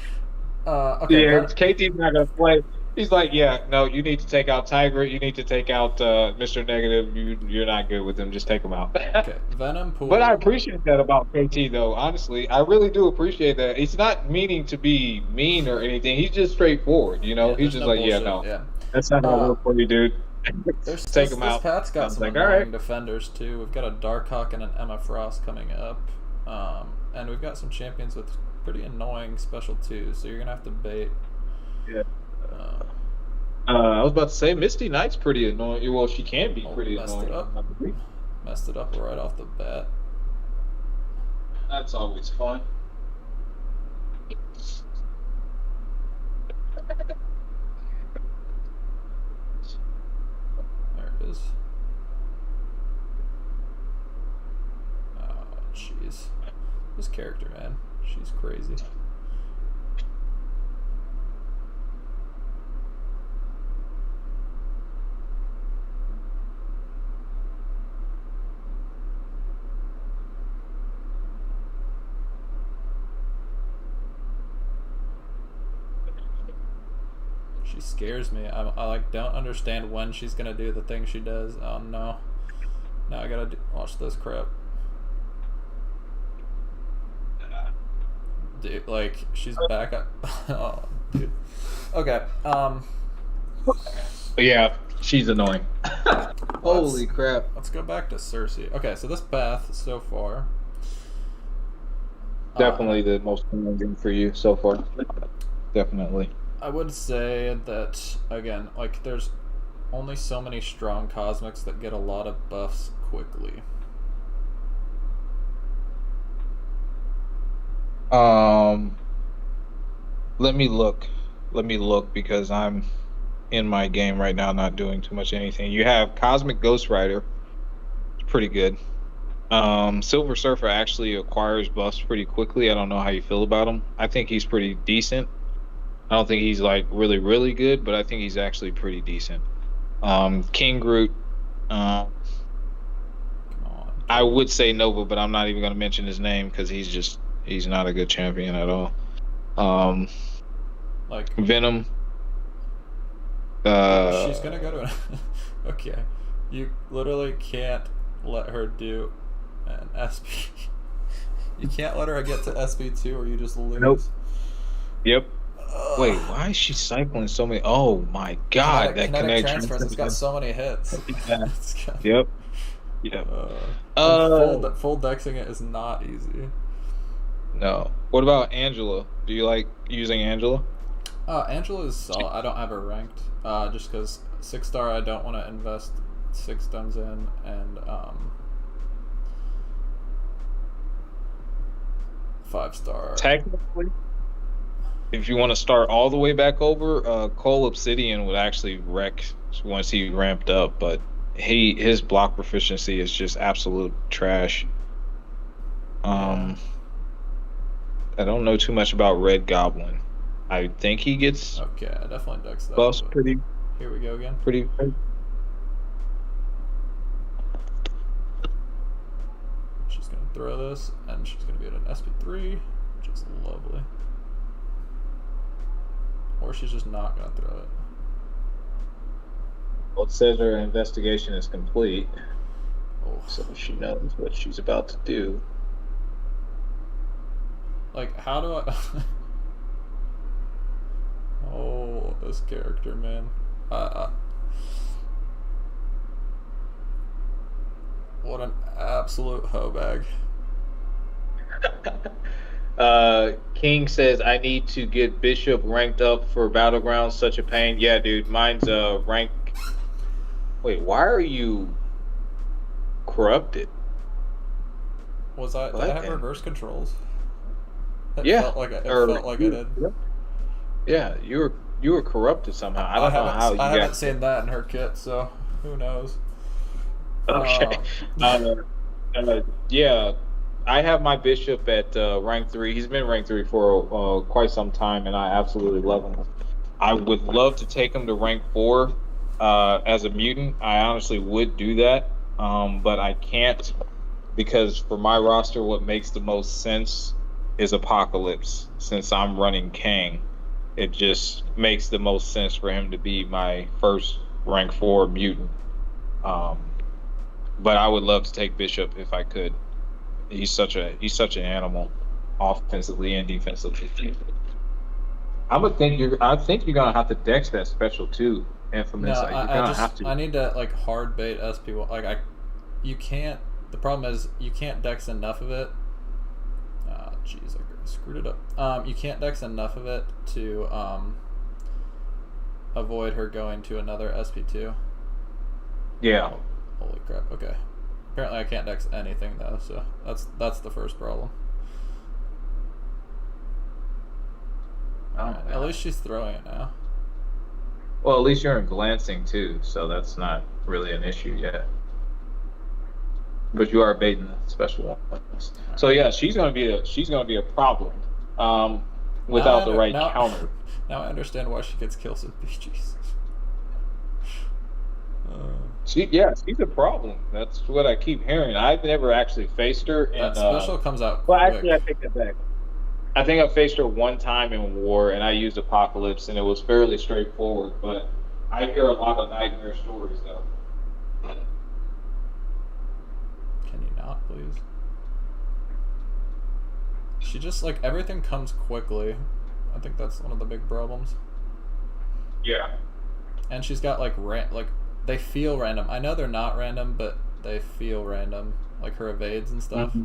here. Okay, Yeah, KT's not gonna play. He's like, yeah, no, you need to take out Tiger. You need to take out Mr. Negative. You're not good with him. Just take him out. okay, Venom But I pool. appreciate that about KT, though. Honestly, I really do appreciate that. He's not meaning to be mean or anything. He's just straightforward. You know, Yeah, he's there's just no like, yeah, bullshit. no, Yeah. that's not gonna work for you, dude. There's Take this, him this out. Pat's got I was some like, all annoying right. defenders too. We've got a Darkhawk and an Emma Frost coming up, and we've got some champions with pretty annoying special twos. So you're gonna have to bait. Yeah. I was about to say Misty Knight's pretty annoying. Well, she can be pretty messed annoying. it up. Messed it up right off the bat. That's always fun. There it is. Oh, jeez. This character, man. She's crazy. She scares me. I like don't understand when she's gonna do the thing she does. Oh no! Now I gotta watch this crap. Dude, like she's back up. Oh, dude. Okay. Yeah, she's annoying. Holy crap! Let's go back to Cersei. Okay, so this path so far. Definitely the most challenging for you so far. Definitely. I would say that again, like there's only so many strong cosmics that get a lot of buffs quickly. Let me look. Let me look because I'm in my game right now, not doing too much anything. You have Cosmic Ghost Rider. It's pretty good. Silver Surfer actually acquires buffs pretty quickly. I don't know how you feel about him. I think he's pretty decent. I don't think he's like really, really good, but I think he's actually pretty decent. King Groot. Come on. I would say Nova, but I'm not even going to mention his name because he's not a good champion at all. Like Venom. she's gonna go to an okay. You literally can't let her do an SP. You can't let her get to SP2 or you just lose. Nope. Yep. Wait, why is she cycling so many? Oh my god, that kinetic connection. transfers. It's got so many hits. Yeah. It's got, Yep. Yep. full dexing it is not easy. No. What about Angela? Do you like using Angela? Angela is solid. I don't have her ranked. Just because 6-star I don't want to invest 6 stones in, and 5-star. Technically, if you want to start all the way back over, Cole Obsidian would actually wreck once he ramped up, but his block proficiency is just absolute trash. I don't know too much about Red Goblin. I think he gets Okay, I definitely dex that. buffs but pretty Here we go again. She's gonna throw this, and she's gonna be at an SP3, which is lovely. Or she's just not gonna throw it. Well, it says her investigation is complete, Oh. so she knows what she's about to do. Like, how do I... Oh, this character, man. What an absolute hoe bag. King says, I need to get Bishop ranked up for Battlegrounds. Such a pain. Yeah, dude. Mine's rank. Wait, why are you corrupted? Did I have reverse controls? It Yeah. felt like it felt like I did. Yeah, you were corrupted somehow. I don't know how you I got. haven't seen that in her kit, so who knows? Okay. Yeah, I have my Bishop at rank 3. He's been rank 3 for quite some time, and I absolutely love him. I would love to take him to rank 4 as a mutant. I honestly would do that, but I can't because for my roster, what makes the most sense is Apocalypse. Since I'm running Kang, it just makes the most sense for him to be my first rank 4 mutant. Um, but I would love to take Bishop if I could. He's such an animal, offensively and defensively. I think you're gonna have to dex that special too, Infamous. No, Like, you're gonna have I to. need to like hard bait SP1. You can't. The problem is you can't dex enough of it. Jeez, I screwed it up. You can't dex enough of it to avoid her going to another SP2. Yeah. Holy crap. Okay. Apparently I can't dex anything though, so that's the first problem. Alright, at least she's throwing it now. Well, at least you're in glancing too, so that's not really an issue yet. But you are baiting the special ones. So yeah, she's gonna be a problem. Without the right counter. Now I understand why she gets kills in BGs. She's a problem. That's what I keep hearing. I've never actually faced her. That special comes out well, quick. actually, I take that back. I think I faced her one time in war, and I used Apocalypse, and it was fairly straightforward. But I hear a lot of nightmare stories, though. Can you not, please? She just, like, everything comes quickly. I think that's one of the big problems. Yeah. And she's got, like, they feel random. I know they're not random, but they feel random. Like her evades and stuff. Mm-hmm.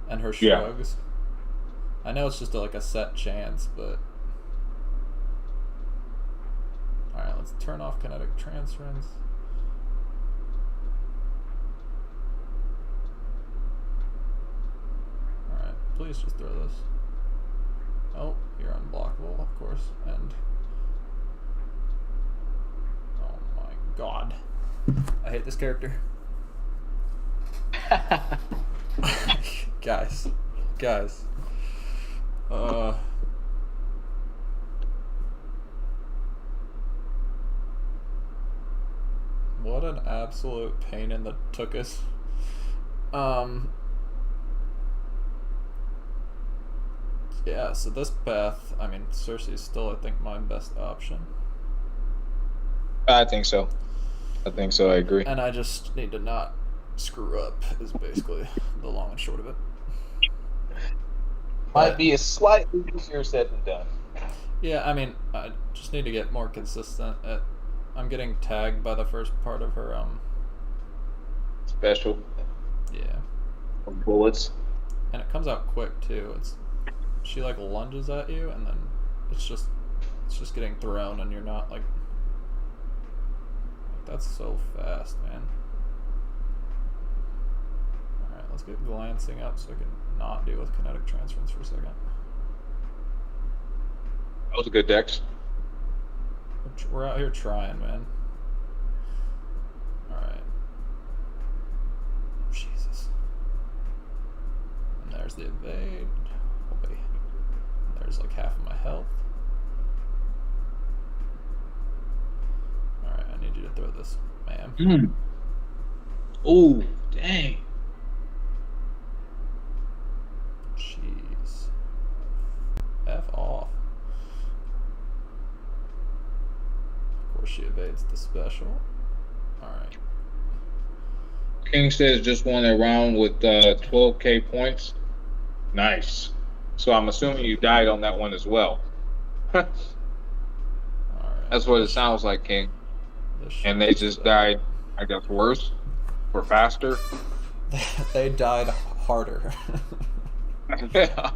And her shrugs. Yeah. I know it's just like a set chance, but... Alright, let's turn off kinetic transference. Alright, please just throw this. Oh, you're unblockable, of course. And... Oh my god. I hate this character. Guys. What an absolute pain in the tuchus. Yeah, so this path, I mean, Cersei's still, I think, my best option. I think so. I agree. And I just need to not screw up, is basically the long and short of it. Might be a slightly easier said than done. Yeah, I mean, I just need to get more consistent at... I'm getting tagged by the first part of her, Special. Yeah. Bullets. And it comes out quick, too. She, like, lunges at you, and then it's just getting thrown, and you're not, like... That's so fast, man. Alright, let's get glancing up so I can not deal with kinetic transference for a second. That was a good dex. We're out here trying, man. Alright. Jesus. And there's the evade. Boy. There's like half of my health. Alright, I need you to throw this, ma'am. Oh, dang. Jeez. F off. Of course she evades the special. Alright. King says just won a round with 12k points. Nice. So I'm assuming you died on that one as well. Alright. That's what it sounds like, King. And they just died, I guess, worse or faster. They died harder. Yeah.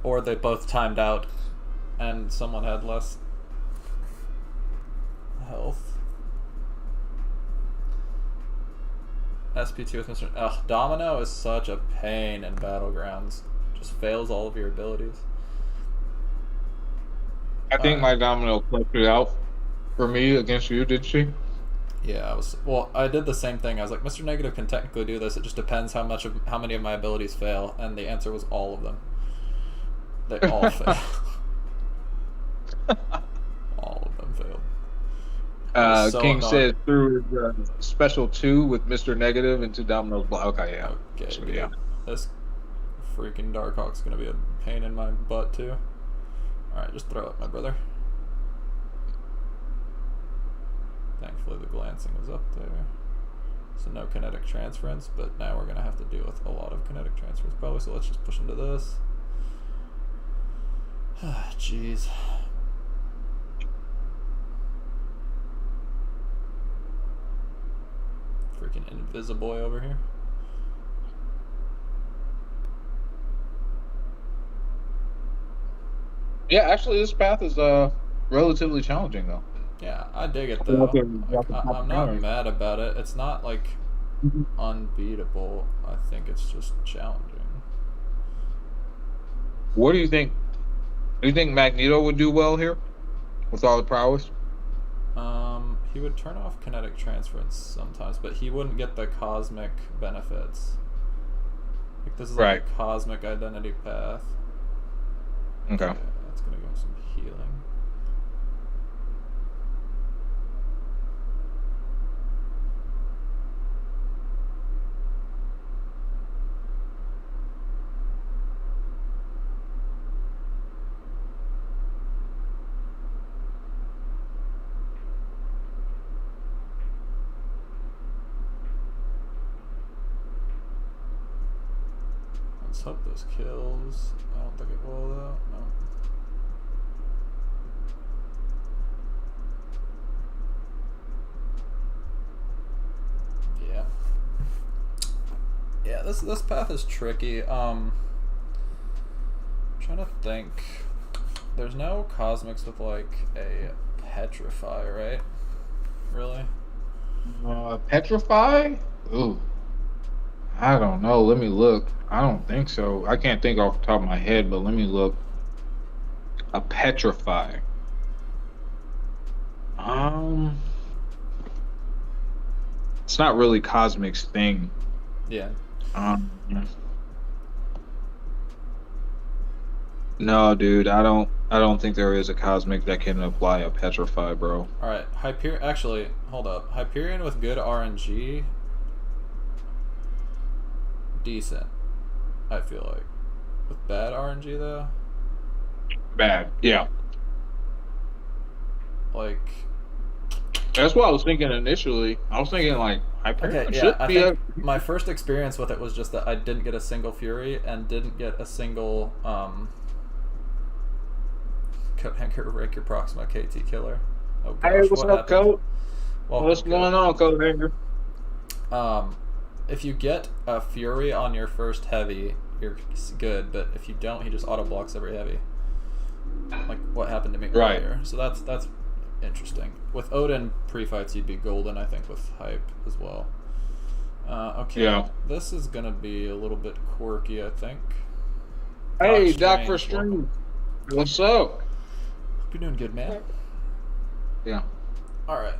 Or they both timed out and someone had less health. SP2 with Mr. Ugh, Domino is such a pain in Battlegrounds. Just fails all of your abilities. I think my Domino clutched out for me against you, did she? Yeah, I did the same thing. I was like, Mr. Negative can technically do this. It just depends how many of my abilities fail, and the answer was all of them. They all failed. All of them failed. King said through his special 2 with Mr. Negative into Domino's block. Okay, yeah. Okay, so, dude. yeah. This freaking Darkhawk's gonna be a pain in my butt too. Alright, just throw it, my brother. Thankfully the glancing was up there. So no kinetic transference, but now we're gonna have to deal with a lot of kinetic transfers probably, so let's just push into this. Jeez. Freaking Invisiboy over here. Yeah, actually, this path is relatively challenging though. Yeah, I dig it though. I'm not mad about it. It's not like unbeatable. I think it's just challenging. What do you think? Do you think Magneto would do well here with all the prowess? He would turn off kinetic transference sometimes, but he wouldn't get the cosmic benefits. Like this is like a cosmic identity path. Okay. Yeah, that's gonna go some healing. Let's hope this kills. I don't think it will though. No. Yeah. Yeah, this path is tricky. I'm trying to think. There's no cosmics with like a petrify, right? Really? Petrify? Ooh. I don't know. Let me look. I don't think so. I can't think off the top of my head, but let me look. A petrify. It's not really Cosmic's thing. Yeah. No, dude. I don't think there is a Cosmic that can apply a petrify, bro. All right. Hyperion. Actually, hold up. Hyperion with good RNG. Decent, I feel like. With bad RNG though? Bad, yeah. Like, that's what I was thinking initially. I was thinking like Hyperion should be I think my first experience with it was just that I didn't get a single Fury and didn't get a single rank your Proxima KT killer. Oh gosh, hey, what's up, Coat? What's going on, Coat Hanger? If you get a Fury on your first heavy, you're good, but if you don't, he just auto blocks every heavy. Like what happened to me earlier. So that's interesting. With Odin pre-fights, you'd be golden, I think, with hype as well. Okay. Yeah. This is gonna be a little bit quirky, I think. Hey, Doc for stream. What's up? You're doing good, man. Yeah. All right.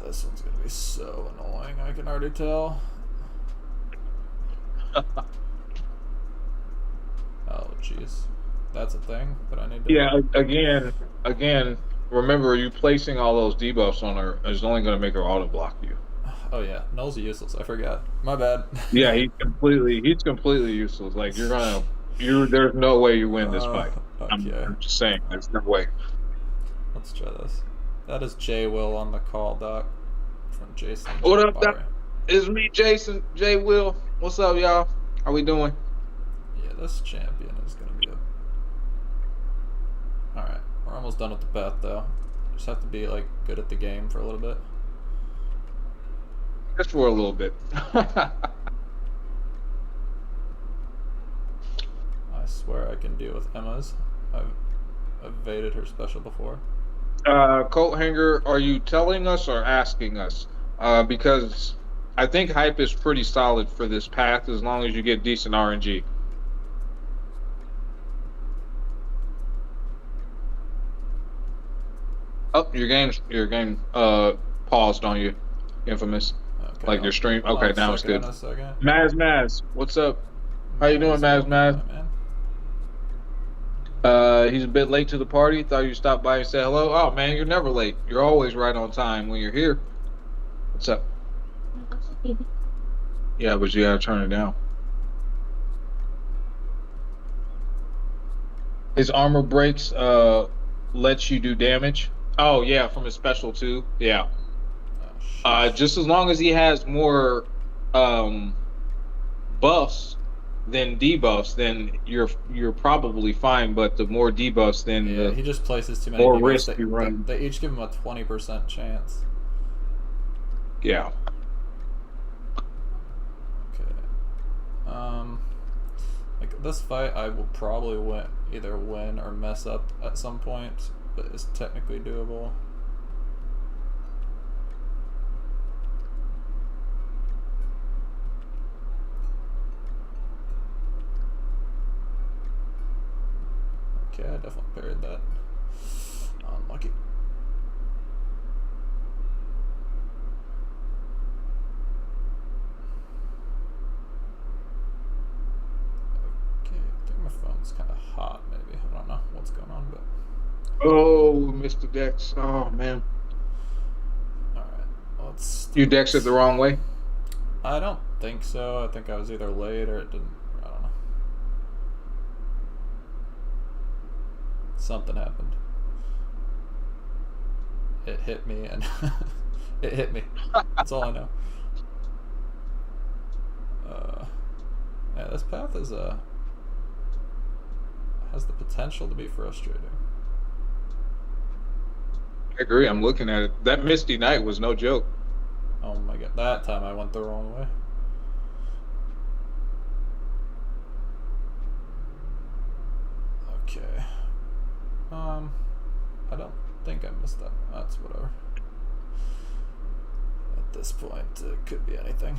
This one's gonna be so annoying. I can already tell. Oh, jeez. That's a thing that I need to... Yeah, again, remember, you placing all those debuffs on her is only going to make her auto-block you. Oh, yeah. Null's useless. I forgot. My bad. Yeah, he's completely useless. Like, there's no way you win this fight. Okay. I'm just saying, there's no way. Let's try this. That is J Will on the call, Doc. From Jason. What up, Doc? It's me, Jason. J Will. What's up, y'all? How we doing? Yeah, this champion is gonna be a... Alright, we're almost done with the path, though. Just have to be, like, good at the game for a little bit. Just for a little bit. I swear I can deal with Emma's. I've evaded her special before. Coat Hanger, are you telling us or asking us? Because I think hype is pretty solid for this path as long as you get decent RNG. Oh, your game paused on you, Infamous. Okay, like your stream. Okay, now it's good. Maz, what's up? How you doing, Maz? He's a bit late to the party. Thought you stopped by and said hello. Oh man, you're never late. You're always right on time when you're here. What's up? Yeah, but you gotta turn it down. His armor breaks lets you do damage. Oh yeah, from his special too. Yeah. Just as long as he has more buffs than debuffs, then you're probably fine. But the more debuffs, then he just places too many more debuffs. risk you run. They each give him a 20% chance. Yeah. Like this fight, I will probably either win or mess up at some point, but it's technically doable. Okay, I definitely parried that. Unlucky. My phone's kind of hot, maybe. I don't know what's going on, but... Oh, Mr. Dex. Oh, man. Alright, let's... You Dexed it the wrong way? I don't think so. I think I was either late or it didn't... I don't know. Something happened. It hit me and... it hit me. That's all I know. Yeah, this path is, has the potential to be frustrating. I agree. I'm looking at it. That Misty Night was no joke. Oh my god. That time I went the wrong way. Okay. I don't think I missed that. That's whatever. At this point, it could be anything.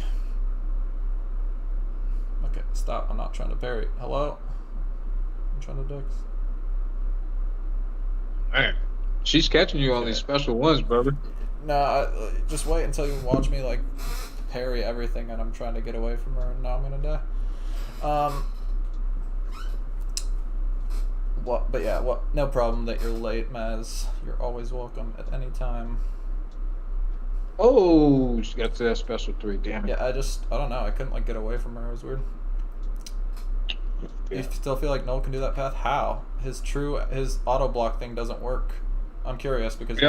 Okay, stop. I'm not trying to parry. Hello? I'm trying to Dex. Man, she's catching you on these special ones, brother. No, just wait until you watch me like parry everything, and I'm trying to get away from her, and now I'm gonna die. What? But yeah, what? No problem that you're late, Maz. You're always welcome at any time. Oh, she got to that special 3. Damn it. Yeah, I don't know. I couldn't like get away from her. It was weird. Yeah. You still feel like Noel can do that path? How? His auto block thing doesn't work. I'm curious because you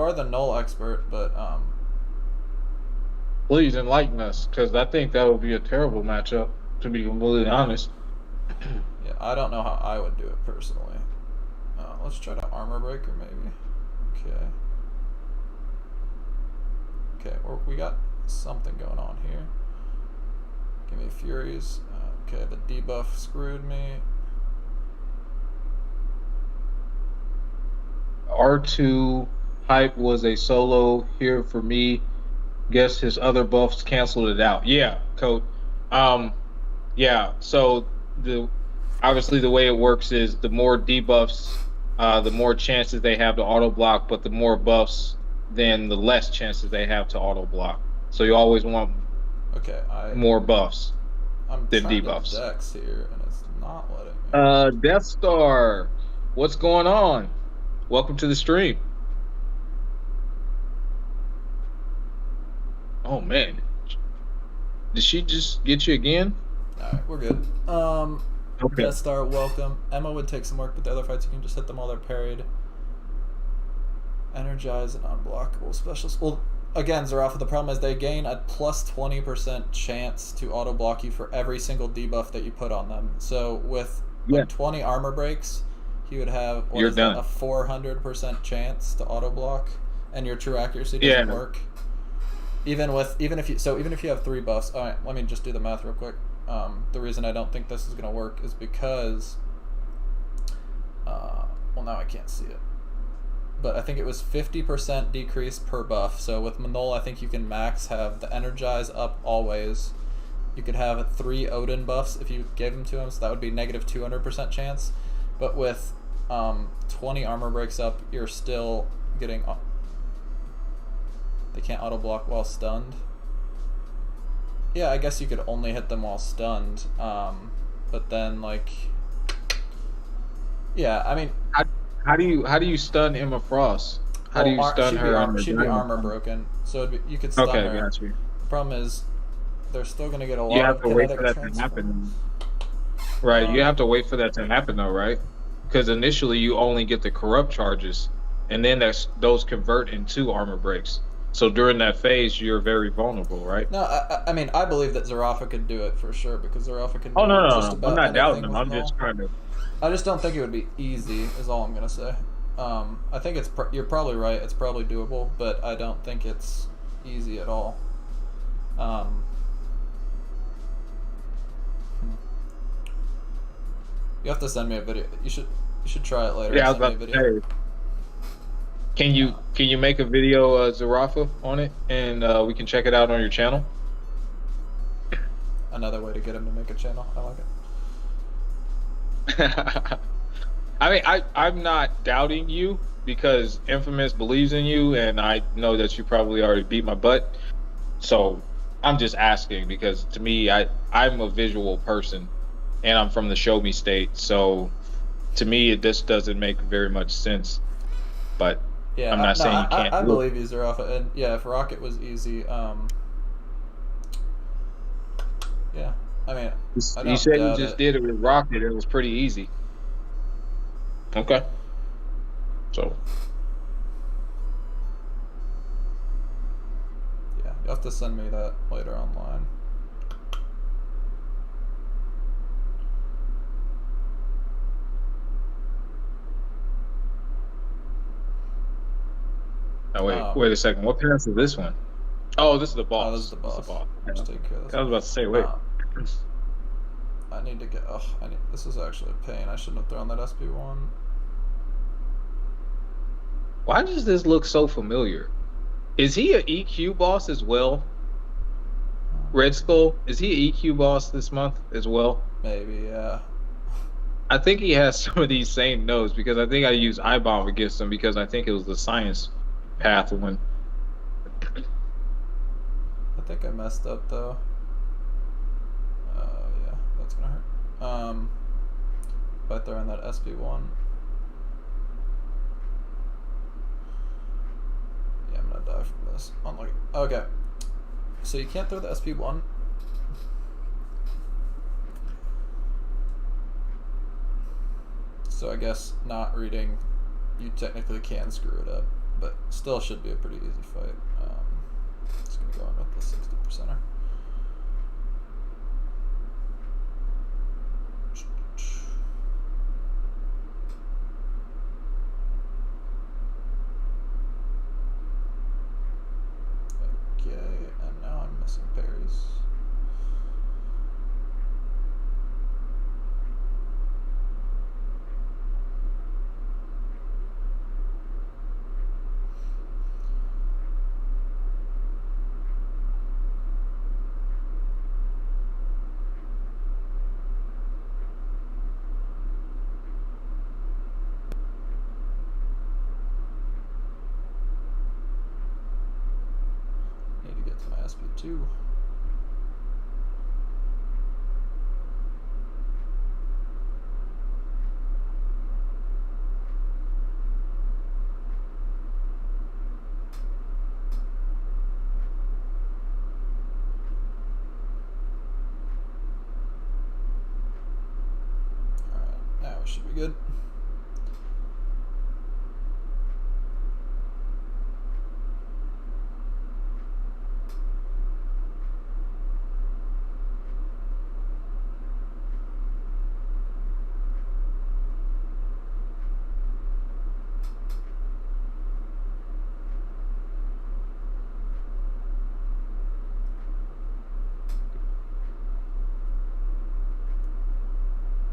are the Noel expert, but please enlighten us, because I think that would be a terrible matchup, to be completely honest. Yeah, I don't know how I would do it personally. Let's try to armor breaker maybe. Okay. Okay, we got something going on here. Give me Furies. Okay, the debuff screwed me. R2 hype was a solo here for me. Guess his other buffs canceled it out. Yeah, Coach. Yeah, so obviously the way it works is the more debuffs, the more chances they have to auto block, but the more buffs, then the less chances they have to auto block. So you always want more buffs than debuffs. I'm Dex here, and it's not letting me. Death Star, what's going on? Welcome to the stream. Oh man, did she just get you again? All right, we're good. Okay. Death Star, welcome. Emma would take some work, but the other fights you can just hit them while they're parried. Energize and unblockable specials. Well, again, Zarafa, the problem is they gain a plus 20% chance to auto block you for every single debuff that you put on them. So with like 20 armor breaks, he would have a 400% chance to auto block, and your true accuracy doesn't work. Even if you have 3 buffs. All right, let me just do the math real quick. The reason I don't think this is gonna work is because well, now I can't see it, but I think it was 50% decrease per buff. So with Manol, I think you can max have the Energize up always. You could have 3 Odin buffs if you gave them to him, so that would be negative 200% chance. But with 20 armor breaks up, you're still getting... They can't auto block while stunned. Yeah, I guess you could only hit them while stunned. But then, like... Yeah, I mean... How do you stun Emma Frost? How do you stun her? She'd be armor broken, so you could stun her. Got you. The problem is, they're still going to get a You lot have of to wait kinetic for that to transfer. happen. Right, you have to wait for that to happen though, right? Because initially you only get the corrupt charges, and then those convert into armor breaks. So during that phase, you're very vulnerable, right? No, I mean, I believe that Zarafa could do it for sure, because Zarafa can Oh do no, no, just no! I'm about not doubting anything them. with I'm null. just trying to. I just don't think it would be easy, is all I'm going to say. I think you're probably right, it's probably doable, but I don't think it's easy at all. You have to send me a video. You should try it later. Yeah, I was Send me a about to video. say. Can you make a video, Zarafa, on it, and we can check it out on your channel? Another way to get him to make a channel. I like it. I mean, I'm not doubting you because Infamous believes in you, and I know that you probably already beat my butt. So I'm just asking because to me, I'm a visual person, and I'm from the Show Me state. So to me, this doesn't make very much sense. But Yeah, I'm not saying you can't. I believe you, Zarafa, and yeah, if Rocket was easy, yeah. I mean, You said you just did it with Rocket. It was pretty easy. Okay. So. Yeah, you'll have to send me that later online. Oh, wait a second. What pass is this one? Oh, this is the boss. Oh, this is the boss. Just take care of this. I was about to say, wait. I need to get. Oh, this is actually a pain. I shouldn't have thrown that SP1. Why does this look so familiar? Is he an EQ boss as well? Red Skull, is he an EQ boss this month as well? Maybe, yeah. I think he has some of these same nodes because I think I used I-Bomb against him because I think it was the science path one. I think I messed up though. Yeah, that's gonna hurt. If I throw in that SP1. Yeah, I'm gonna die from this. Unlucky. Okay. So you can't throw the SP1. So I guess not reading, you technically can screw it up, but still should be a pretty easy fight. Just gonna go in with the 60%er. Okay, and now I'm missing parries. Need to get to my SP2. Alright, now we should be good.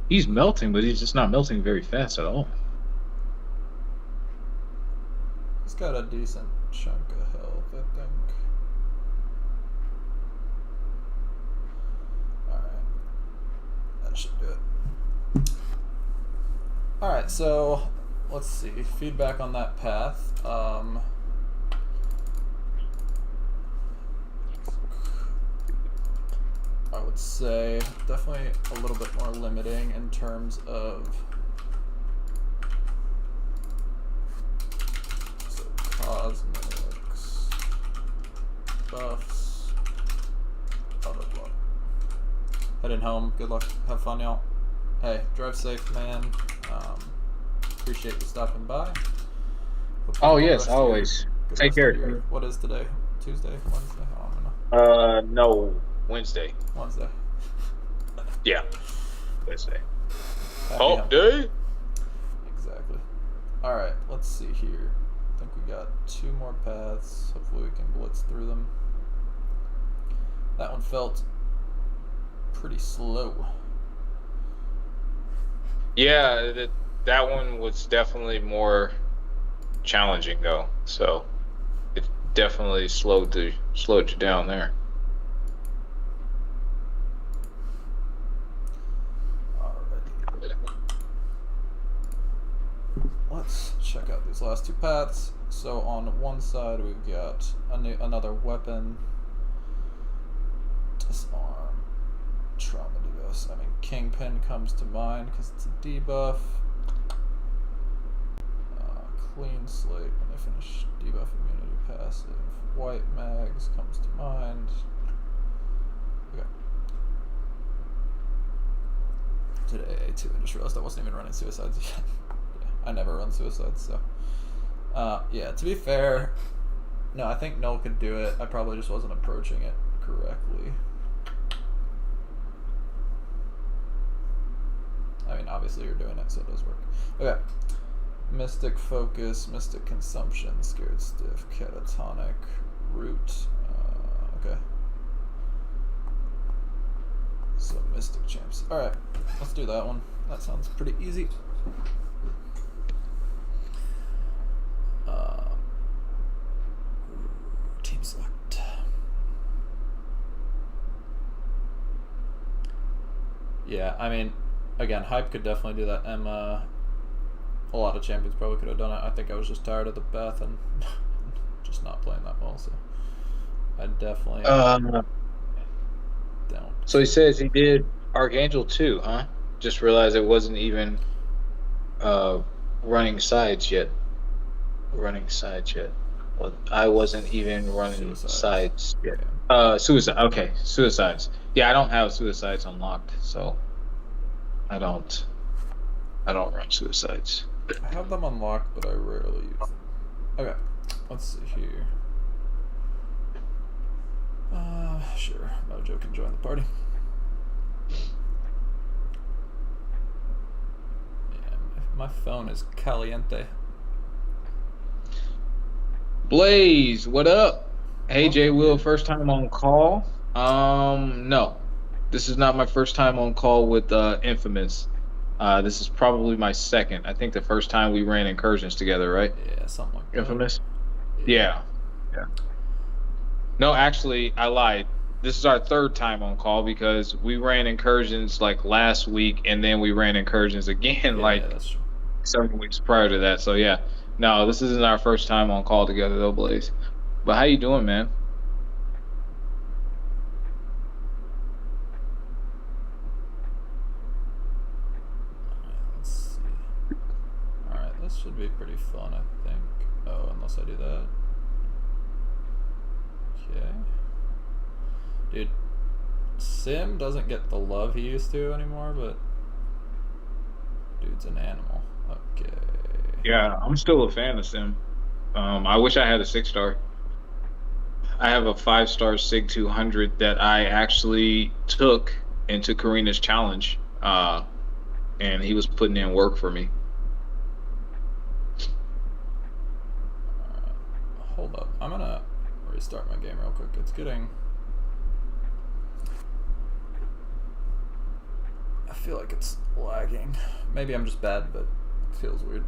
He's melting, but he's just not melting very fast at all. He's got a decent chunk of health, I think. Alright. That should do it. Alright, so let's see. Feedback on that path. I would say definitely a little bit more limiting in terms of cosmetics, buffs, other heading home. Good luck. Have fun, y'all. Hey, drive safe, man. Appreciate you stopping by. Oh yes, always. Take care. What is today? Tuesday? Wednesday? I don't know. No, Wednesday. Wednesday. Yeah, Wednesday. Hump day. Exactly. All right, let's see here. I think we got 2 more paths. Hopefully we can blitz through them. That one felt pretty slow. Yeah, that one was definitely more challenging though. So it definitely slowed you down there. Alrighty. Let's check out these last 2 paths. So on one side we've got another weapon. Disarm. Trauma debuffs. I mean, Kingpin comes to mind because it's a debuff. Clean slate when they finish debuff immunity passive. White mags comes to mind. Okay. Today, too, I just realized I wasn't even running suicides yet. Yeah, I never run suicides, so. Yeah, to be fair, no, I think Null could do it. I probably just wasn't approaching it correctly. I mean, obviously you're doing it, so it does work. Okay. Mystic Focus, Mystic Consumption, Scared Stiff, Catatonic, Root. Okay. So Mystic Champs. Alright, let's do that one. That sounds pretty easy. Team select. Yeah, I mean, again, Hype could definitely do that. Emma, a lot of champions probably could have done it. I think I was just tired of the path and just not playing that well, so I definitely don't. So he says he did Archangel too, huh? Just realized it wasn't even running sides yet. Well, I wasn't even running sides yet. Suicide. Okay, suicides. Yeah, I don't have suicides unlocked, so I don't run suicides. I have them unlocked, but I rarely use them. Okay, let's see here. Sure, Mojo can join the party. Yeah, my phone is caliente. Blaze, what up? Hey, J Will, first time on call? No. This is not my first time on call with Infamous. This is probably my second. I think the first time we ran incursions together, right? Yeah, something like that. Infamous? Yeah. No, actually, I lied. This is our third time on call because we ran incursions like last week, and then we ran incursions again that's true. several weeks prior to that. So yeah, no, this isn't our first time on call together though, Blaze. But how you doing, man? Let's see. Alright, this should be pretty fun, I think. Oh, unless I do that. Okay. Dude, Sim doesn't get the love he used to anymore, but dude's an animal. Okay. Yeah, I'm still a fan of Sim. I wish I had a 6-star. I have a 5-star Sig 200 that I actually took into Karina's challenge, and he was putting in work for me. Hold up. I'm gonna restart my game real quick. It's getting... I feel like it's lagging. Maybe I'm just bad, but it feels weird.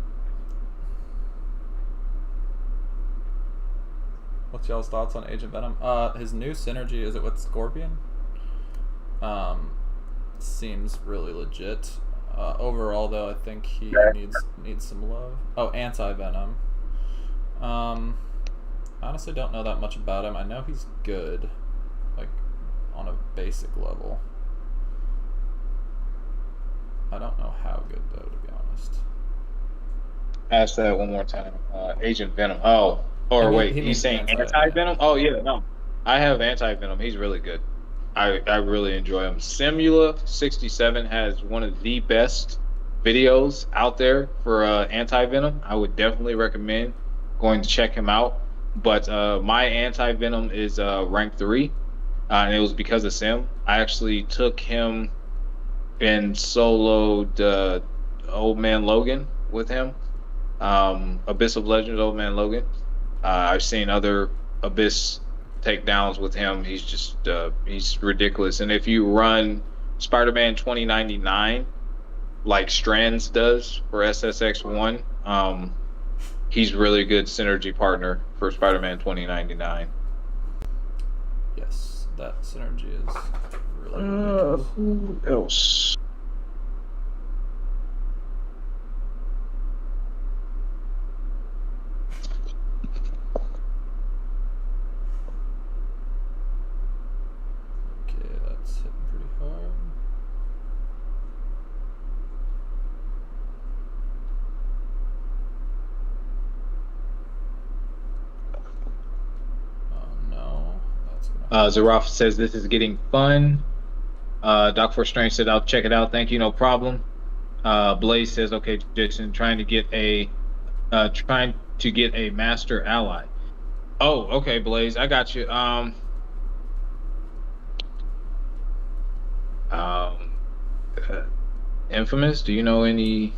What's y'all's thoughts on Agent Venom? His new synergy, is it with Scorpion? Seems really legit. Overall, though, I think he needs some love. Oh, Anti-Venom. Honestly, don't know that much about him. I know he's good, like, on a basic level. I don't know how good, though, to be honest. Ask that one more time. Agent Venom. Oh, or wait, he's saying Anti-Venom? Oh, yeah, no. I have Anti-Venom. He's really good. I really enjoy him. Simula67 has one of the best videos out there for anti-venom. I would definitely recommend going to check him out. But my anti-venom is rank 3, and it was because of Sim. I actually took him and soloed Old Man Logan with him. Abyss of Legends, Old Man Logan. I've seen other Abyss takedowns with him. He's just he's ridiculous. And if you run Spider-Man 2099 like Strands does for SSX1, he's really good synergy partner for Spider-Man 2099. Yes, that synergy is really ridiculous. Who else? Zaraf says this is getting fun. Doc for Strange said I'll check it out. Thank you, no problem. Blaze says okay, Jason, trying to get a master ally. Oh, okay, Blaze, I got you. Infamous, do you know any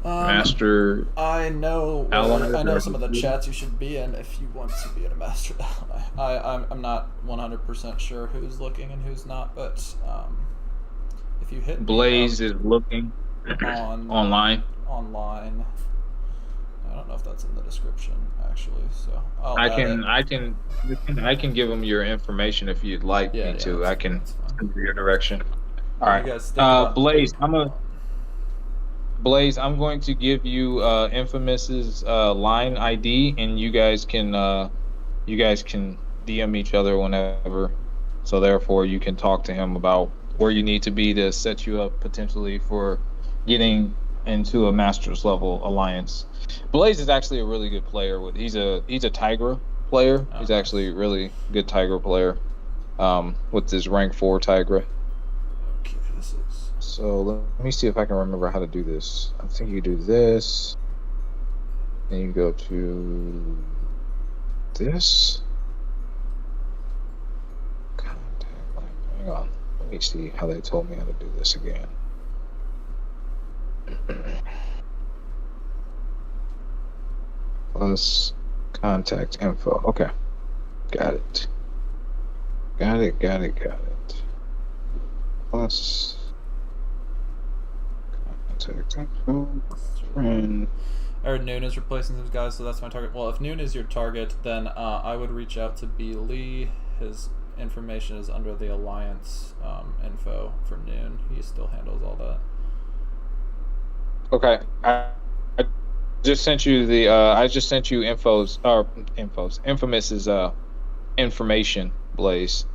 master? I know some of the chats you should be in if you want to be in a master ally. I'm not 100% sure who's looking and who's not, but if you hit Blaze is looking online. I don't know if that's in the description actually, so I can give him your information if you'd like me to. I can send you your direction. All right, Blaze, I'm going to give you Infamous's line ID, and you guys can DM each other whenever. So therefore, you can talk to him about where you need to be to set you up potentially for getting into a Masters level alliance. Blaze is actually a really good player. He's a Tigra player. He's actually a really good Tigra player with his rank 4 Tigra. So let me see if I can remember how to do this. I think you do this. Then you go to this. Hang on. Let me see how they told me how to do this again. Plus contact info. Okay. Got it. Got it. Plus contact info. Friend. I heard Noon is replacing those guys, so that's my target. Well, if Noon is your target, then I would reach out to B. Lee. His information is under the Alliance info for Noon. He still handles all that. Okay. I just sent you the Infamous's information, Blaze.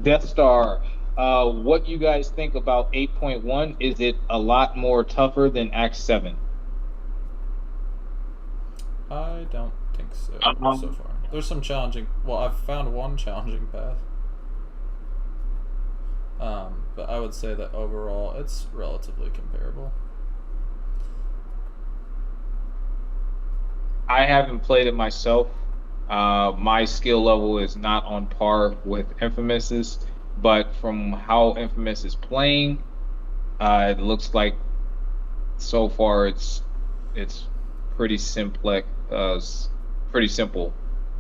Death Star, what you guys think about 8.1? Is it a lot more tougher than Act 7? I don't think so so far. There's some challenging. Well, I've found one challenging path. But I would say that overall it's relatively comparable. I haven't played it myself. My skill level is not on par with Infamous's, but from how Infamous is playing, it looks like so far it's pretty simple.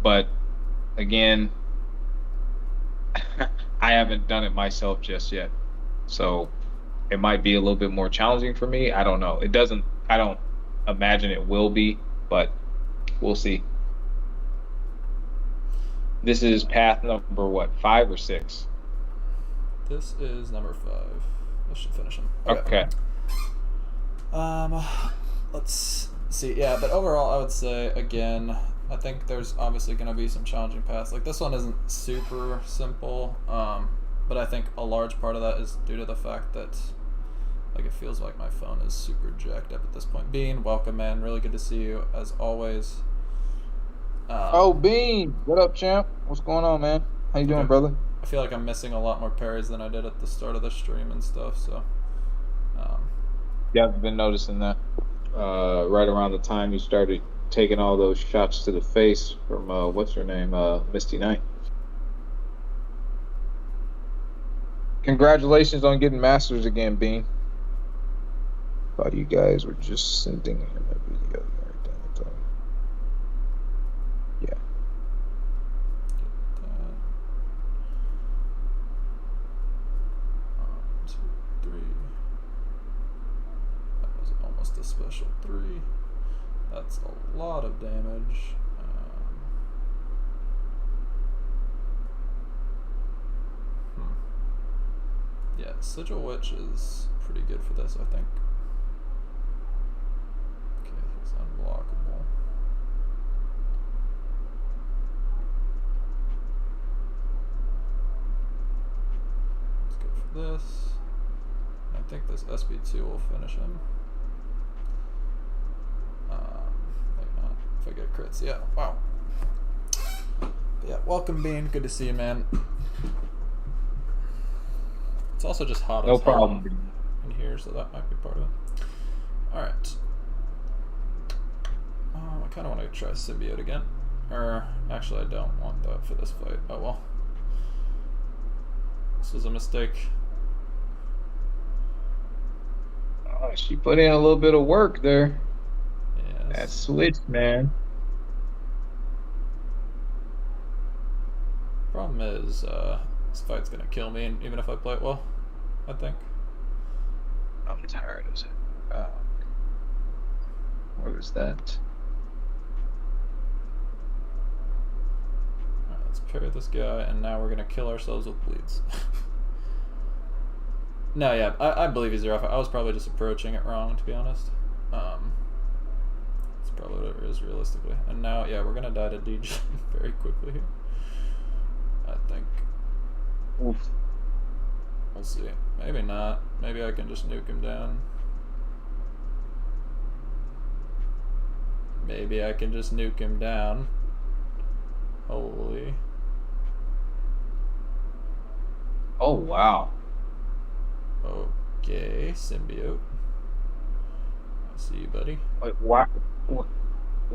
But again, I haven't done it myself just yet, so it might be a little bit more challenging for me. I don't know. I don't imagine it will be, but we'll see. This is path number what, 5 or 6? This is number 5. This should finish him. Okay. Let's see. Yeah, but overall, I would say again, I think there's obviously going to be some challenging paths. Like this one isn't super simple, but I think a large part of that is due to the fact that, like, it feels like my phone is super jacked up at this point. Bean, welcome, man. Really good to see you as always. Bean, what up, champ? What's going on, man? How you doing, brother? I feel like I'm missing a lot more parries than I did at the start of the stream and stuff. So. Yeah, I've been noticing that. Right around the time you started taking all those shots to the face from what's her name, Misty Knight. Congratulations on getting Masters again, Bean. Thought you guys were just sending him a video right down the time. Yeah. One, two, three. That was almost a special 3. That's a lot of damage. Yeah, Sigil Witch is pretty good for this, I think. Okay, he's unblockable. Let's go for this. I think this SB2 will finish him. Maybe not. If I get crits, yeah. Wow. But yeah, welcome, Bean. Good to see you, man. It's also just hot No as hell problem. in here, so that might be part of it. Alright. I kind of want to try Symbiote again. Or, actually, I don't want that for this fight. Oh well. This was a mistake. Oh, she put in a little bit of work there. Yes. That switch, man. Problem is, this fight's gonna kill me, and even if I play it well, I think. I'm tired of it. What was that? Alright, let's parry this guy, and now we're gonna kill ourselves with bleeds. No, yeah, I believe he's rough. I was probably just approaching it wrong, to be honest. It's probably what it is, realistically. And now, yeah, we're gonna die to DJ very quickly here. I think. Oof. We'll see. Maybe not. Maybe I can just nuke him down. Maybe I can just nuke him down. Holy. Oh, wow. Okay, Symbiote. I see you, buddy. Wait, why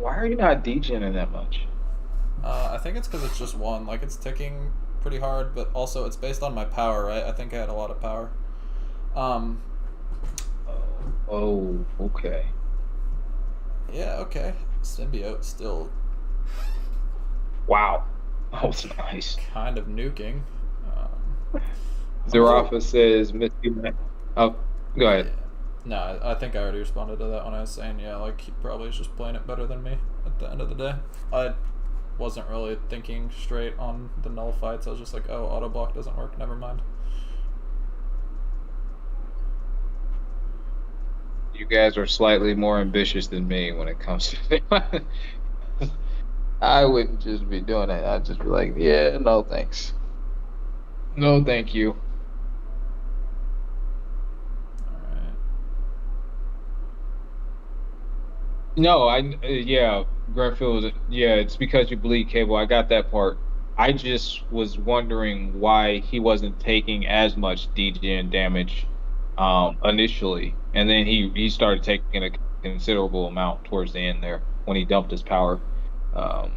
are you not DJing that much? I think it's because it's just one. Like, it's ticking pretty hard, but also it's based on my power, right? I think I had a lot of power. Oh, okay. Yeah, okay. Symbiote still Wow. That was nice. kind of nuking. Zarafa says, Misty Knight. Oh, go ahead. Yeah. No, I think I already responded to that when I was saying, yeah, like, he probably is just playing it better than me at the end of the day. I wasn't really thinking straight on the null fights. I was just like, oh, auto block doesn't work, never mind. You guys are slightly more ambitious than me when it comes to I wouldn't just be doing it. I'd just be like, yeah, no thanks. No, thank you. Alright. No, yeah, Garfield, yeah, it's because you bleed Cable. I got that part. I just was wondering why he wasn't taking as much DGN damage initially, and then he started taking a considerable amount towards the end there when he dumped his power. I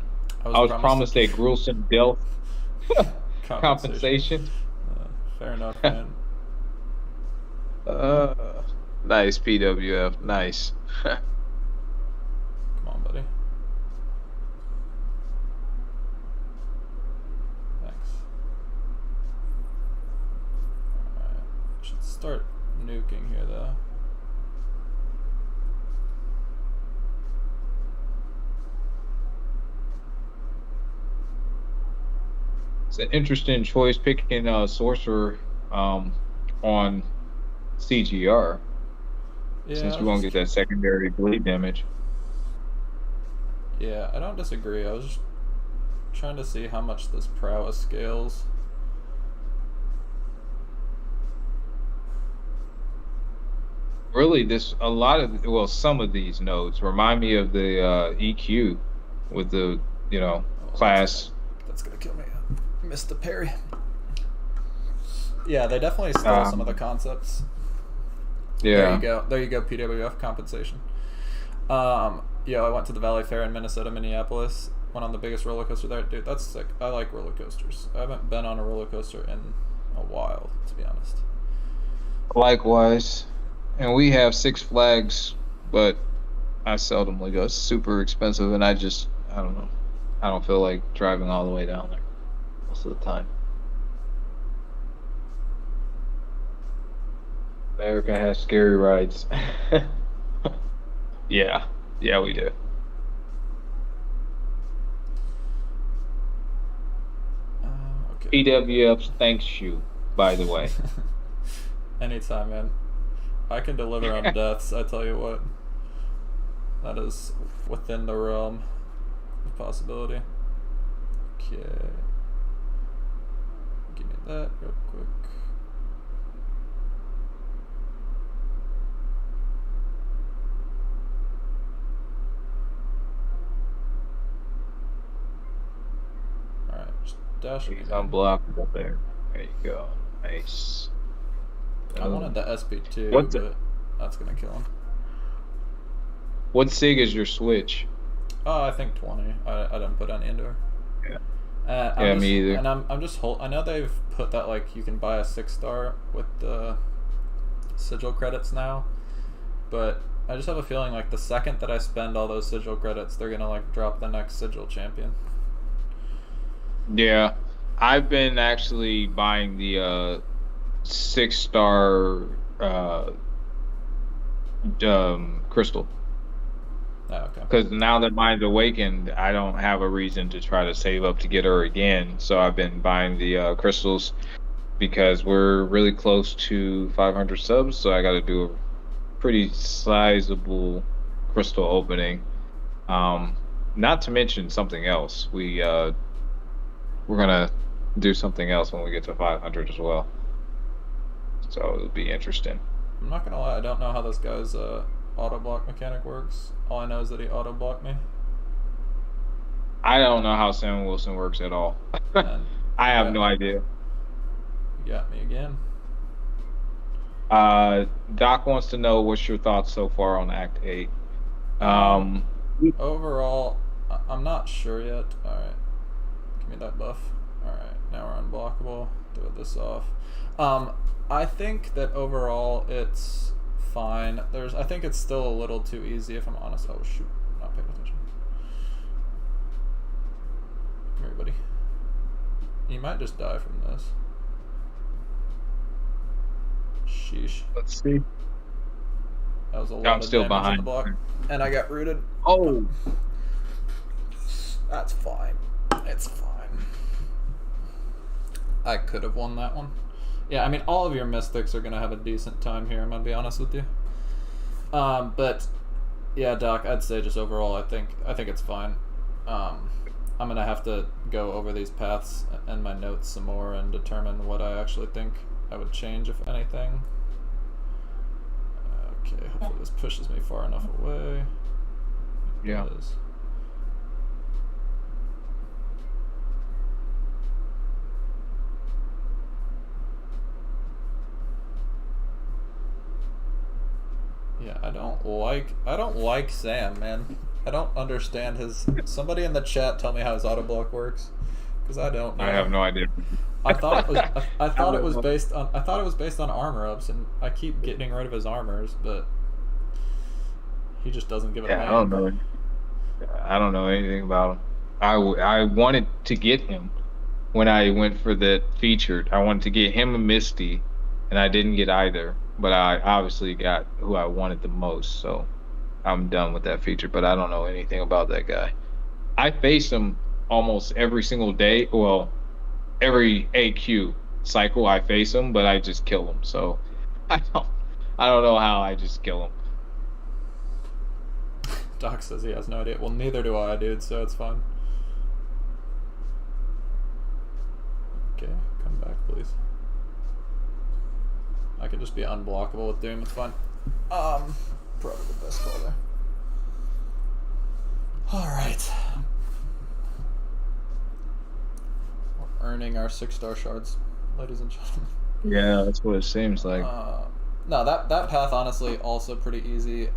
was promised a gruesome death compensation. Fair enough, man. Nice, PWF, nice. Come on, buddy. Thanks. Alright. Should start nuking here, though. It's an interesting choice picking Sorcerer on CGR, Yeah, since you won't get that secondary bleed damage. Yeah, I don't disagree. I was just trying to see how much this prowess scales. Really, some of these nodes remind me of the EQ with the class. That's gonna kill me. Missed the parry. Yeah, they definitely stole some of the concepts. Yeah. There you go, PWF compensation. I went to the Valley Fair in Minnesota, Minneapolis. Went on the biggest roller coaster there. Dude, that's sick. I like roller coasters. I haven't been on a roller coaster in a while, to be honest. Likewise. And we have Six Flags, but I seldomly go. It's super expensive, and I don't know. I don't feel like driving all the way down there most of the time. America has scary rides. Yeah, we do. Okay. PWF thanks you, by the way. Anytime, man. I can deliver on deaths, I tell you what. That is within the realm of possibility. Okay. Give me that real quick. Alright, just dash it. He's unblockable there. There you go. Nice. I wanted the SP2, but that's gonna kill him. What SIG is your Switch? Oh, I think 20. I didn't put any into her. Yeah. Me either. And I'm just I know they've put that, like, you can buy a 6-star with the sigil credits now, but I just have a feeling like the second that I spend all those sigil credits, they're gonna like drop the next sigil champion. Yeah, I've been actually buying the 6-star crystal. Oh, okay. Because now that mine's awakened, I don't have a reason to try to save up to get her again. So I've been buying the crystals because we're really close to 500 subs. So I got to do a pretty sizable crystal opening. Not to mention something else. We're gonna do something else when we get to 500 as well. So it'll be interesting. I'm not gonna lie, I don't know how this guy's auto block mechanic works. All I know is that he auto blocked me. I don't know how Sam Wilson works at all. I have no idea. You got me again. Doc wants to know what's your thoughts so far on Act 8. Overall, I'm not sure yet. Alright. Give me that buff. Alright, now we're unblockable. Do this off. I think that overall it's fine. I think it's still a little too easy, if I'm honest. Oh shoot, not paying attention. Come here, buddy. You might just die from this. Sheesh. Let's see. That was a lot of damage on the block. And I got rooted. Oh! That's fine. It's fine. I could have won that one. Yeah, I mean, all of your mystics are going to have a decent time here, I'm going to be honest with you. But, yeah, Doc, I'd say just overall, I think it's fine. I'm going to have to go over these paths and my notes some more and determine what I actually think I would change, if anything. Okay, hopefully this pushes me far enough away. Yeah. It is. Yeah, I don't like Sam, man. I don't understand his. Somebody in the chat tell me how his auto block works, because I don't know. I have no idea. I thought it was based on armor ups, and I keep getting rid of his armors, but he just doesn't give it. Yeah, I don't know. I don't know anything about him. I wanted to get him when I went for the featured. I wanted to get him a Misty, and I didn't get either. But I obviously got who I wanted the most, so I'm done with that feature. But I don't know anything about that guy. I face him almost every single day. Well, every AQ cycle I face him, but I just kill him. So I don't know how I just kill him. Doc says he has no idea. Well, neither do I, dude. So it's fine. Okay, come back, please. I could just be unblockable with Doom, it's fine. Probably the best call there. Alright. We're earning our 6-star shards, ladies and gentlemen. Yeah, that's what it seems like. No, that path honestly also pretty easy.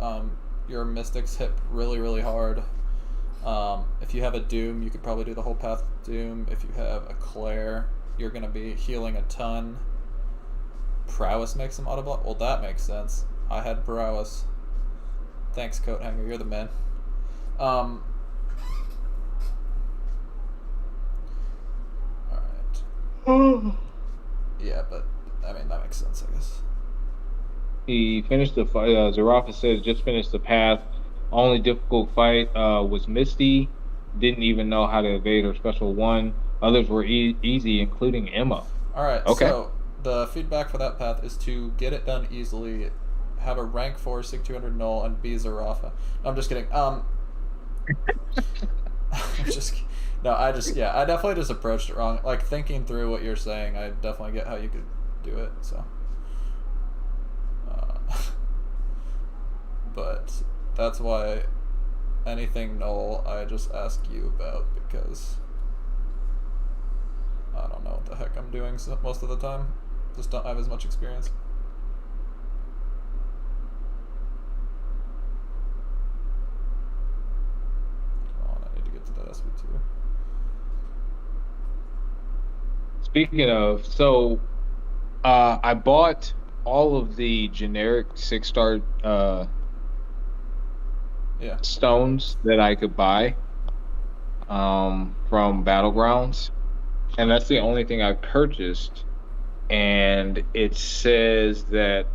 Your mystics hit really really hard. If you have a Doom, you could probably do the whole path with Doom. If you have a Claire, you're gonna be healing a ton. Prowess makes them auto block. Well, that makes sense. I had Prowess. Thanks, Coat Hanger. You're the man. All right. Yeah, but I mean that makes sense, I guess. He finished the fight. Zarafa says just finished the path. Only difficult fight was Misty. Didn't even know how to evade her special one. Others were easy, including Emma. All right. Okay. So the feedback for that path is to get it done easily, have a rank 4 Sig 200 null, and be Zarafa. No, I'm just kidding. I'm just no. I definitely just approached it wrong. Like thinking through what you're saying, I definitely get how you could do it. So. But that's why anything null I just ask you about, because I don't know what the heck I'm doing most of the time. Just don't have as much experience. Come on, I need to get to that SB2. Speaking of, so I bought all of the generic 6-star stones that I could buy from Battlegrounds, and that's the only thing I purchased. And it says that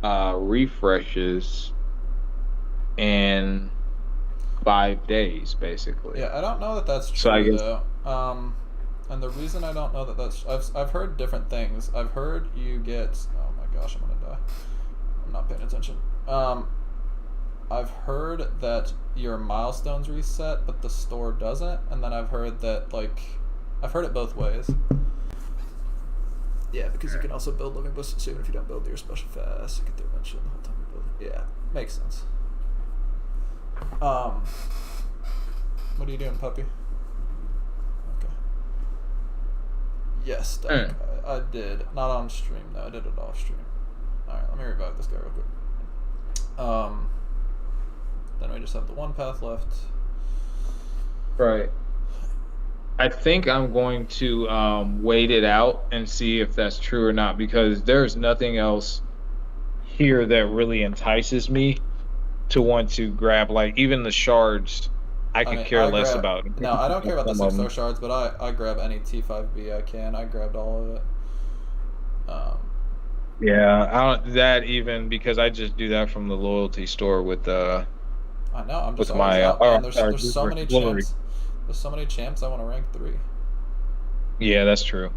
refreshes in 5 days, basically. Yeah, I don't know that that's true, so I guess, though. And the reason I don't know that that's... I've heard different things. I've heard you get... Oh my gosh, I'm gonna die. I'm not paying attention. I've heard that your milestones reset, but the store doesn't. And then I've heard that, like... I've heard it both ways. Yeah, because you can also build living boosts soon if you don't build your special fast. You get their mention the whole time you build it. Yeah, makes sense. What are you doing, puppy? Okay. Yes, Doc. I did. Not on stream, though. I did it off stream. Alright, let me revive this guy real quick. Then we just have the one path left. Right. I think I'm going to wait it out and see if that's true or not, because there's nothing else here that really entices me to want to grab. Like, even the shards, I could care less about. No, I don't care about the 6-star shards, but I grab any T5B I can. I grabbed all of it. Yeah, that even because I just do that from the loyalty store with I know. I'm just with my out, man. There's so many champs. There's so many champs I want to rank 3. Yeah, that's true.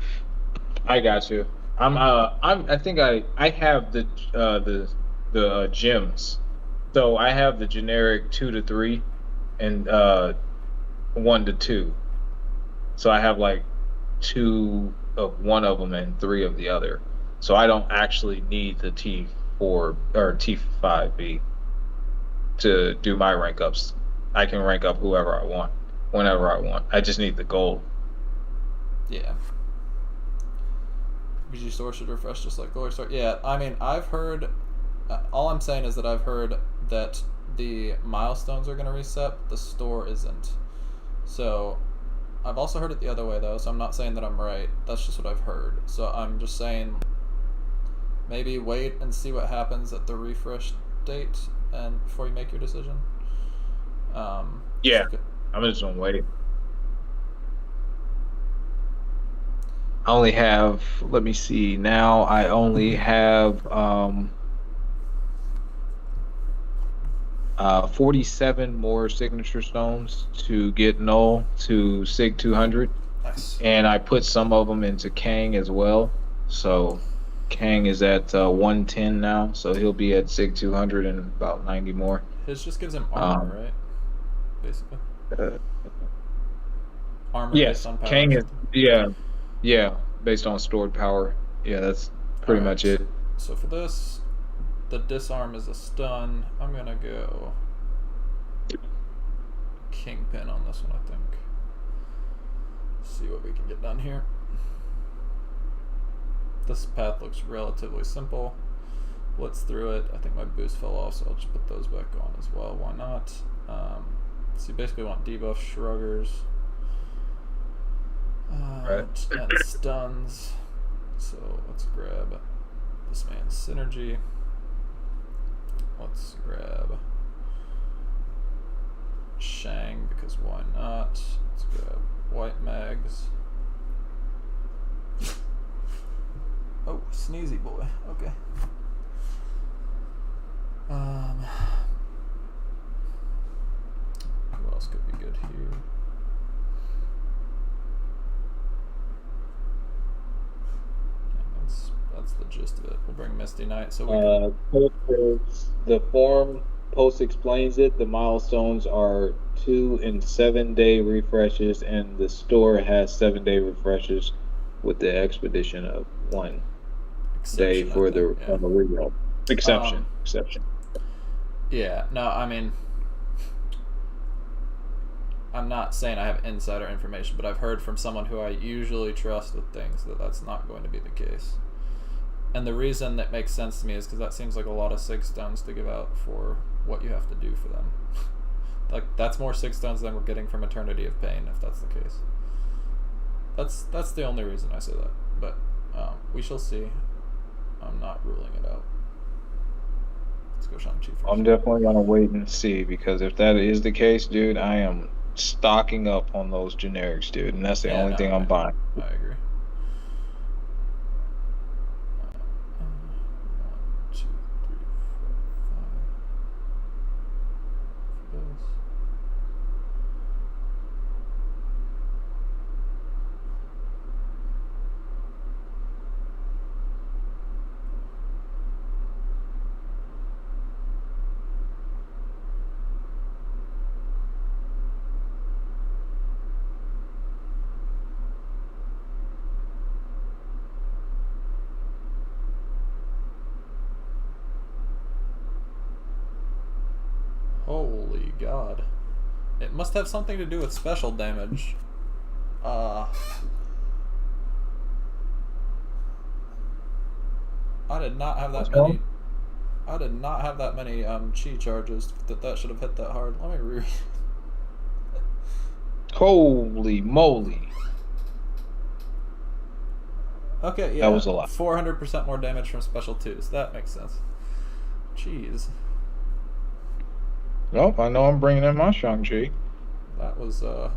I got you. I think I have the gems. So I have the generic 2 to 3 and 1 to 2. So I have like 2 of one of them and 3 of the other. So I don't actually need the T4 or T5B to do my rank ups. I can rank up whoever I want, whenever I want. I just need the gold. Yeah. BG store should refresh just like Glory Store. Yeah, I mean, I've heard... all I'm saying is that I've heard that the milestones are going to reset, but the store isn't. So, I've also heard it the other way, though, so I'm not saying that I'm right. That's just what I've heard. So, I'm just saying... maybe wait and see what happens at the refresh date and before you make your decision. Yeah, I'm just gonna wait. I only have, let me see, now I only have 47 more signature stones to get null to Sig 200. Nice. And I put some of them into Kang as well. So Kang is at 110 now, so he'll be at Sig 200 and about 90 more. His just gives him armor, right? Basically. Armor yes, based on power. Kang is, yeah, based on stored power. Yeah, that's pretty much it. So for this, the disarm is a stun. I'm gonna go Kingpin on this one, I think. See what we can get done here. This path looks relatively simple. Blitz through it. I think my boost fell off, so I'll just put those back on as well. Why not? So you basically want debuff shruggers. Right. And stuns. So let's grab this man's synergy. Let's grab Shang, because why not? Let's grab white mags. Oh, sneezy boy. Okay. What else could be good here? That's the gist of it. We'll bring Misty Knight. So we the form post explains it. The milestones are 2 and 7 day refreshes, and the store has 7 day refreshes with the expedition of 1 day for the real exception. Yeah, no, I mean, I'm not saying I have insider information, but I've heard from someone who I usually trust with things that that's not going to be the case. And the reason that makes sense to me is because that seems like a lot of 6 stones to give out for what you have to do for them. Like, that's more 6 stones than we're getting from Eternity of Pain, if that's the case. That's the only reason I say that. But we shall see. I'm not ruling it out. Let's go Shang-Chi first. I'm definitely gonna wait and see, because if that is the case, dude, I am stocking up on those generics, dude, and that's the only thing I'm buying. I agree. 1, 2, 3, 4, 5. This. Holy God. It must have something to do with special damage. I did not have that many. I did not have that many chi charges that should have hit that hard. Let me read. Holy moly. Okay, yeah. That was a lot. 400% more damage from special 2s. That makes sense. Jeez. Nope, I know I'm bringing in my Shang-Chi. That was a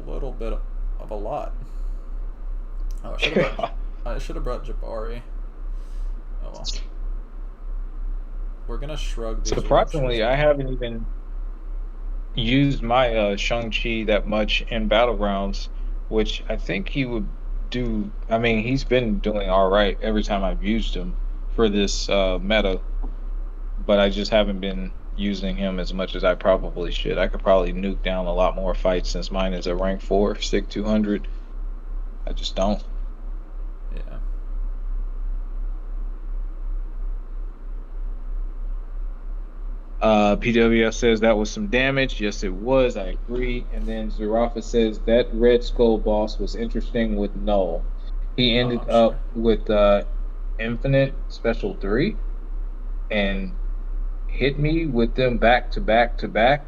little bit of a lot. Oh, I should have brought Jabari. Oh well. We're gonna shrug these. Surprisingly, I haven't even used my Shang-Chi that much in Battlegrounds, which I think he would do. I mean, he's been doing all right every time I've used him for this meta, but I just haven't been using him as much as I probably should. I could probably nuke down a lot more fights since mine is a rank 4, stick 200. I just don't. Yeah. PWS says that was some damage. Yes, it was. I agree. And then Zarafa says that Red Skull boss was interesting with Null. He ended up with Infinite Special 3 and hit me with them back to back to back.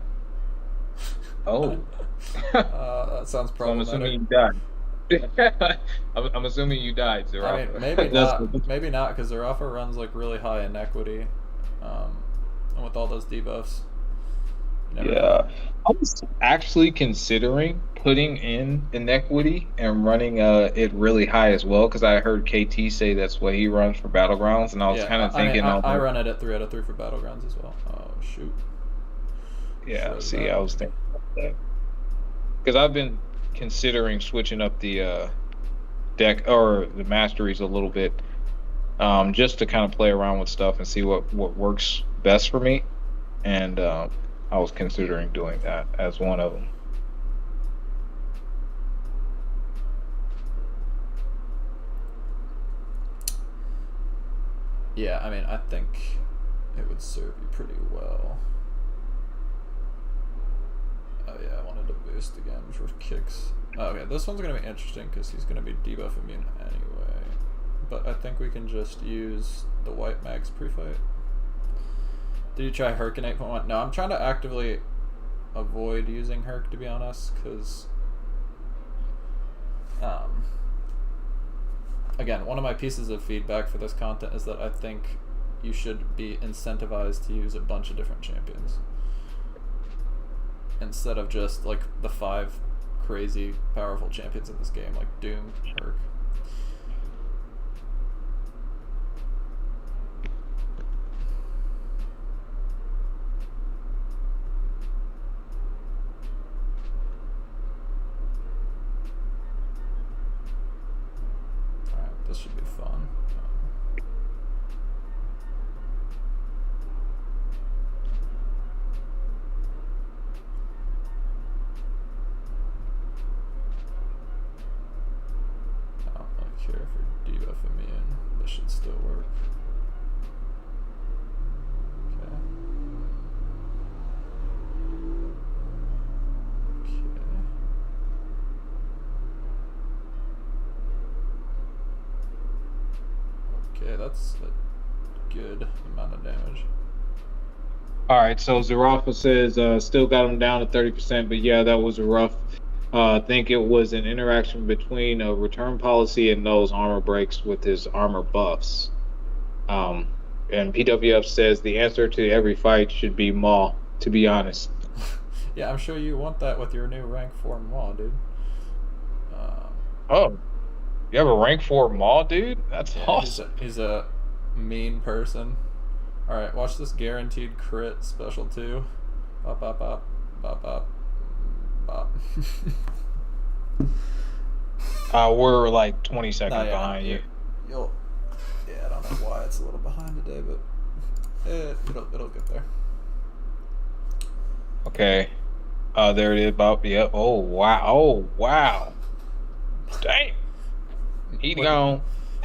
Oh. That sounds problematic. So I'm assuming you died. I'm assuming you died, Zarafa. I mean, maybe not, because Zarafa runs like really high inequity, and with all those debuffs. Yeah, I was actually considering putting in inequity and running it really high as well, because I heard KT say that's what he runs for Battlegrounds, and I was kind of thinking. I run it at 3 out of 3 for Battlegrounds as well. Oh shoot. Yeah, see, I was thinking about that, because I've been considering switching up the deck or the masteries a little bit, just to kind of play around with stuff and see what works best for me, and I was considering doing that as one of them. Yeah, I mean, I think it would serve you pretty well. Oh yeah, I wanted to boost again for kicks. Oh, okay, this one's going to be interesting because he's going to be debuff immune anyway. but I think we can just use the White Mags pre-fight. Did you try Herc in 8.1? No, I'm trying to actively avoid using Herc, to be honest, because again, one of my pieces of feedback for this content is that I think you should be incentivized to use a bunch of different champions instead of just like the 5 crazy powerful champions in this game, like Doom, Herc. This should be fun. I don't really care if you're debuff immune. This should still work. Okay. Okay, that's a good amount of damage. All right, so Zarafa says still got him down to 30%, but yeah, that was rough. I think it was an interaction between a return policy and those armor breaks with his armor buffs. And PWF says the answer to every fight should be Maw, to be honest. Yeah, I'm sure you want that with your new rank 4 Maw, dude. Oh. You have a rank 4 Maw, dude? That's awesome. He's a mean person. Alright, watch this guaranteed crit special 2. Bop, bop, bop. Bop, bop. Bop. We're like 20 seconds behind you. Yeah, I don't know why it's a little behind today, but it'll get there. Okay. There it is, Bob. Yeah. Oh, wow. Oh, wow. Damn. He gone.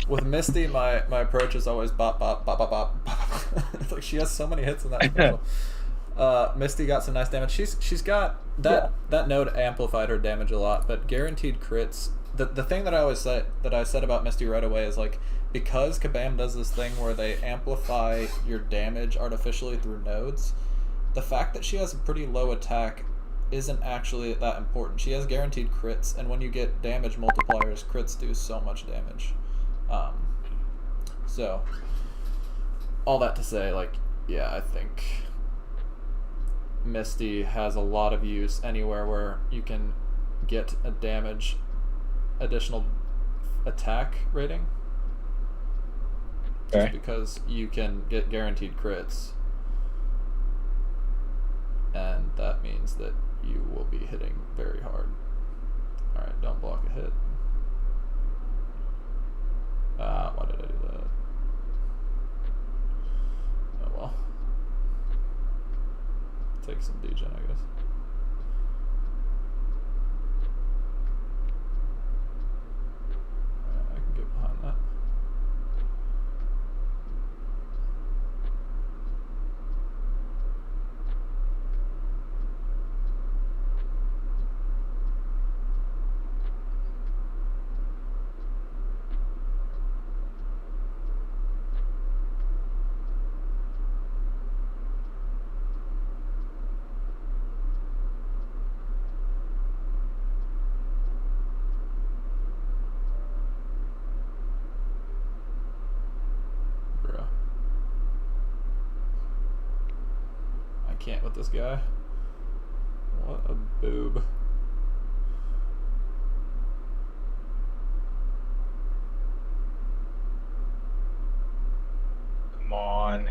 With Misty, my approach is always bop, bop, bop, bop, bop, bop. Like, she has so many hits in that special. Misty got some nice damage. She's got that node amplified her damage a lot, but guaranteed crits. The thing that I said about Misty right away is, like, because Kabam does this thing where they amplify your damage artificially through nodes, the fact that she has a pretty low attack isn't actually that important. She has guaranteed crits, and when you get damage multipliers, crits do so much damage. So all that to say, like, yeah, I think Misty has a lot of use anywhere where you can get a damage additional attack rating. Okay. Just because you can get guaranteed crits, and that means that you will be hitting very hard. Alright, don't block a hit. Why did I do that? Oh well. Take some degen, I guess. I can get behind that. Can't with this guy. What a boob. Come on.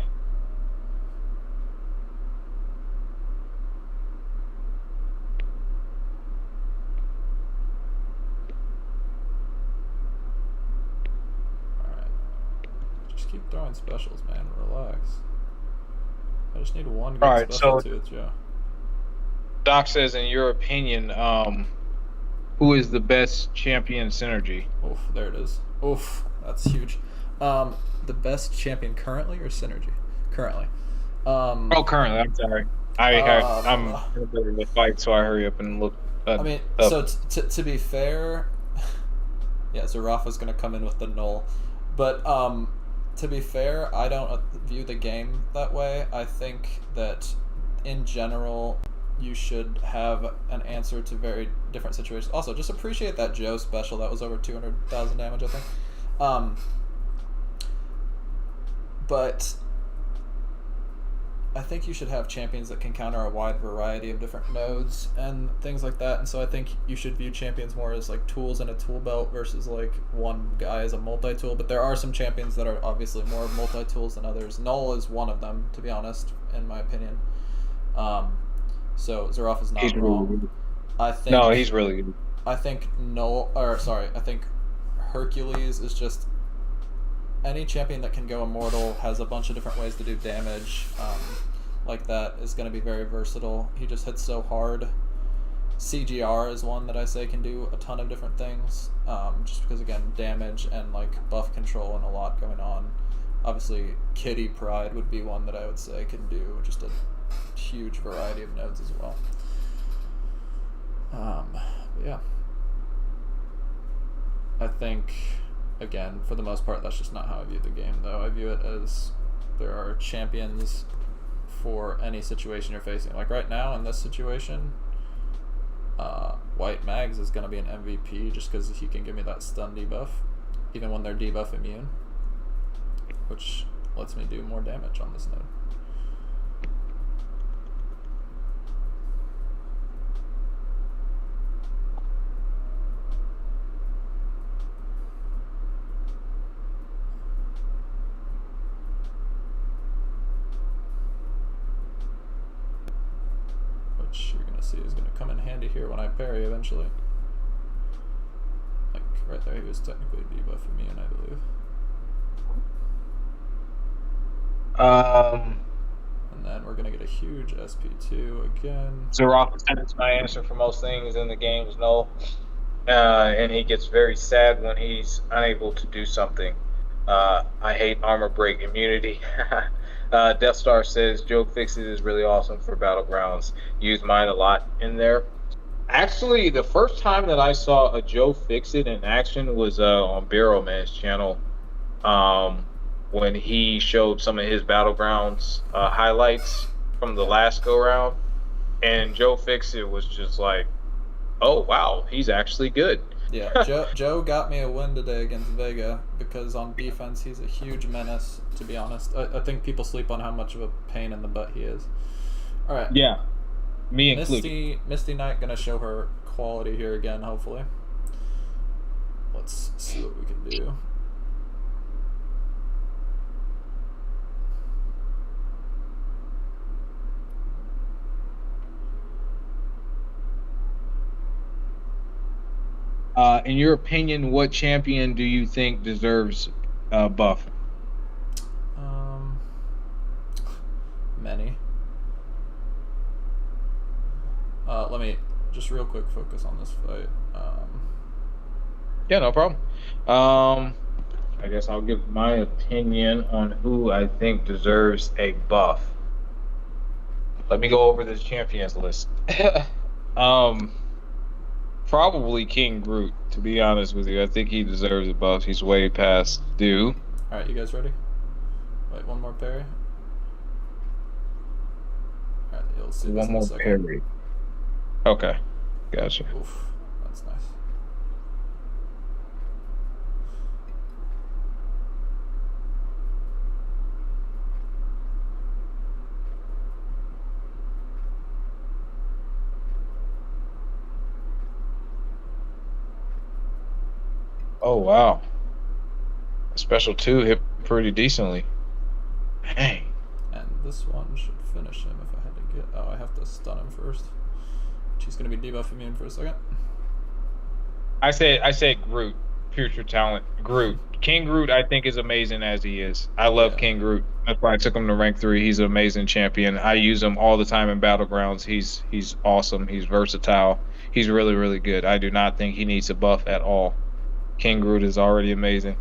Alright. Just keep throwing specials, man. Relax. I just need one good special tooth, Joe. Doc says, in your opinion, who is the best champion synergy? Oof, there it is. Oof, that's huge. The best champion currently or synergy? Currently. Currently. I'm sorry. I'm in the fight, so I hurry up and look. So to be fair, yeah, Zarafa's gonna come in with the null, But to be fair, I don't view the game that way. I think that in general, you should have an answer to very different situations. Also, just appreciate that Joe special. That was over 200,000 damage, I think. But I think you should have champions that can counter a wide variety of different nodes and things like that. And so I think you should view champions more as like tools in a tool belt versus like one guy as a multi-tool. But there are some champions that are obviously more multi-tools than others. Null is one of them, to be honest, in my opinion. So Xerath is not He's wrong. really good. I think No, he's really good. I think I think Hercules is just any champion that can go immortal, has a bunch of different ways to do damage, like that is going to be very versatile. He just hits so hard. CGR is one that I say can do a ton of different things, just because, again, damage and like buff control and a lot going on. Obviously, Kitty Pride would be one that I would say can do just a huge variety of nodes as well. Yeah. I think, again, for the most part, that's just not how I view the game, though. I view it as there are champions for any situation you're facing. Like right now, in this situation, White Mags is going to be an MVP just because he can give me that stun debuff, even when they're debuff immune, which lets me do more damage on this node. You're gonna see is gonna come in handy here when I parry eventually. Like right there, he was technically debuff immune, I believe. And then we're gonna get a huge SP2 again. Xerath is my answer for most things in the game is no. And he gets very sad when he's unable to do something. I hate armor break immunity. Death Star says Joe Fixit is really awesome for Battlegrounds. Use mine a lot in there. Actually, the first time that I saw a Joe Fixit in action was on Barrel Man's channel, when he showed some of his Battlegrounds highlights from the last go round, and Joe Fixit was just like, "Oh wow, he's actually good." Yeah, Joe got me a win today against Vega because on defense he's a huge menace, to be honest. I think people sleep on how much of a pain in the butt he is. Alright. Yeah. Me included. Misty Knight gonna show her quality here again, hopefully. Let's see what we can do. In your opinion, what champion do you think deserves buff? Many. Let me just real quick focus on this fight. Yeah, no problem. I guess I'll give my opinion on who I think deserves a buff. Let me go over this champions list. Probably King Groot, to be honest with you. I think he deserves a buff. He's way past due. Alright, you guys ready? Wait, one more parry. Alright, you'll see this One more parry. Okay, gotcha. Oof, that's nice. Oh wow. Special 2 hit pretty decently. Dang. And this one should finish him if I had to get... Oh, I have to stun him first. She's going to be debuff immune for a second. I said Groot. Future talent. Groot. King Groot, I think, is amazing as he is. I love King Groot. That's why I took him to rank 3. He's an amazing champion. I use him all the time in Battlegrounds. He's awesome. He's versatile. He's really, really good. I do not think he needs a buff at all. King Groot is already amazing.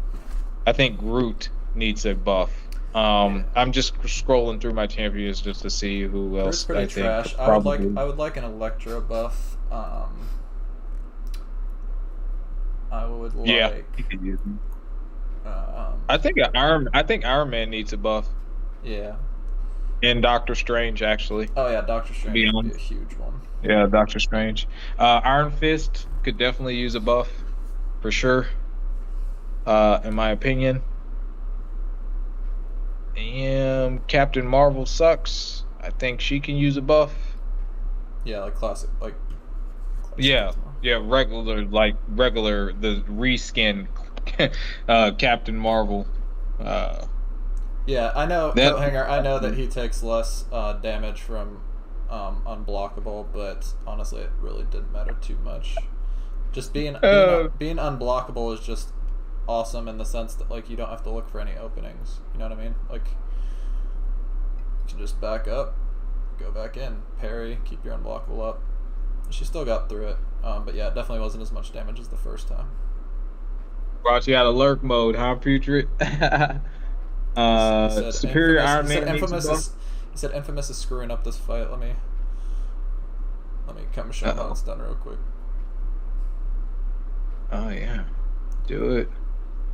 I think Groot needs a buff. I'm just scrolling through my champions just to see who else pretty I think. Trash. I would like an Electro buff. I would like. Yeah. I think Iron Man needs a buff. Yeah. And Doctor Strange, actually. Oh yeah, Doctor Strange would be a huge one. Yeah, Doctor Strange. Iron Fist could definitely use a buff, for sure. In my opinion. And Captain Marvel sucks. I think she can use a buff. Yeah, like classic, yeah, regular, the reskin Captain Marvel. Yeah, I know, Coathanger, I know that he takes less damage from unblockable, but honestly, it really didn't matter too much. Just being unblockable is just awesome in the sense that, like, you don't have to look for any openings. You know what I mean? Like, you can just back up, go back in, parry, keep your unblockable up. She still got through it, but yeah, it definitely wasn't as much damage as the first time. Brought you out of lurk mode, huh, Putrid? Superior Iron Man needs a buff. He said Infamous is screwing up this fight. Let me come show how it's done real quick. Oh yeah, do it.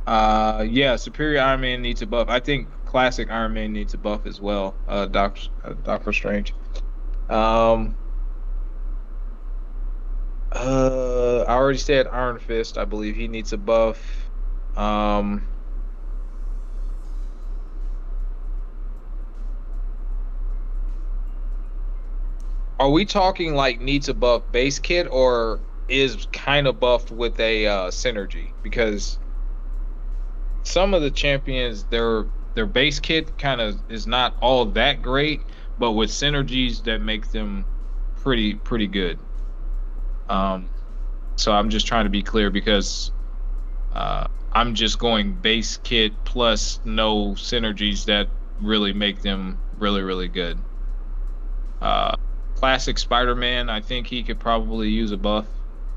Yeah, Superior Iron Man needs a buff. I think Classic Iron Man needs a buff as well. Doctor Strange. I already said Iron Fist. I believe he needs a buff. Are we talking like needs a buff base kit, or is kind of buffed with a synergy? Because some of the champions, their base kit kind of is not all that great, but with synergies that make them pretty good. So I'm just trying to be clear, because I'm just going base kit plus no synergies that really make them really good. Classic Spider-Man, I think he could probably use a buff.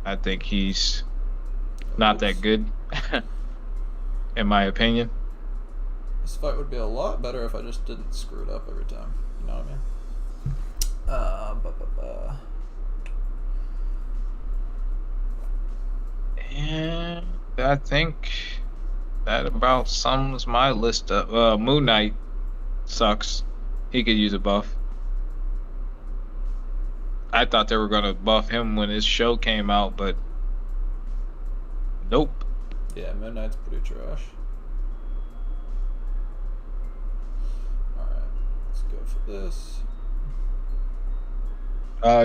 I think he's not that good, in my opinion. This fight would be a lot better if I just didn't screw it up every time. You know what I mean? And I think that about sums my list up. Moon Knight sucks. He could use a buff. I thought they were gonna buff him when his show came out, but nope. Yeah, Moon Knight's pretty trash. Alright, let's go for this.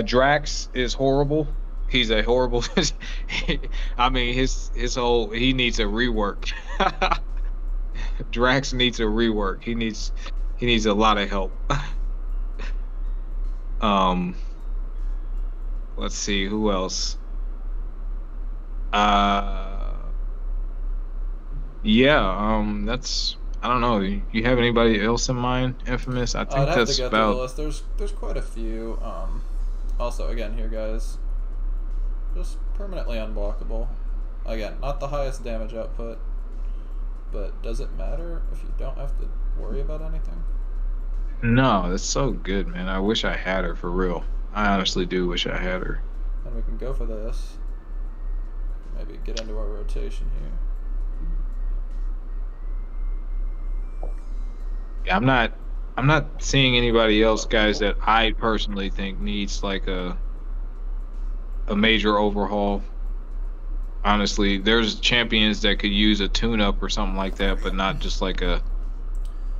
Drax is horrible. He's a horrible. I mean, his whole, he needs a rework. Drax needs a rework. He needs a lot of help. Let's see, who else? That's, I don't know. You have anybody else in mind, Infamous? I think I'd have that's to go about. through the list. There's quite a few. Also, again, here, guys, just permanently unblockable. Again, not the highest damage output, but does it matter if you don't have to worry about anything? No, that's so good, man. I wish I had her, for real. I honestly do wish I had her. And we can go for this. Maybe get into our rotation here. Yeah, I'm not seeing anybody else, guys, that I personally think needs like a major overhaul. Honestly, there's champions that could use a tune-up or something like that, but not just like a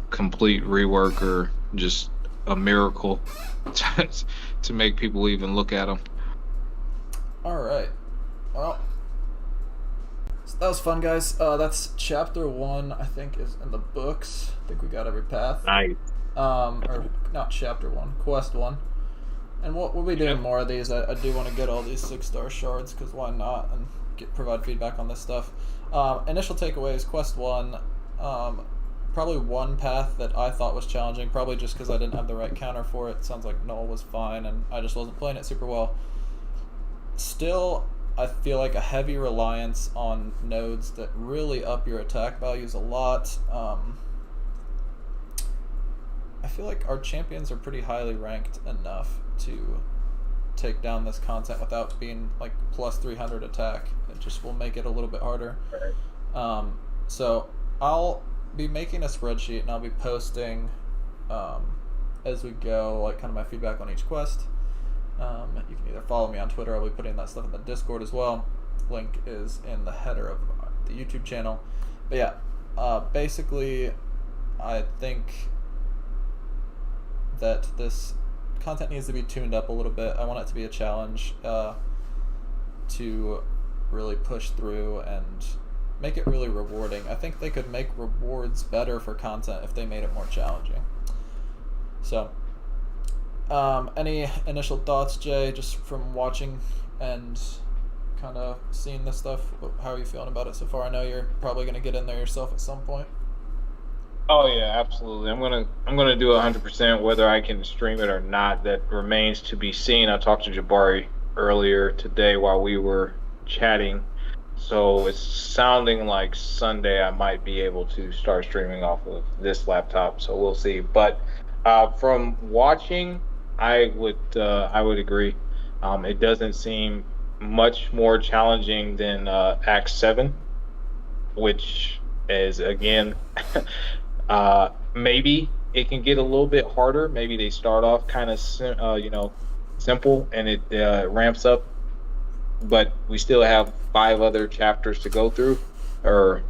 complete rework or just a miracle to make people even look at them. All right. Well, so that was fun, guys. That's chapter 1, I think, is in the books. I think we got every path. Nice. Or not chapter 1, quest 1. And we'll be doing more of these. I do want to get all these 6-star shards, because why not? And provide feedback on this stuff. Initial takeaways, quest 1. Probably one path that I thought was challenging, probably just because I didn't have the right counter for it. Sounds like Null was fine, and I just wasn't playing it super well. Still, I feel like a heavy reliance on nodes that really up your attack values a lot. I feel like our champions are pretty highly ranked enough to take down this content without being like plus 300 attack. It just will make it a little bit harder. So I'll be making a spreadsheet and I'll be posting as we go, like kind of my feedback on each quest. You can either follow me on Twitter. I'll be putting that stuff in the Discord as well. Link is in the header of the YouTube channel. But yeah, basically, I think that this content needs to be tuned up a little bit. I want it to be a challenge to really push through and make it really rewarding. I think they could make rewards better for content if they made it more challenging. So, any initial thoughts, Jay, just from watching and kind of seeing this stuff? How are you feeling about it so far? I know you're probably going to get in there yourself at some point. Oh yeah, absolutely. I'm gonna do 100%. Whether I can stream it or not, that remains to be seen. I talked to Jabari earlier today while we were chatting, so it's sounding like Sunday I might be able to start streaming off of this laptop. So we'll see. But from watching, I would agree. It doesn't seem much more challenging than Act 7, which is again. Maybe it can get a little bit harder. Maybe they start off kind of simple and it ramps up, but we still have 5 other chapters to go through, or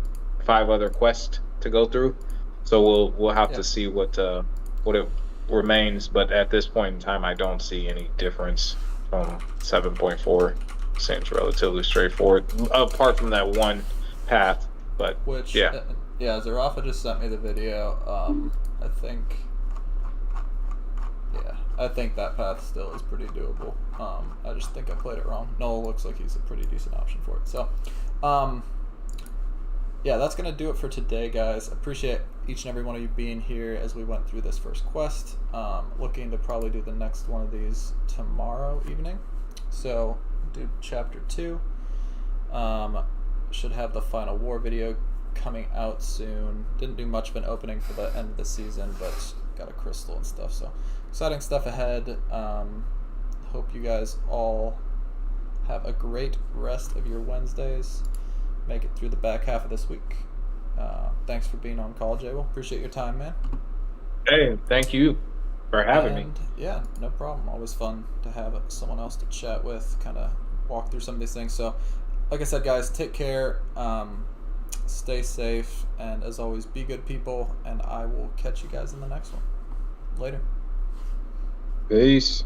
5 other quests to go through. So we'll have to see what it remains. But at this point in time, I don't see any difference from 7.4. Seems relatively straightforward, apart from that one path. But yeah. Yeah, Zarafa just sent me the video. I think that path still is pretty doable. I just think I played it wrong. Noel looks like he's a pretty decent option for it. So, yeah, that's going to do it for today, guys. Appreciate each and every one of you being here as we went through this first quest. Looking to probably do the next one of these tomorrow evening. So, do Chapter 2. Should have the Final War video coming out soon. Didn't do much of an opening for the end of the season, but got a crystal and stuff, so exciting stuff ahead. Hope you guys all have a great rest of your Wednesdays. Make it through the back half of this week. Thanks for being on call, Jay. Appreciate your time, man. Hey, thank you for having me. Yeah, no problem. Always fun to have someone else to chat with, kind of walk through some of these things. So like I said, guys, take care. Stay safe, and as always, be good people, and I will catch you guys in the next one. Later. Peace.